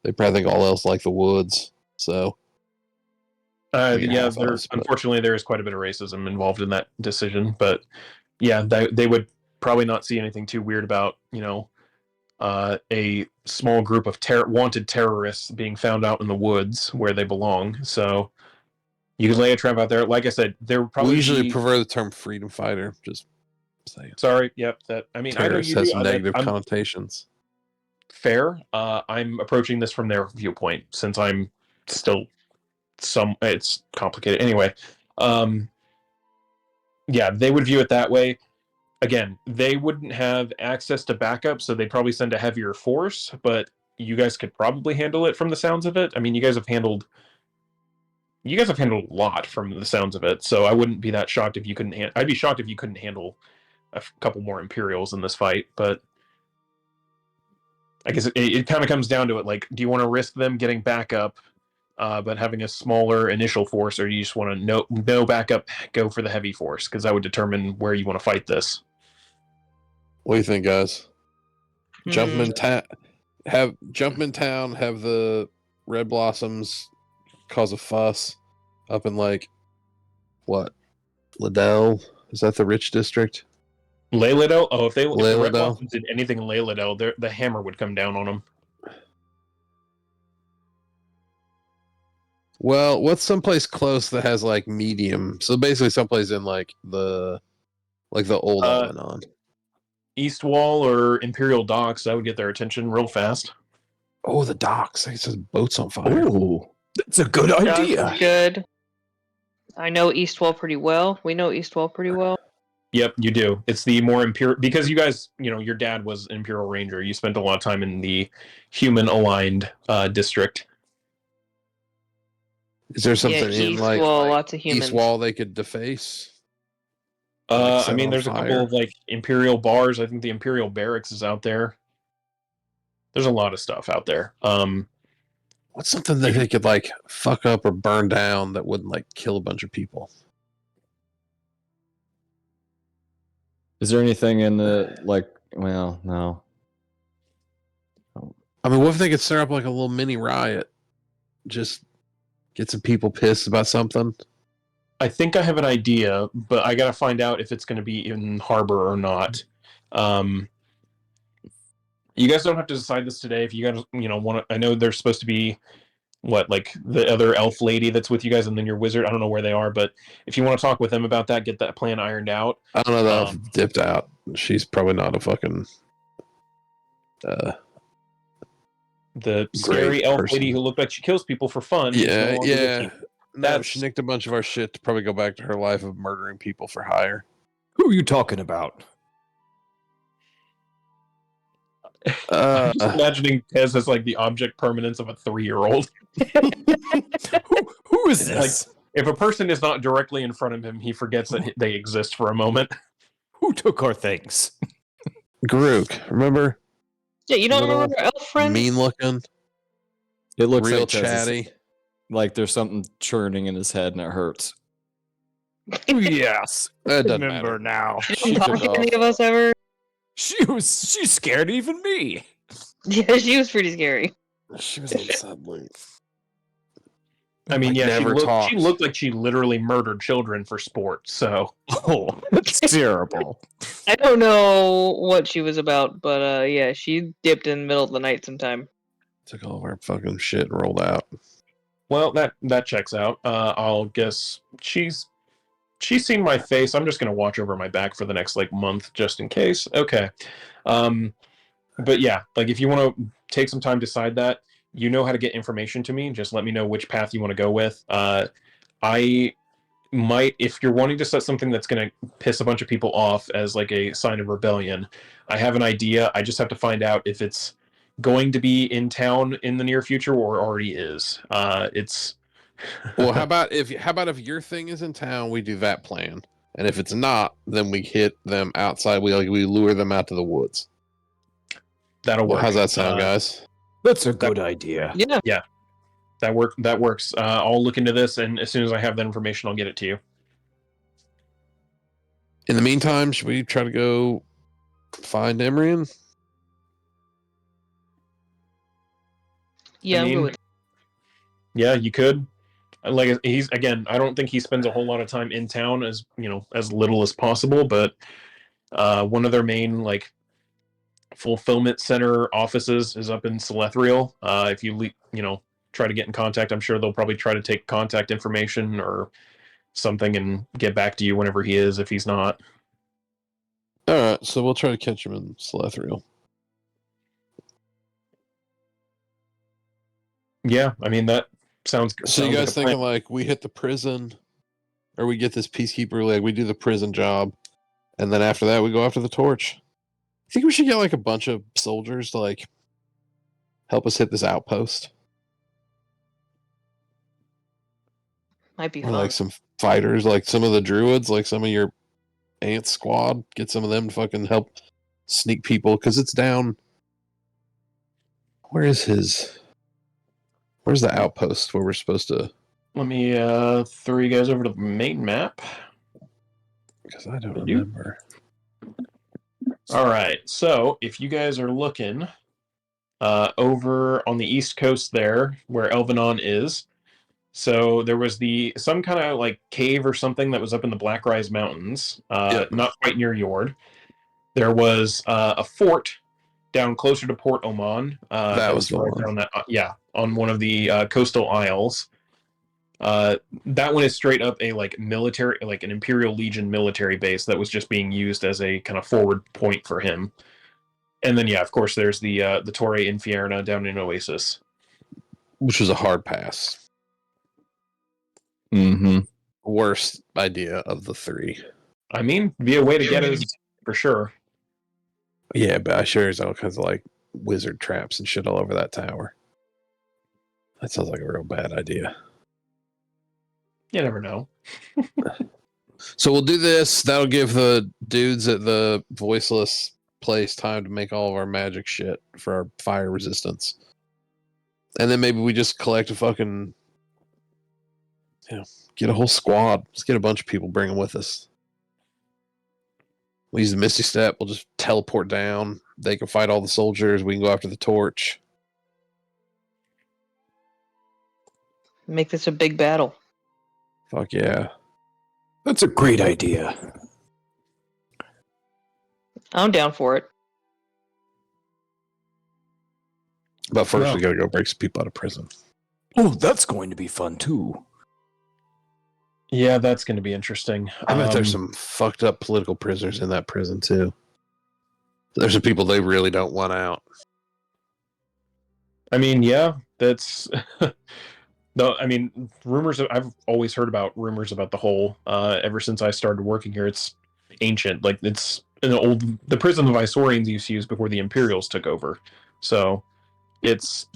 They probably think all elves like the woods. So, unfortunately, there is quite a bit of racism involved in that decision. But yeah, they would probably not see anything too weird about a small group of wanted terrorists being found out in the woods where they belong. So you can lay a trap out there. Like I said, there would probably usually prefer the term freedom fighter. Just saying. Sorry. Yep. I know you has negative connotations. Fair. I'm approaching this from their viewpoint since I'm still it's complicated. Anyway, yeah, they would view it that way. Again, they wouldn't have access to backup, so they'd probably send a heavier force, but you guys could probably handle it from the sounds of it. I mean, you guys have handled a lot from the sounds of it, so I wouldn't be that shocked if you couldn't I'd be shocked if you couldn't handle a couple more Imperials in this fight, but I guess it kind of comes down to it, like, do you want to risk them getting backup, but having a smaller initial force, or do you just want to no backup, go for the heavy force? Because that would determine where you want to fight this. What do you think, guys? Jump in town, have the Red Blossoms cause a fuss up in like what? Liddell? Is that the rich district? Liddell? Oh, if the Red Blossoms did anything in Liddell, the hammer would come down on them. Well, what's someplace close that has like medium? So basically, someplace in like the old Almanon. East Wall or Imperial Docks, that would get their attention real fast. Oh, the docks! It says boats on fire. Oh, that's a good idea. That's good. I know East Wall pretty well. We know East Wall pretty well. Yep, you do. It's the more Imperial, because you guys, your dad was an Imperial Ranger. You spent a lot of time in the human-aligned district. Is there something in East like Wall, lots of humans. East Wall they could deface? I mean, there's a couple of like Imperial bars. I think the Imperial Barracks is out there. There's a lot of stuff out there. What's something that they could like fuck up or burn down that wouldn't like kill a bunch of people? Is there anything in the like? Well, no. I mean, what if they could stir up like a little mini riot? Just get some people pissed about something. I think I have an idea, but I gotta find out if it's going to be in harbor or not. You guys don't have to decide this today. If you guys, want to, I know there's supposed to be like the other elf lady that's with you guys, and then your wizard. I don't know where they are, but if you want to talk with them about that, get that plan ironed out. I don't know. The elf dipped out. She's probably not a fucking. The scary elf lady who looked like she kills people for fun. Yeah. No, she nicked a bunch of our shit to probably go back to her life of murdering people for hire. Who are you talking about? I'm just imagining Tez as like the object permanence of a 3-year-old. Who is this? Like, if a person is not directly in front of him, he forgets that they exist for a moment. Who took our things? Garuk, remember? Yeah, you don't remember our elf friend? Mean looking. It looks real like Tez is- chatty. like there's something churning in his head and it hurts. Yes, That doesn't remember matter. now. She didn't talk to any of us ever. She scared even me. Yeah, she was pretty scary. She was on suddenly. I mean, Like, yeah, never talked. she looked like she literally murdered children for sport, so... Oh, that's terrible. I don't know what she was about, but yeah, she dipped in the middle of the night sometime. Took all of our fucking shit and rolled out. Well, that checks out. I'll guess she's seen my face. I'm just gonna watch over my back for the next month, just in case. Okay. But yeah, if you want to take some time to decide that, you know how to get information to me. Just let me know which path you want to go with. I might, if you're wanting to set something that's gonna piss a bunch of people off as a sign of rebellion, I have an idea. I just have to find out if it's going to be in town in the near future or already is. It's Well, how about if your thing is in town, we do that plan, and if it's not, then we hit them outside. We lure them out to the woods. That'll work. How's that sound, guys? That's a good idea. Yeah. That works. I'll look into this, and as soon as I have that information, I'll get it to you. In the meantime, should we try to go find Emrian? Yeah, I I'm mean, good with Yeah, you could. He's again. I don't think he spends a whole lot of time in town, as little as possible. But one of their main fulfillment center offices is up in Celethriel. If you try to get in contact, I'm sure they'll probably try to take contact information or something and get back to you whenever he is, if he's not. All right, so we'll try to catch him in Celethriel. Yeah, I mean that sounds good. So you guys thinking we hit the prison, or we get this peacekeeper we do the prison job, and then after that we go after the torch? I think we should get a bunch of soldiers to help us hit this outpost. Might be Or fun. some fighters, some of the druids, some of your ant squad. Get some of them to fucking help sneak people, because it's down. Where's the outpost where we're supposed to? Let me throw you guys over to the main map. Because I don't remember. All right, so if you guys are looking over on the east coast there, where Elvenon is, so there was some kind of cave or something that was up in the Blackrise Mountains, not quite near Yord. There was a fort down closer to Port Oman. That was the right one. down that, on one of the coastal isles. That one is straight up a military, an Imperial Legion military base that was just being used as a kind of forward point for him. And then of course there's the Torre Infierna down in Oasis, which was a hard pass. Mm-hmm. Worst idea of the three. I mean, be a way to get us for sure. Yeah, but I sure there's all kinds of wizard traps and shit all over that tower. That sounds like a real bad idea. You never know. So we'll do this. That'll give the dudes at the voiceless place time to make all of our magic shit for our fire resistance. And then maybe we just collect a fucking, get a whole squad. Let's get a bunch of people, bring them with us. We'll use the Misty Step. We'll just teleport down. They can fight all the soldiers. We can go after the torch. Make this a big battle. Fuck yeah. That's a great idea. I'm down for it. But first, No. we gotta go break some people out of prison. Oh, that's going to be fun too. Yeah, that's going to be interesting. I bet there's some fucked up political prisoners in that prison too. There's some people they really don't want out. I mean, yeah, that's. No, I mean, I've always heard about rumors about the hole. Ever since I started working here, it's ancient. Like it's the prison the Viceorians used to use before the Imperials took over. So it's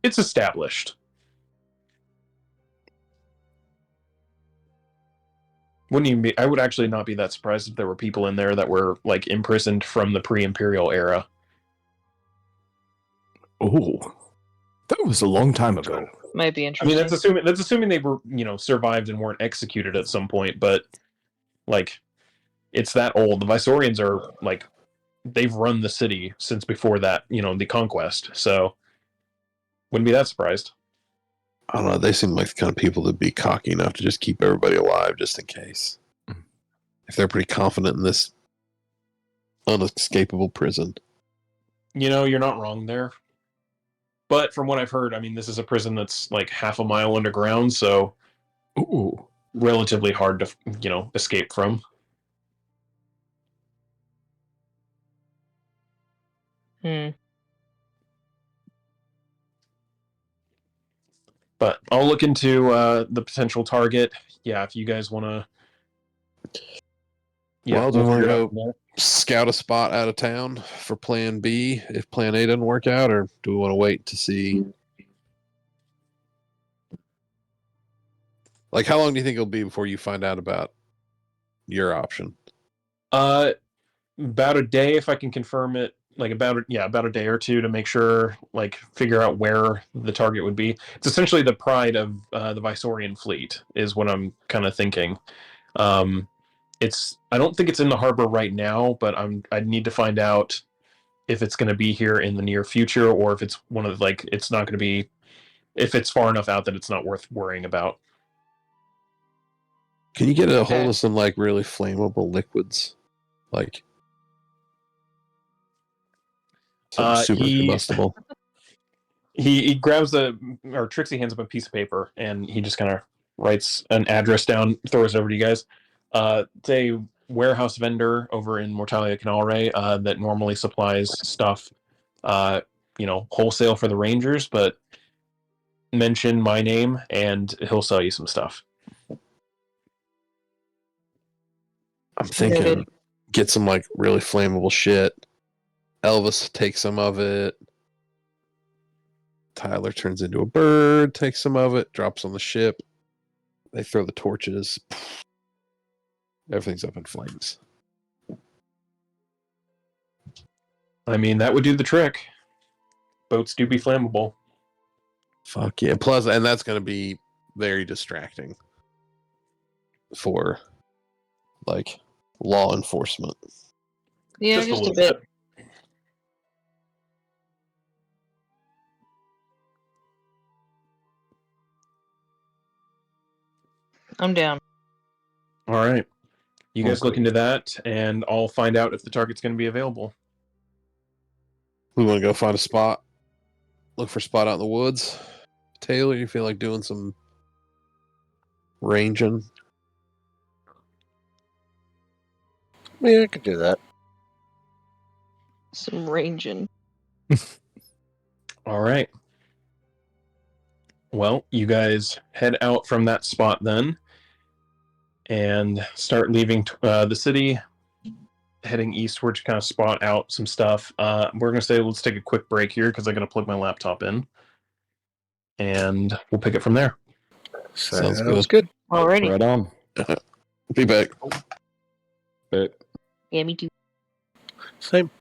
established. Wouldn't even be. I would actually not be that surprised if there were people in there that were like imprisoned from the pre-Imperial era. Oh, that was a long time ago. Might be I interesting. mean, that's assuming they were, survived and weren't executed at some point. But like, it's that old. The Viceorians are like, they've run the city since before that, the conquest. So, wouldn't be that surprised. I don't know. They seem like the kind of people that'd be cocky enough to just keep everybody alive just in case. If they're pretty confident in this unescapable prison. You're not wrong there. But from what I've heard, I mean, this is a prison that's like half a mile underground, so relatively hard to, escape from. But I'll look into the potential target. Yeah, if you guys want to. Yeah, Well, do we want to figure it out go from there. scout a spot out of town for plan B if plan A doesn't work out, or do we want to wait to see? Like, how long do you think it'll be before you find out about your option? About a day, if I can confirm it. Like about a day or two to make sure, like figure out where the target would be. It's essentially the pride of the Viceorian fleet, is what I'm kind of thinking. I don't think it's in the harbor right now, but I'd need to find out if it's going to be here in the near future, or if it's one of it's not going to be, if it's far enough out that it's not worth worrying about. Can you get a hold of some like really flammable liquids, like something super combustible? He grabs or Trixie hands him a piece of paper, and he just kind of writes an address down, throws it over to you guys. It's a warehouse vendor over in Mortalia Canalray that normally supplies stuff, wholesale for the Rangers, but mention my name and he'll sell you some stuff. I'm thinking get some like really flammable shit. Elvis takes some of it. Tyler turns into a bird, takes some of it, drops on the ship. They throw the torches. Everything's up in flames. I mean, that would do the trick. Boats do be flammable. Fuck yeah. Plus, and that's going to be very distracting for like law enforcement. Yeah, just a bit. I'm down. All right. You guys look into that, and I'll find out if the target's going to be available. We want to go find a spot. Look for a spot out in the woods. Taylor, you feel like doing some ranging? Yeah, I could do that. Some ranging. All right. Well, you guys head out from that spot then and start leaving the city, heading eastward to kind of spot out some stuff. We're going to say let's take a quick break here because I'm going to plug my laptop in, and we'll pick it from there. Sounds good. Alrighty. Right on. Be back. Yeah, me too. Same.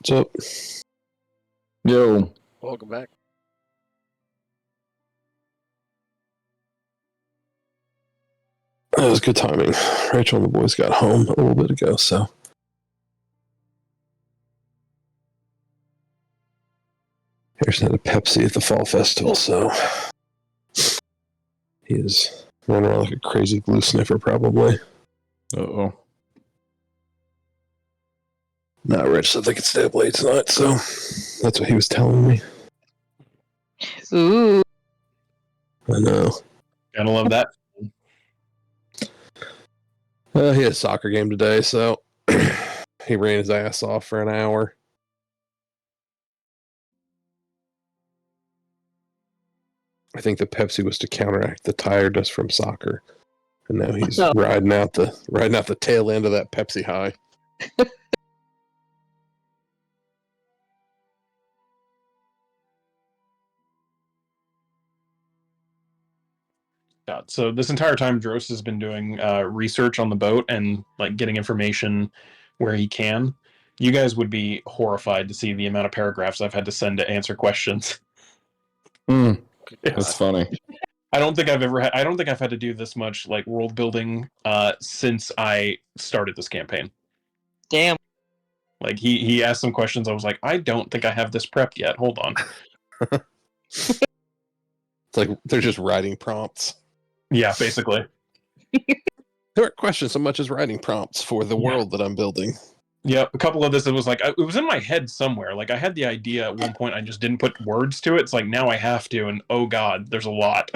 What's up? Yo. Welcome back. That was good timing. Rachel and the boys got home a little bit ago, so. Harrison had a Pepsi at the Fall Festival, so. He is running around like a crazy glue sniffer, probably. Uh-oh. Not Rich said they could stay up late tonight, so. That's what he was telling me. Ooh. I know. Gotta love that. He had a soccer game today, so he ran his ass off for an hour. I think the Pepsi was to counteract the tiredness from soccer, and now he's riding out the tail end of that Pepsi high. God. So this entire time, Dross has been doing research on the boat and like getting information where he can. You guys would be horrified to see the amount of paragraphs I've had to send to answer questions. That's funny. I don't think I've had to do this much like world building since I started this campaign. Damn. Like he asked some questions. I was like, I don't think I have this prepped yet. Hold on. It's like they're just writing prompts. Yeah, basically. There aren't questions so much as writing prompts for the world that I'm building. Yeah, a couple of this, it was like, it was in my head somewhere. Like, I had the idea at one point, I just didn't put words to it. It's like, now I have to, and oh god, there's a lot.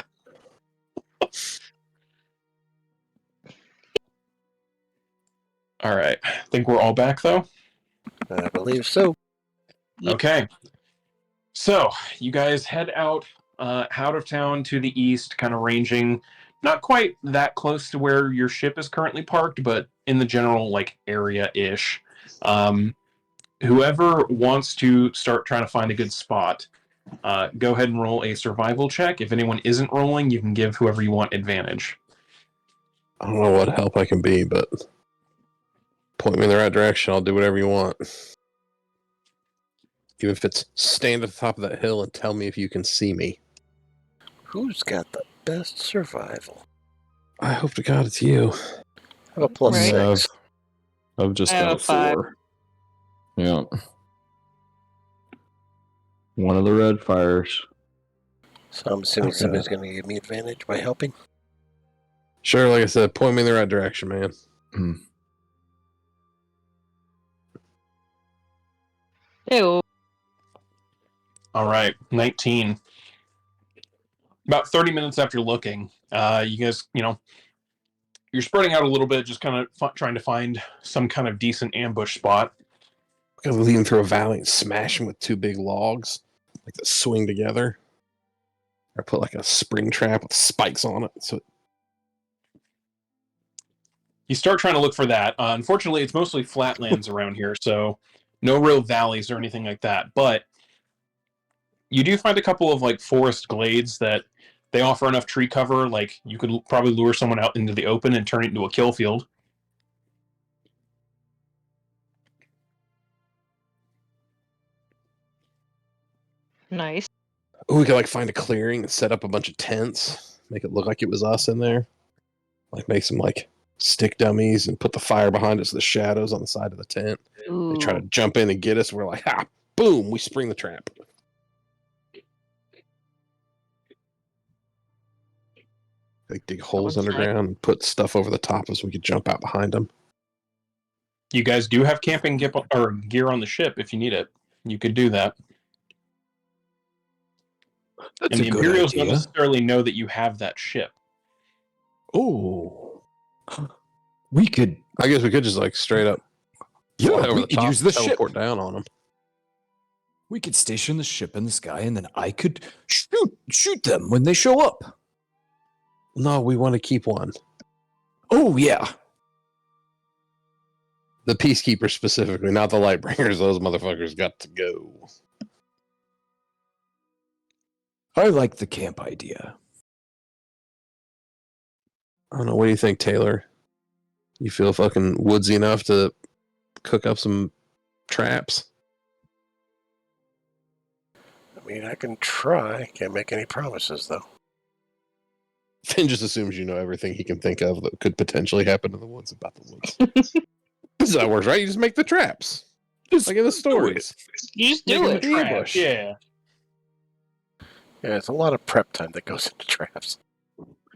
All right. I think we're all back, though? I believe so. Yep. Okay. So, you guys head out of town to the east, kind of ranging not quite that close to where your ship is currently parked, but in the general, like, area-ish. Whoever wants to start trying to find a good spot, go ahead and roll a survival check. If anyone isn't rolling, you can give whoever you want advantage. I don't know what help I can be, but point me in the right direction. I'll do whatever you want. Even if it's stand at the top of that hill and tell me if you can see me. Who's got the best survival? I hope to God it's you. I have a plus Right. 6. I've just I have got a 5. 4. Yeah. One of the red fires. So I'm assuming somebody's going to give me advantage by helping. Sure, like I said, point me in the right direction, man. Ew. All right, 19. About 30 minutes after looking, you guys, you're spreading out a little bit, just kind of trying to find some kind of decent ambush spot. Gotta lead him through a valley and smash him with 2 big logs, like that swing together. Or put like a spring trap with spikes on it. So You start trying to look for that. Unfortunately, it's mostly flatlands around here, so no real valleys or anything like that. But you do find a couple of like forest glades that they offer enough tree cover, like you could probably lure someone out into the open and turn it into a kill field. Nice. we could like find a clearing and set up a bunch of tents, make it look like it was us in there. Like make some like stick dummies and put the fire behind us, the shadows on the side of the tent. Ooh. They try to jump in and get us. We're like, ha, boom, we spring the trap. Like dig holes Sounds underground and put stuff over the top so we could jump out behind them. You guys do have camping gear on the ship if you need it. You could do that. That's And a the good Imperials don't idea. necessarily know that you have that ship. Oh, we could. I guess we could just like straight up fly Yeah, over we the could top, use the ship. teleport down on them. We could station the ship in the sky, and then I could shoot them when they show up. No, we want to keep one. Oh yeah, The Peacekeepers specifically, not the Lightbringers. Those motherfuckers got to go. I like the camp idea. I don't know. What do you think, Taylor? You feel fucking woodsy enough to cook up some traps? I mean, I can try. Can't make any promises, though. Finn just assumes you know everything he can think of that could potentially happen in the woods about the woods. This is how it works, right? You just make the traps. Just Like in the stories. You just Making do the it. The traps, ambush. yeah. Yeah, it's a lot of prep time that goes into traps.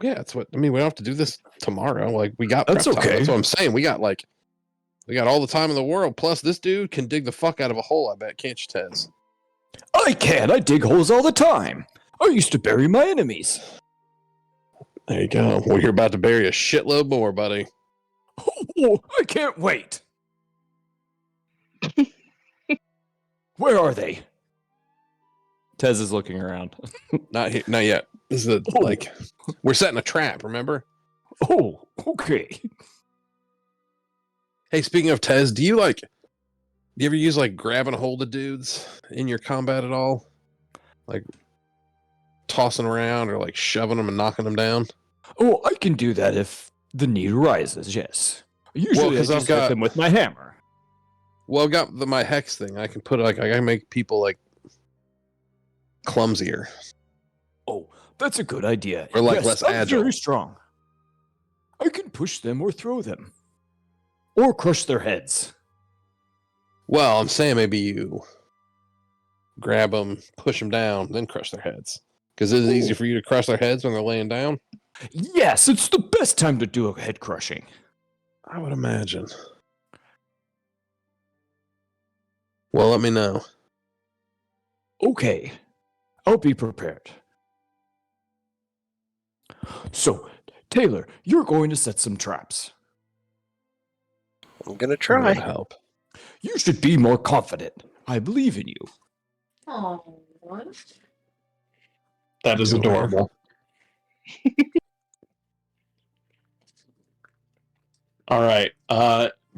Yeah, that's what I mean. We don't have to do this tomorrow. Like we got prep That's time. okay. That's what I'm saying. We got all the time in the world. Plus, this dude can dig the fuck out of a hole. I bet, can't you, Tez? I can. I dig holes all the time. I used to bury my enemies. There you go. Well, you're about to bury a shitload more, buddy. Oh, I can't wait. Where are they? Tez is looking around. Not yet. This is we're setting a trap. Remember? Oh, okay. Hey, speaking of Tez, do you ever use grabbing a hold of dudes in your combat at all? Like tossing around or shoving them and knocking them down? Oh, I can do that if the need arises, yes. Usually I 'cause just hit them with my hammer. Well, I've got my hex thing. I can put I can make people clumsier. Oh, that's a good idea. Or, Yes, less I'm agile. very strong. I can push them or throw them. Or crush their heads. Well, I'm saying maybe you grab them, push them down, then crush their heads. Because it's easier for you to crush their heads when they're laying down. Yes, it's the best time to do a head crushing. I would imagine. Well, let me know. Okay, I'll be prepared. So, Taylor, you're going to set some traps. I'm gonna That try. would help. You should be more confident. I believe in you. Oh, That is adorable. All right.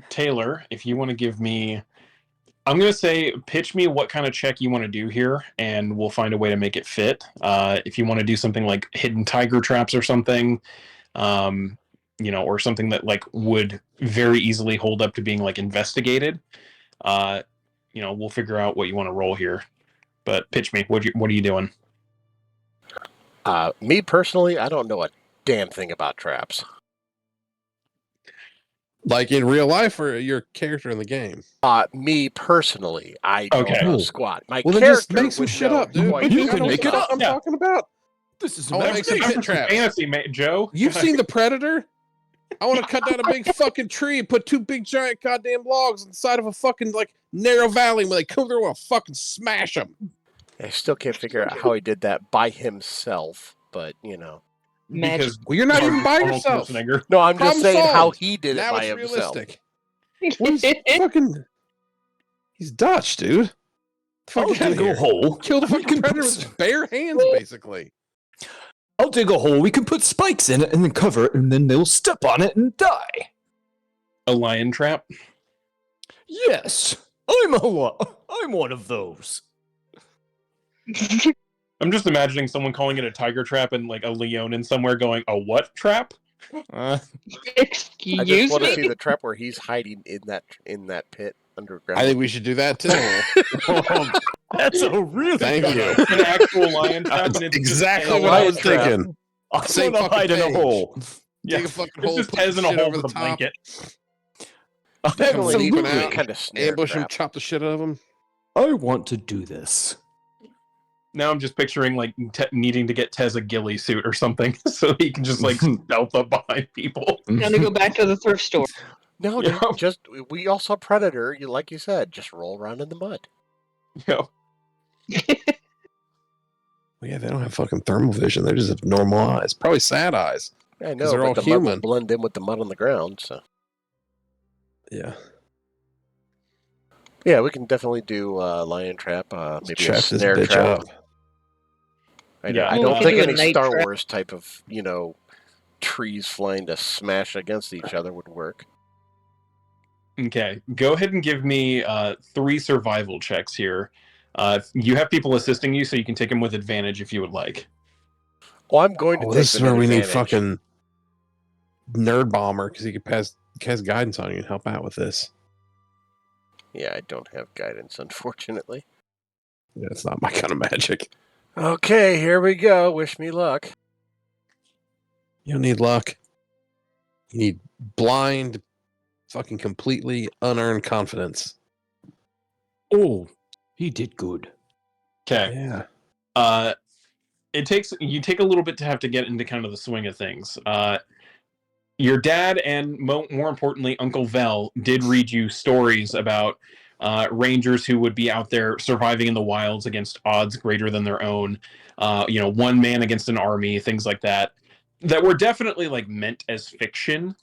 Taylor, if you want to give me... I'm going to say, pitch me what kind of check you want to do here, and we'll find a way to make it fit. If you want to do something like hidden tiger traps or something, or something that would very easily hold up to being investigated, we'll figure out what you want to roll here. But pitch me. What are you doing? Me personally, I don't know a damn thing about traps. Like in real life or your character in the game? Me personally, I don't Okay. know Cool. squat. My Well, then character just make some would shit know up, dude. quite You I can know make what it up. I'm Yeah. talking about. This is I wanna make some imagination. pit traps. Fantasy, Joe. You've seen The Predator? I want to cut down a big fucking tree and put two big giant goddamn logs on the side of a fucking narrow valley. And when they come through, I want to fucking smash them. I still can't figure out how he did that by himself, but Magic. Because Well, you're not even by Arnold yourself. Schwarzenegger. No, I'm Problem just saying how solved. he did it Now by it's himself. realistic. What's fucking? He's Dutch, dude. I'll Fuck dig a hole. Kill the We fucking can predator put- with his bare hands, basically. I'll dig a hole. We can put spikes in it and then cover it, and then they'll step on it and die. A lion trap. Yes, I'm one of those. I'm just imagining someone calling it a tiger trap and a Leonin somewhere going, a what trap? I Excuse just want to me? see the trap where he's hiding in that pit underground. I think we should do that too. That's a really Thank good you. idea. An actual lion trap. That's and it's just exactly Tez what I in a was trap. thinking. I'm Same gonna fucking hide in a page. hole. Dig Yeah. a fucking It's hole, just put Tez the in a shit hole over with the a top, blanket. Definitely leaping needs to be out, kind of snare ambush him, trap. chop the shit out of him. I want to do this. Now I'm just picturing needing to get Tez a ghillie suit or something so he can just stealth up behind people. Time to go back to the thrift store. No, Yeah. dude, just we all saw Predator. Like you said, just roll around in the mud. Yeah. Well, yeah, they don't have fucking thermal vision. They just have normal eyes. Probably sad eyes. I know, they're but all the mud human. will blend in with the mud on the ground. So Yeah. yeah, we can definitely do lion trap. Maybe Trap a this snare bitch trap. up. I Yeah. don't We think can do a any night Star trap. Wars type of trees flying to smash against each other would work. Okay. Go ahead and give me 3 survival checks here. You have people assisting you, so you can take them with advantage if you would like. Well, I'm going to Oh, take this is them where at we need advantage. fucking Nerd Bomber because he could cast guidance on you and help out with this. Yeah, I don't have guidance, unfortunately. Yeah, it's not my kind of magic. Okay, here we go. Wish me luck. You don't need luck. You need blind, fucking completely unearned confidence. Oh, he did good. Okay. Yeah. You take a little bit to have to get into kind of the swing of things. Your dad and more importantly, Uncle Vel did read you stories about rangers who would be out there surviving in the wilds against odds greater than their own. One man against an army, things like that. That were definitely like meant as fiction.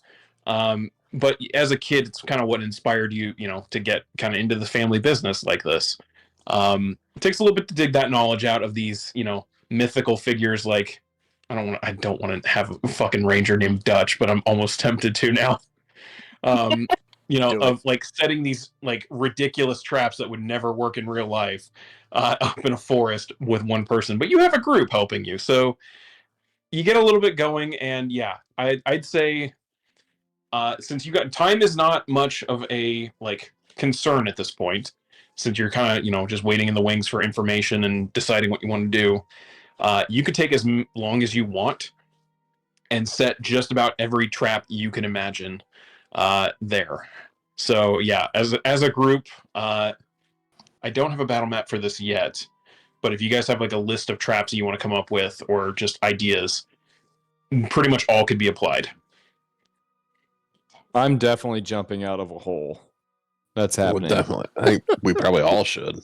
But as a kid, it's kind of what inspired you, to get kind of into the family business like this. It takes a little bit to dig that knowledge out of these, mythical figures like I don't want to have a fucking ranger named Dutch, but I'm almost tempted to now. Of like setting these like ridiculous traps that would never work in real life up in a forest with one person, but you have a group helping you, so you get a little bit going. And yeah, I'd say since you got time is not much of a like concern at this point, since you're kind of just waiting in the wings for information and deciding what you want to do. You could take as long as you want and set just about every trap you can imagine there. So yeah, as a group, I don't have a battle map for this yet, but if you guys have like a list of traps that you want to come up with or just ideas, pretty much all could be applied. I'm definitely jumping out of a hole. That's happening. Well, definitely. I think we probably all should.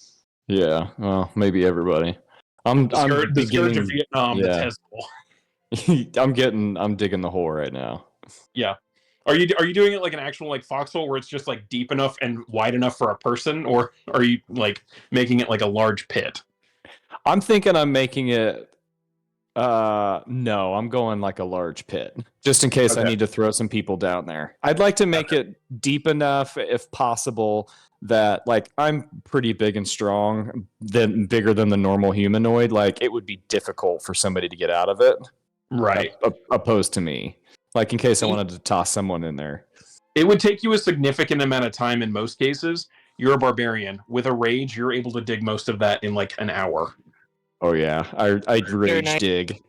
Yeah, well, maybe everybody. I'm the scourge of Vietnam. Yeah. The I'm digging the hole right now. Yeah. Are you doing it like an actual like foxhole where it's just like deep enough and wide enough for a person, or are you like making it like a large pit? I'm thinking I'm making it. No, I'm going like a large pit, just in case I need to throw some people down there. I'd like to make it deep enough, if possible, that like I'm pretty big and strong, bigger than the normal humanoid. Like it would be difficult for somebody to get out of it, right? Opposed to me, like in case I wanted to toss someone in there. It would take you a significant amount of time in most cases. You're a barbarian. With a rage, you're able to dig most of that in like an hour. Oh yeah, I'd rage dig.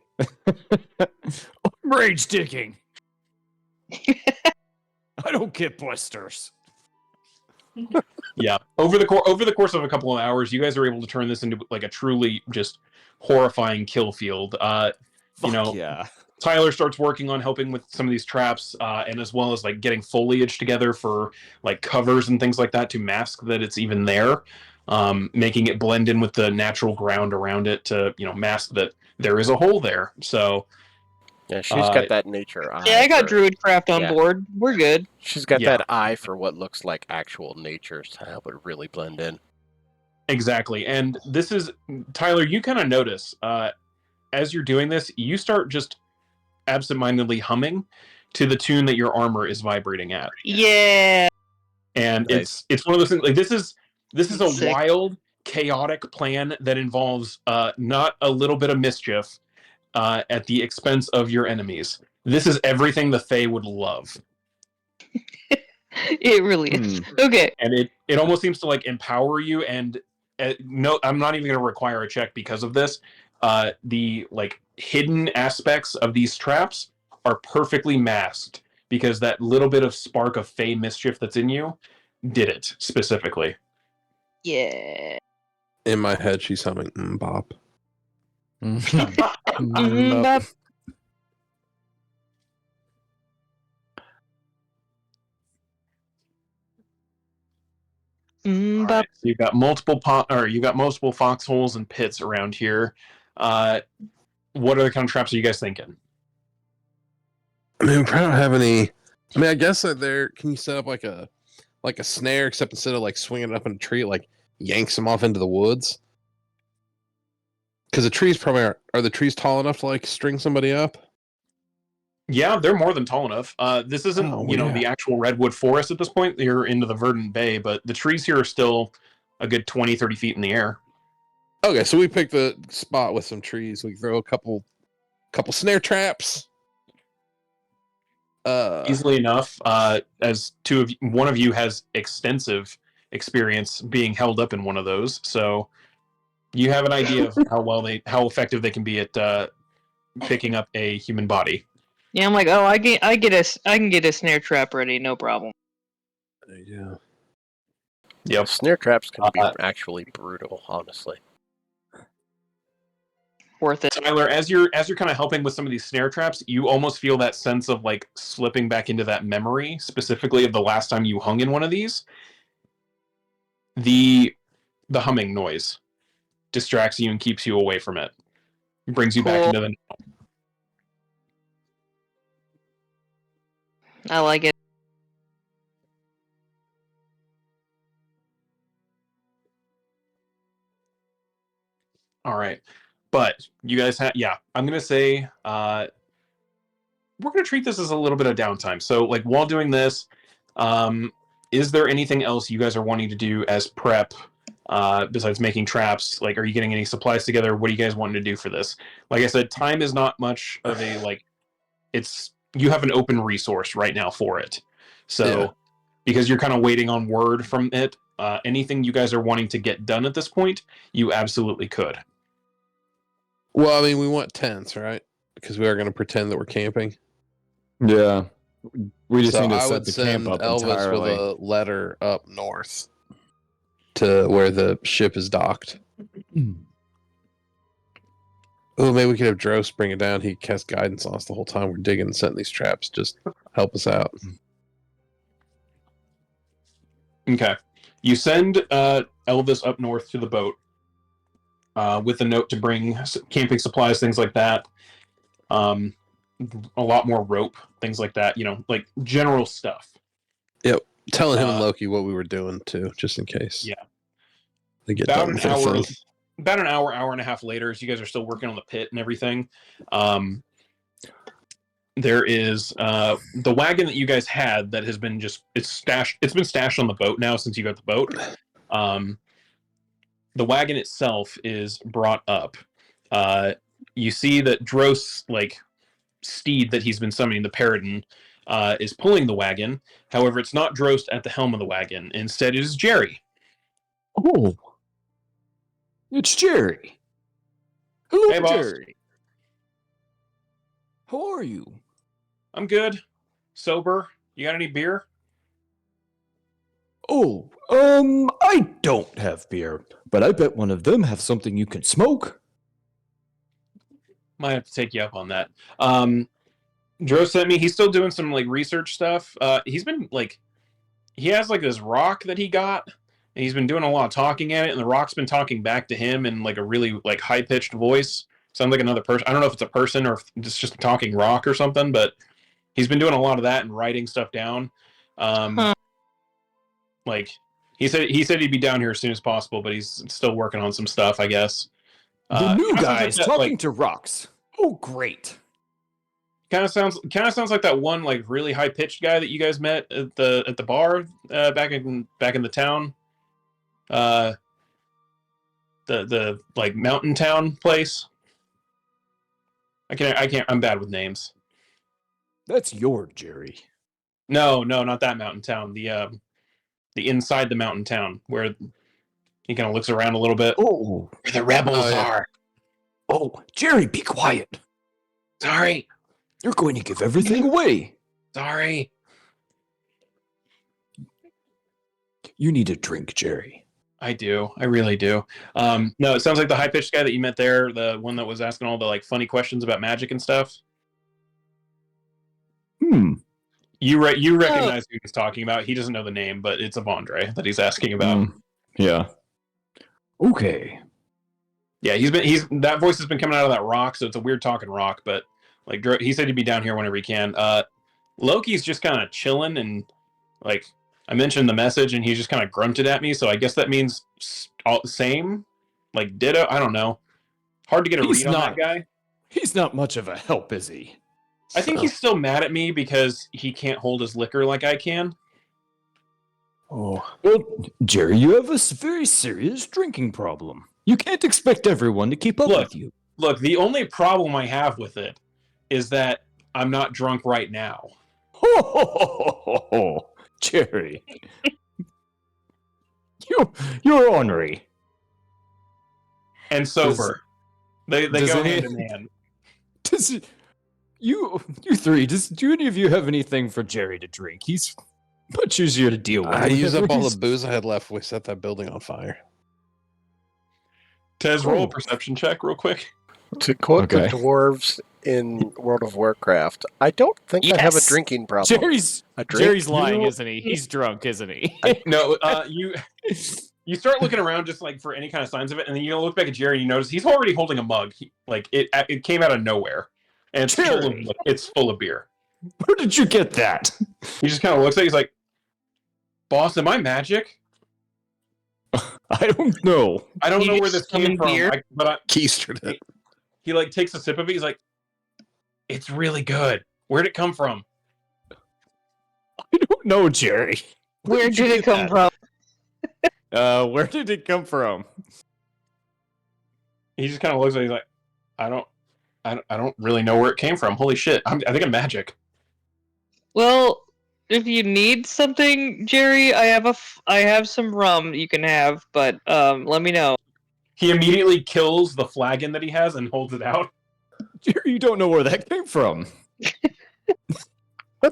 Rage digging. I don't get blisters. Yeah, over the course of a couple of hours, you guys are able to turn this into like a truly just horrifying kill field. Yeah. Tyler starts working on helping with some of these traps, and as well as like getting foliage together for like covers and things like that to mask that it's even there, making it blend in with the natural ground around it to mask that there is a hole there. So yeah, she's got that nature eye. Yeah, I got Druidcraft on board. We're good. She's got that eye for what looks like actual nature to help it really blend in. Exactly, and this is Tyler. You kind of notice as you're doing this, you start just absentmindedly humming to the tune that your armor is vibrating at. Yeah. And nice. it's one of those things like this is a wild, chaotic plan that involves not a little bit of mischief at the expense of your enemies. This is everything the Fae would love. It really is. Okay. And it almost seems to like empower you. And no, I'm not even going to require a check because of this. The like hidden aspects of these traps are perfectly masked because that little bit of spark of Fae mischief that's in you did it specifically. Yeah. In my head, she's humming Bop. Bop. Right, so you got multiple foxholes and pits around here. What other kind of traps are you guys thinking? I mean, we probably don't have any. I mean, I guess that there. Can you set up like a snare, except instead of like swinging it up in a tree, it like yanks them off into the woods? Because the trees probably are the trees tall enough to like string somebody up? Yeah, they're more than tall enough. This isn't the actual redwood forest at this point. You're into the verdant bay, but the trees here are still a good 20, 30 feet in the air. Okay, so we picked the spot with some trees. We throw a couple snare traps. Easily enough, as one of you has extensive experience being held up in one of those, so You have an idea of how effective they can be at picking up a human body. Yeah, I'm like, oh, I can get a snare trap ready, no problem. Yeah. Yep. Snare traps can be actually brutal, honestly. Worth it. Tyler, as you're kind of helping with some of these snare traps, you almost feel that sense of like slipping back into that memory, specifically of the last time you hung in one of these. The humming noise distracts you and keeps you away from it. Brings you back into the. I like it. All right, but you guys have I'm gonna say we're gonna treat this as a little bit of downtime. So like while doing this, is there anything else you guys are wanting to do as prep besides making traps? Like, are you getting any supplies together? What are you guys wanting to do for this? Like I said, time is not much of a you have an open resource right now for it. So because you're kind of waiting on word from it, anything you guys are wanting to get done at this point, you absolutely could. Well, I mean, we want tents, right? Because we are going to pretend that we're camping. Yeah. We just need to I set would the send camp up Elvis entirely. with a letter up north to where the ship is docked. Oh, maybe we could have Dross bring it down. He cast guidance on us the whole time we're digging and setting these traps. Just help us out. Okay. You send Elvis up north to the boat with a note to bring camping supplies, things like that. A lot more rope, things like that. You know, like general stuff. Yep. Telling him and Loki what we were doing too, just in case. Yeah. They get About done an with their hour. thing. About an hour and a half later, as you guys are still working on the pit and everything, there is the wagon that you guys had that has been it's been stashed on the boat now since you got the boat. The wagon itself is brought up. You see that Dross, like steed that he's been summoning, the Paradin, is pulling the wagon. However, it's not Dross at the helm of the wagon. Instead, it is Jerry. Oh, it's Jerry. Hello, Hey, boss. Jerry. How are you? I'm good. Sober. You got any beer? Oh, I don't have beer, but I bet one of them have something you can smoke. Might have to take you up on that. Dross sent me. He's still doing some like research stuff. He's been like, he has like this rock that he got, and he's been doing a lot of talking at it, and the rock's been talking back to him in like a really like high pitched voice. Sounds like another person. I don't know if it's a person or if it's just a talking rock or something, but he's been doing a lot of that and writing stuff down. Like he said he'd be down here as soon as possible, but he's still working on some stuff, I guess. The new guy is talking like, to rocks. Oh, great. Kind of sounds like that one like really high pitched guy that you guys met at the bar back in the town, the like mountain town place. I can't. I'm bad with names. That's your Jerry. No, not that mountain town. The inside the mountain town where he kind of looks around a little bit. Oh, Where the rebels are. Oh, Jerry, be quiet. Sorry. You're going to give everything away. Sorry. You need a drink, Jerry. I do. I really do. No, it sounds like the high-pitched guy that you met there, the one that was asking all the like funny questions about magic and stuff. You recognize who he's talking about. He doesn't know the name, but it's Avandre that he's asking about. Yeah. Okay. Yeah, that voice has been coming out of that rock, so it's a weird talking rock, but like he said he'd be down here whenever he can. Loki's just kind of chilling, and like I mentioned the message, and he just kind of grunted at me, so I guess that means all the same, like ditto. I don't know. Hard to get a read on that guy. He's not much of a help, is he? I think he's still mad at me because he can't hold his liquor like I can. Oh. Well, Jerry, you have a very serious drinking problem. You can't expect everyone to keep up with you. Look, the only problem I have with it is that I'm not drunk right now. Oh, Jerry. You're ornery. and sober. They does go any- hand in hand. Does you three? Do any of you have anything for Jerry to drink? He's much easier to deal with. I used up whenever all he's- the booze I had left. We set that building on fire. Tez, roll a perception check real quick. To quote the Okay. dwarves in World of Warcraft, I don't think I have a Yes! drinking problem. Jerry's lying, You- isn't he? He's drunk, isn't he? No, you start looking around just like for any kind of signs of it, and then you look back at Jerry and you notice he's already holding a mug. It came out of nowhere, and Jerry! it's full of beer. Where did you get that? He just kind of looks at it, he's like, "Boss, am I magic? I don't know. I don't You know where just this came summon from." beer? Keistered it. He like takes a sip of it. He's like, "It's really good. Where'd it come from?" I don't know, Jerry. Where you did it get come that? from? Where did it come from? He just kind of looks at it. He's like, I don't really know where it came from. Holy shit! I think I'm magic." Well, if you need something, Jerry, I have some rum you can have, but let me know. He immediately kills the flagon that he has and holds it out. Jerry, you don't know where that came from.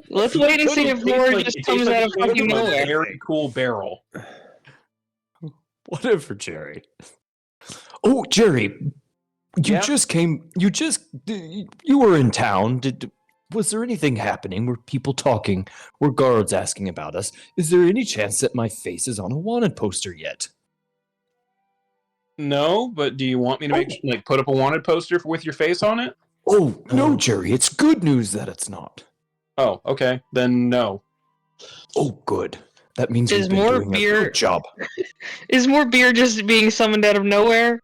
Let's wait and see It if tastes more like- just it comes tastes out of like fucking a nowhere. very cool barrel. Whatever, Jerry. Oh, Jerry, you Yeah? just came. You were in town. Was there anything happening? Were people talking? Were guards asking about us? Is there any chance that my face is on a wanted poster yet? No, but do you want me to put up a wanted poster with your face on it? Oh no, Jerry! It's good news that it's not. Oh, okay. Then no. Oh, good. That means Is we've been more doing a beer- good job. Is more beer just being summoned out of nowhere?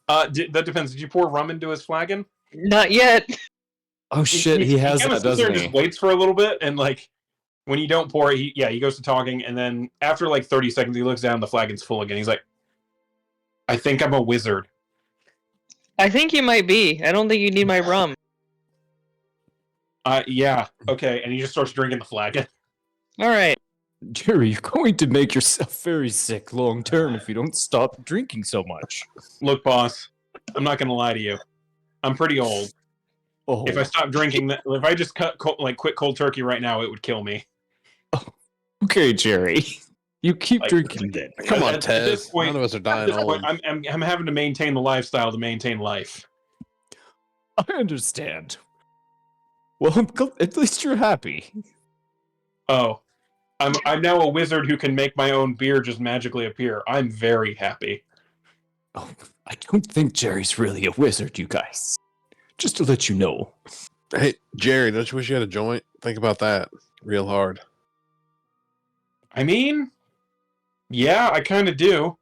That depends. Did you pour rum into his flagon? Not yet. Oh shit, he has kinda that, sits there doesn't and he? just waits for a little bit, and like when you don't pour it, he goes to talking, and then after like 30 seconds, he looks down, the flagon's full again. He's like, "I think I'm a wizard." I think you might be. I don't think you need my rum. Yeah, okay, and he just starts drinking the flagon. All right. Jerry, you're going to make yourself very sick long term if you don't stop drinking so much. Look, boss, I'm not gonna lie to you. I'm pretty old. Oh, If I stop drinking, if I just quit cold turkey right now, it would kill me. okay, Jerry. You keep Like- drinking then. Come on, At this Tez. point- None of us are At dying this old. point, I'm having to maintain the lifestyle to maintain life. I understand. Well, at least you're happy. Oh, I'm now a wizard who can make my own beer just magically appear. I'm very happy. Oh, I don't think Jerry's really a wizard, you guys. Just to let you know. Hey, Jerry, don't you wish you had a joint? Think about that real hard. I mean, yeah, I kind of do.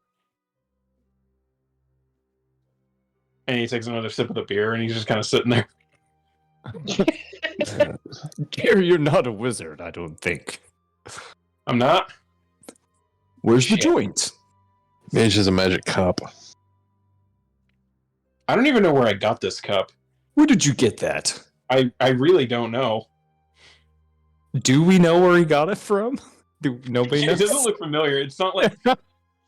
And he takes another sip of the beer, and he's just kind of sitting there. Jerry, you're not a wizard, I don't think. I'm not. Where's the Shit. joint? Maybe it's just a magic cup. I don't even know where I got this cup. Where did you get that? I really don't know. Do we know where he got it from? Do nobody It knows? doesn't look familiar. It's not like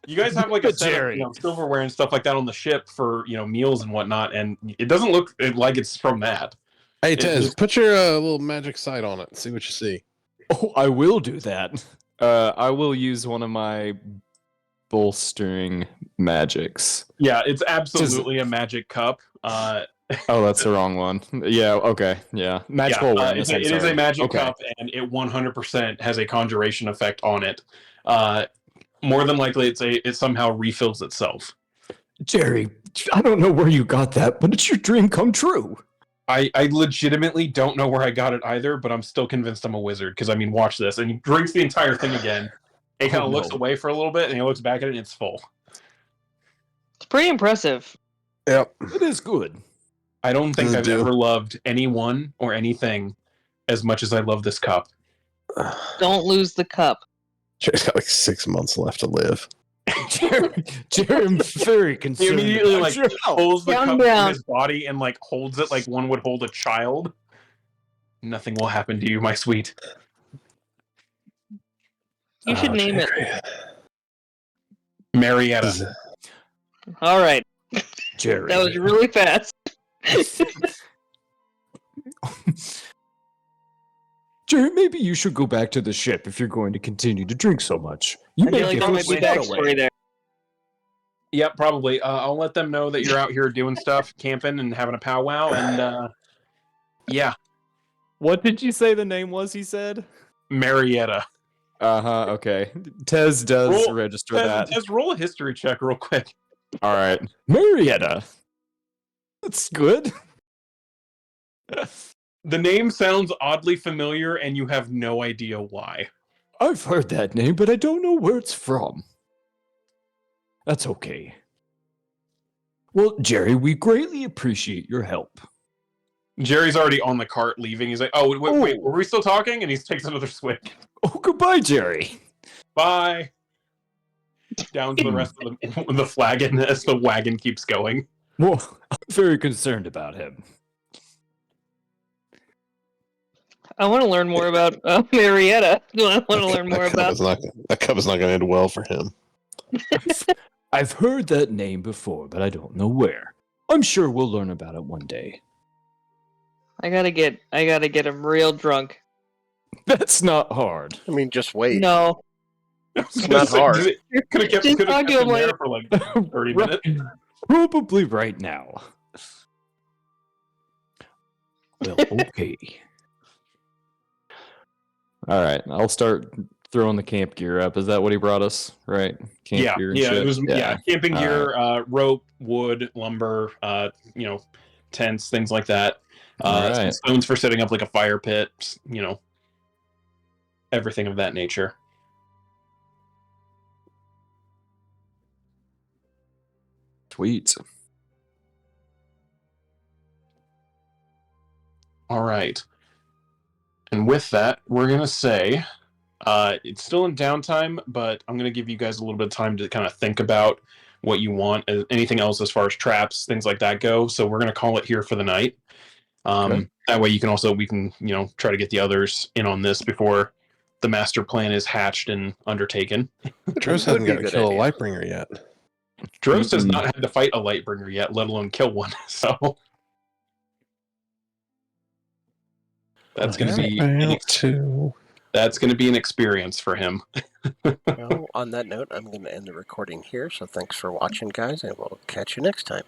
you guys have like a set of Jerry. silverware and stuff like that on the ship for meals and whatnot, and it doesn't look like it's from that. Hey, It Tez, just- put your little magic sight on it and see what you see. Oh, I will do that. I will use one of my bolstering magics. Yeah, it's absolutely a magic cup. Oh, that's the wrong one. Yeah, okay. Yeah. Magical awareness. it is a magic Okay. cup, and it 100% has a conjuration effect on it. More than likely, it somehow refills itself. Jerry, I don't know where you got that, but it's your dream come true. I legitimately don't know where I got it either, but I'm still convinced I'm a wizard, because, I mean, watch this. And he drinks the entire thing again. He kind Oh, of looks no. away for a little bit, and he looks back at it, and it's full. It's pretty impressive. Yep. It is good. I don't think Does it I've do? ever loved anyone or anything as much as I love this cup. Don't lose the cup. Jerry's got like 6 months left to live. Jerry, I'm very He concerned. immediately about like your health. pulls the Calm cup down. from his body and like holds it like one would hold a child. Nothing will happen to you, my sweet. You should name it. Marietta. Is- All right. Jerry. That was really fast. Jerry, maybe you should go back to the ship if you're going to continue to drink so much. You I may feel like get that your might be sweat backstory away. there. Yep, probably. I'll let them know that you're out here doing stuff, camping and having a powwow, and yeah, What did you say the name was? He said. Meridia. Okay. Tez does register that. Tez, roll a history check real quick. All right. Meridia. That's good. The name sounds oddly familiar, and you have no idea why. I've heard that name, but I don't know where it's from. That's okay. Well, Jerry, we greatly appreciate your help. Jerry's already on the cart leaving. He's like, oh, wait, were we still talking? And he takes another swig. Oh, goodbye, Jerry. Bye. Down to the rest of the flagon as the wagon keeps going. Well, I'm very concerned about him. I want to learn more about Marietta. I want to learn more about. That cup is not going to end well for him. I've heard that name before, but I don't know where. I'm sure we'll learn about it one day. I gotta get him real drunk. That's not hard. I mean, just wait. No, It's not hard. Could have kept Just him talk to him there later. for like 30 minutes. Probably right now. Well, okay. All right. I'll start throwing the camp gear up. Is that what he brought us? Right? Camp gear and shit? It was camping All gear, rope, wood, lumber, tents, things like that. All Some right. stones for setting up like a fire pit, everything of that nature. Sweet. All right. And with that, we're going to say it's still in downtime, but I'm going to give you guys a little bit of time to kind of think about what you want, anything else as far as traps, things like that go. So we're going to call it here for the night. Okay. That way we can try to get the others in on this before the master plan is hatched and undertaken. Dros Would hasn't be a got to good kill idea. a Lightbringer yet. Drost has not had to fight a Lightbringer yet, let alone kill one. So that's going to be that's going to be an experience for him. Well, on that note, I'm going to end the recording here. So thanks for watching, guys, and we'll catch you next time.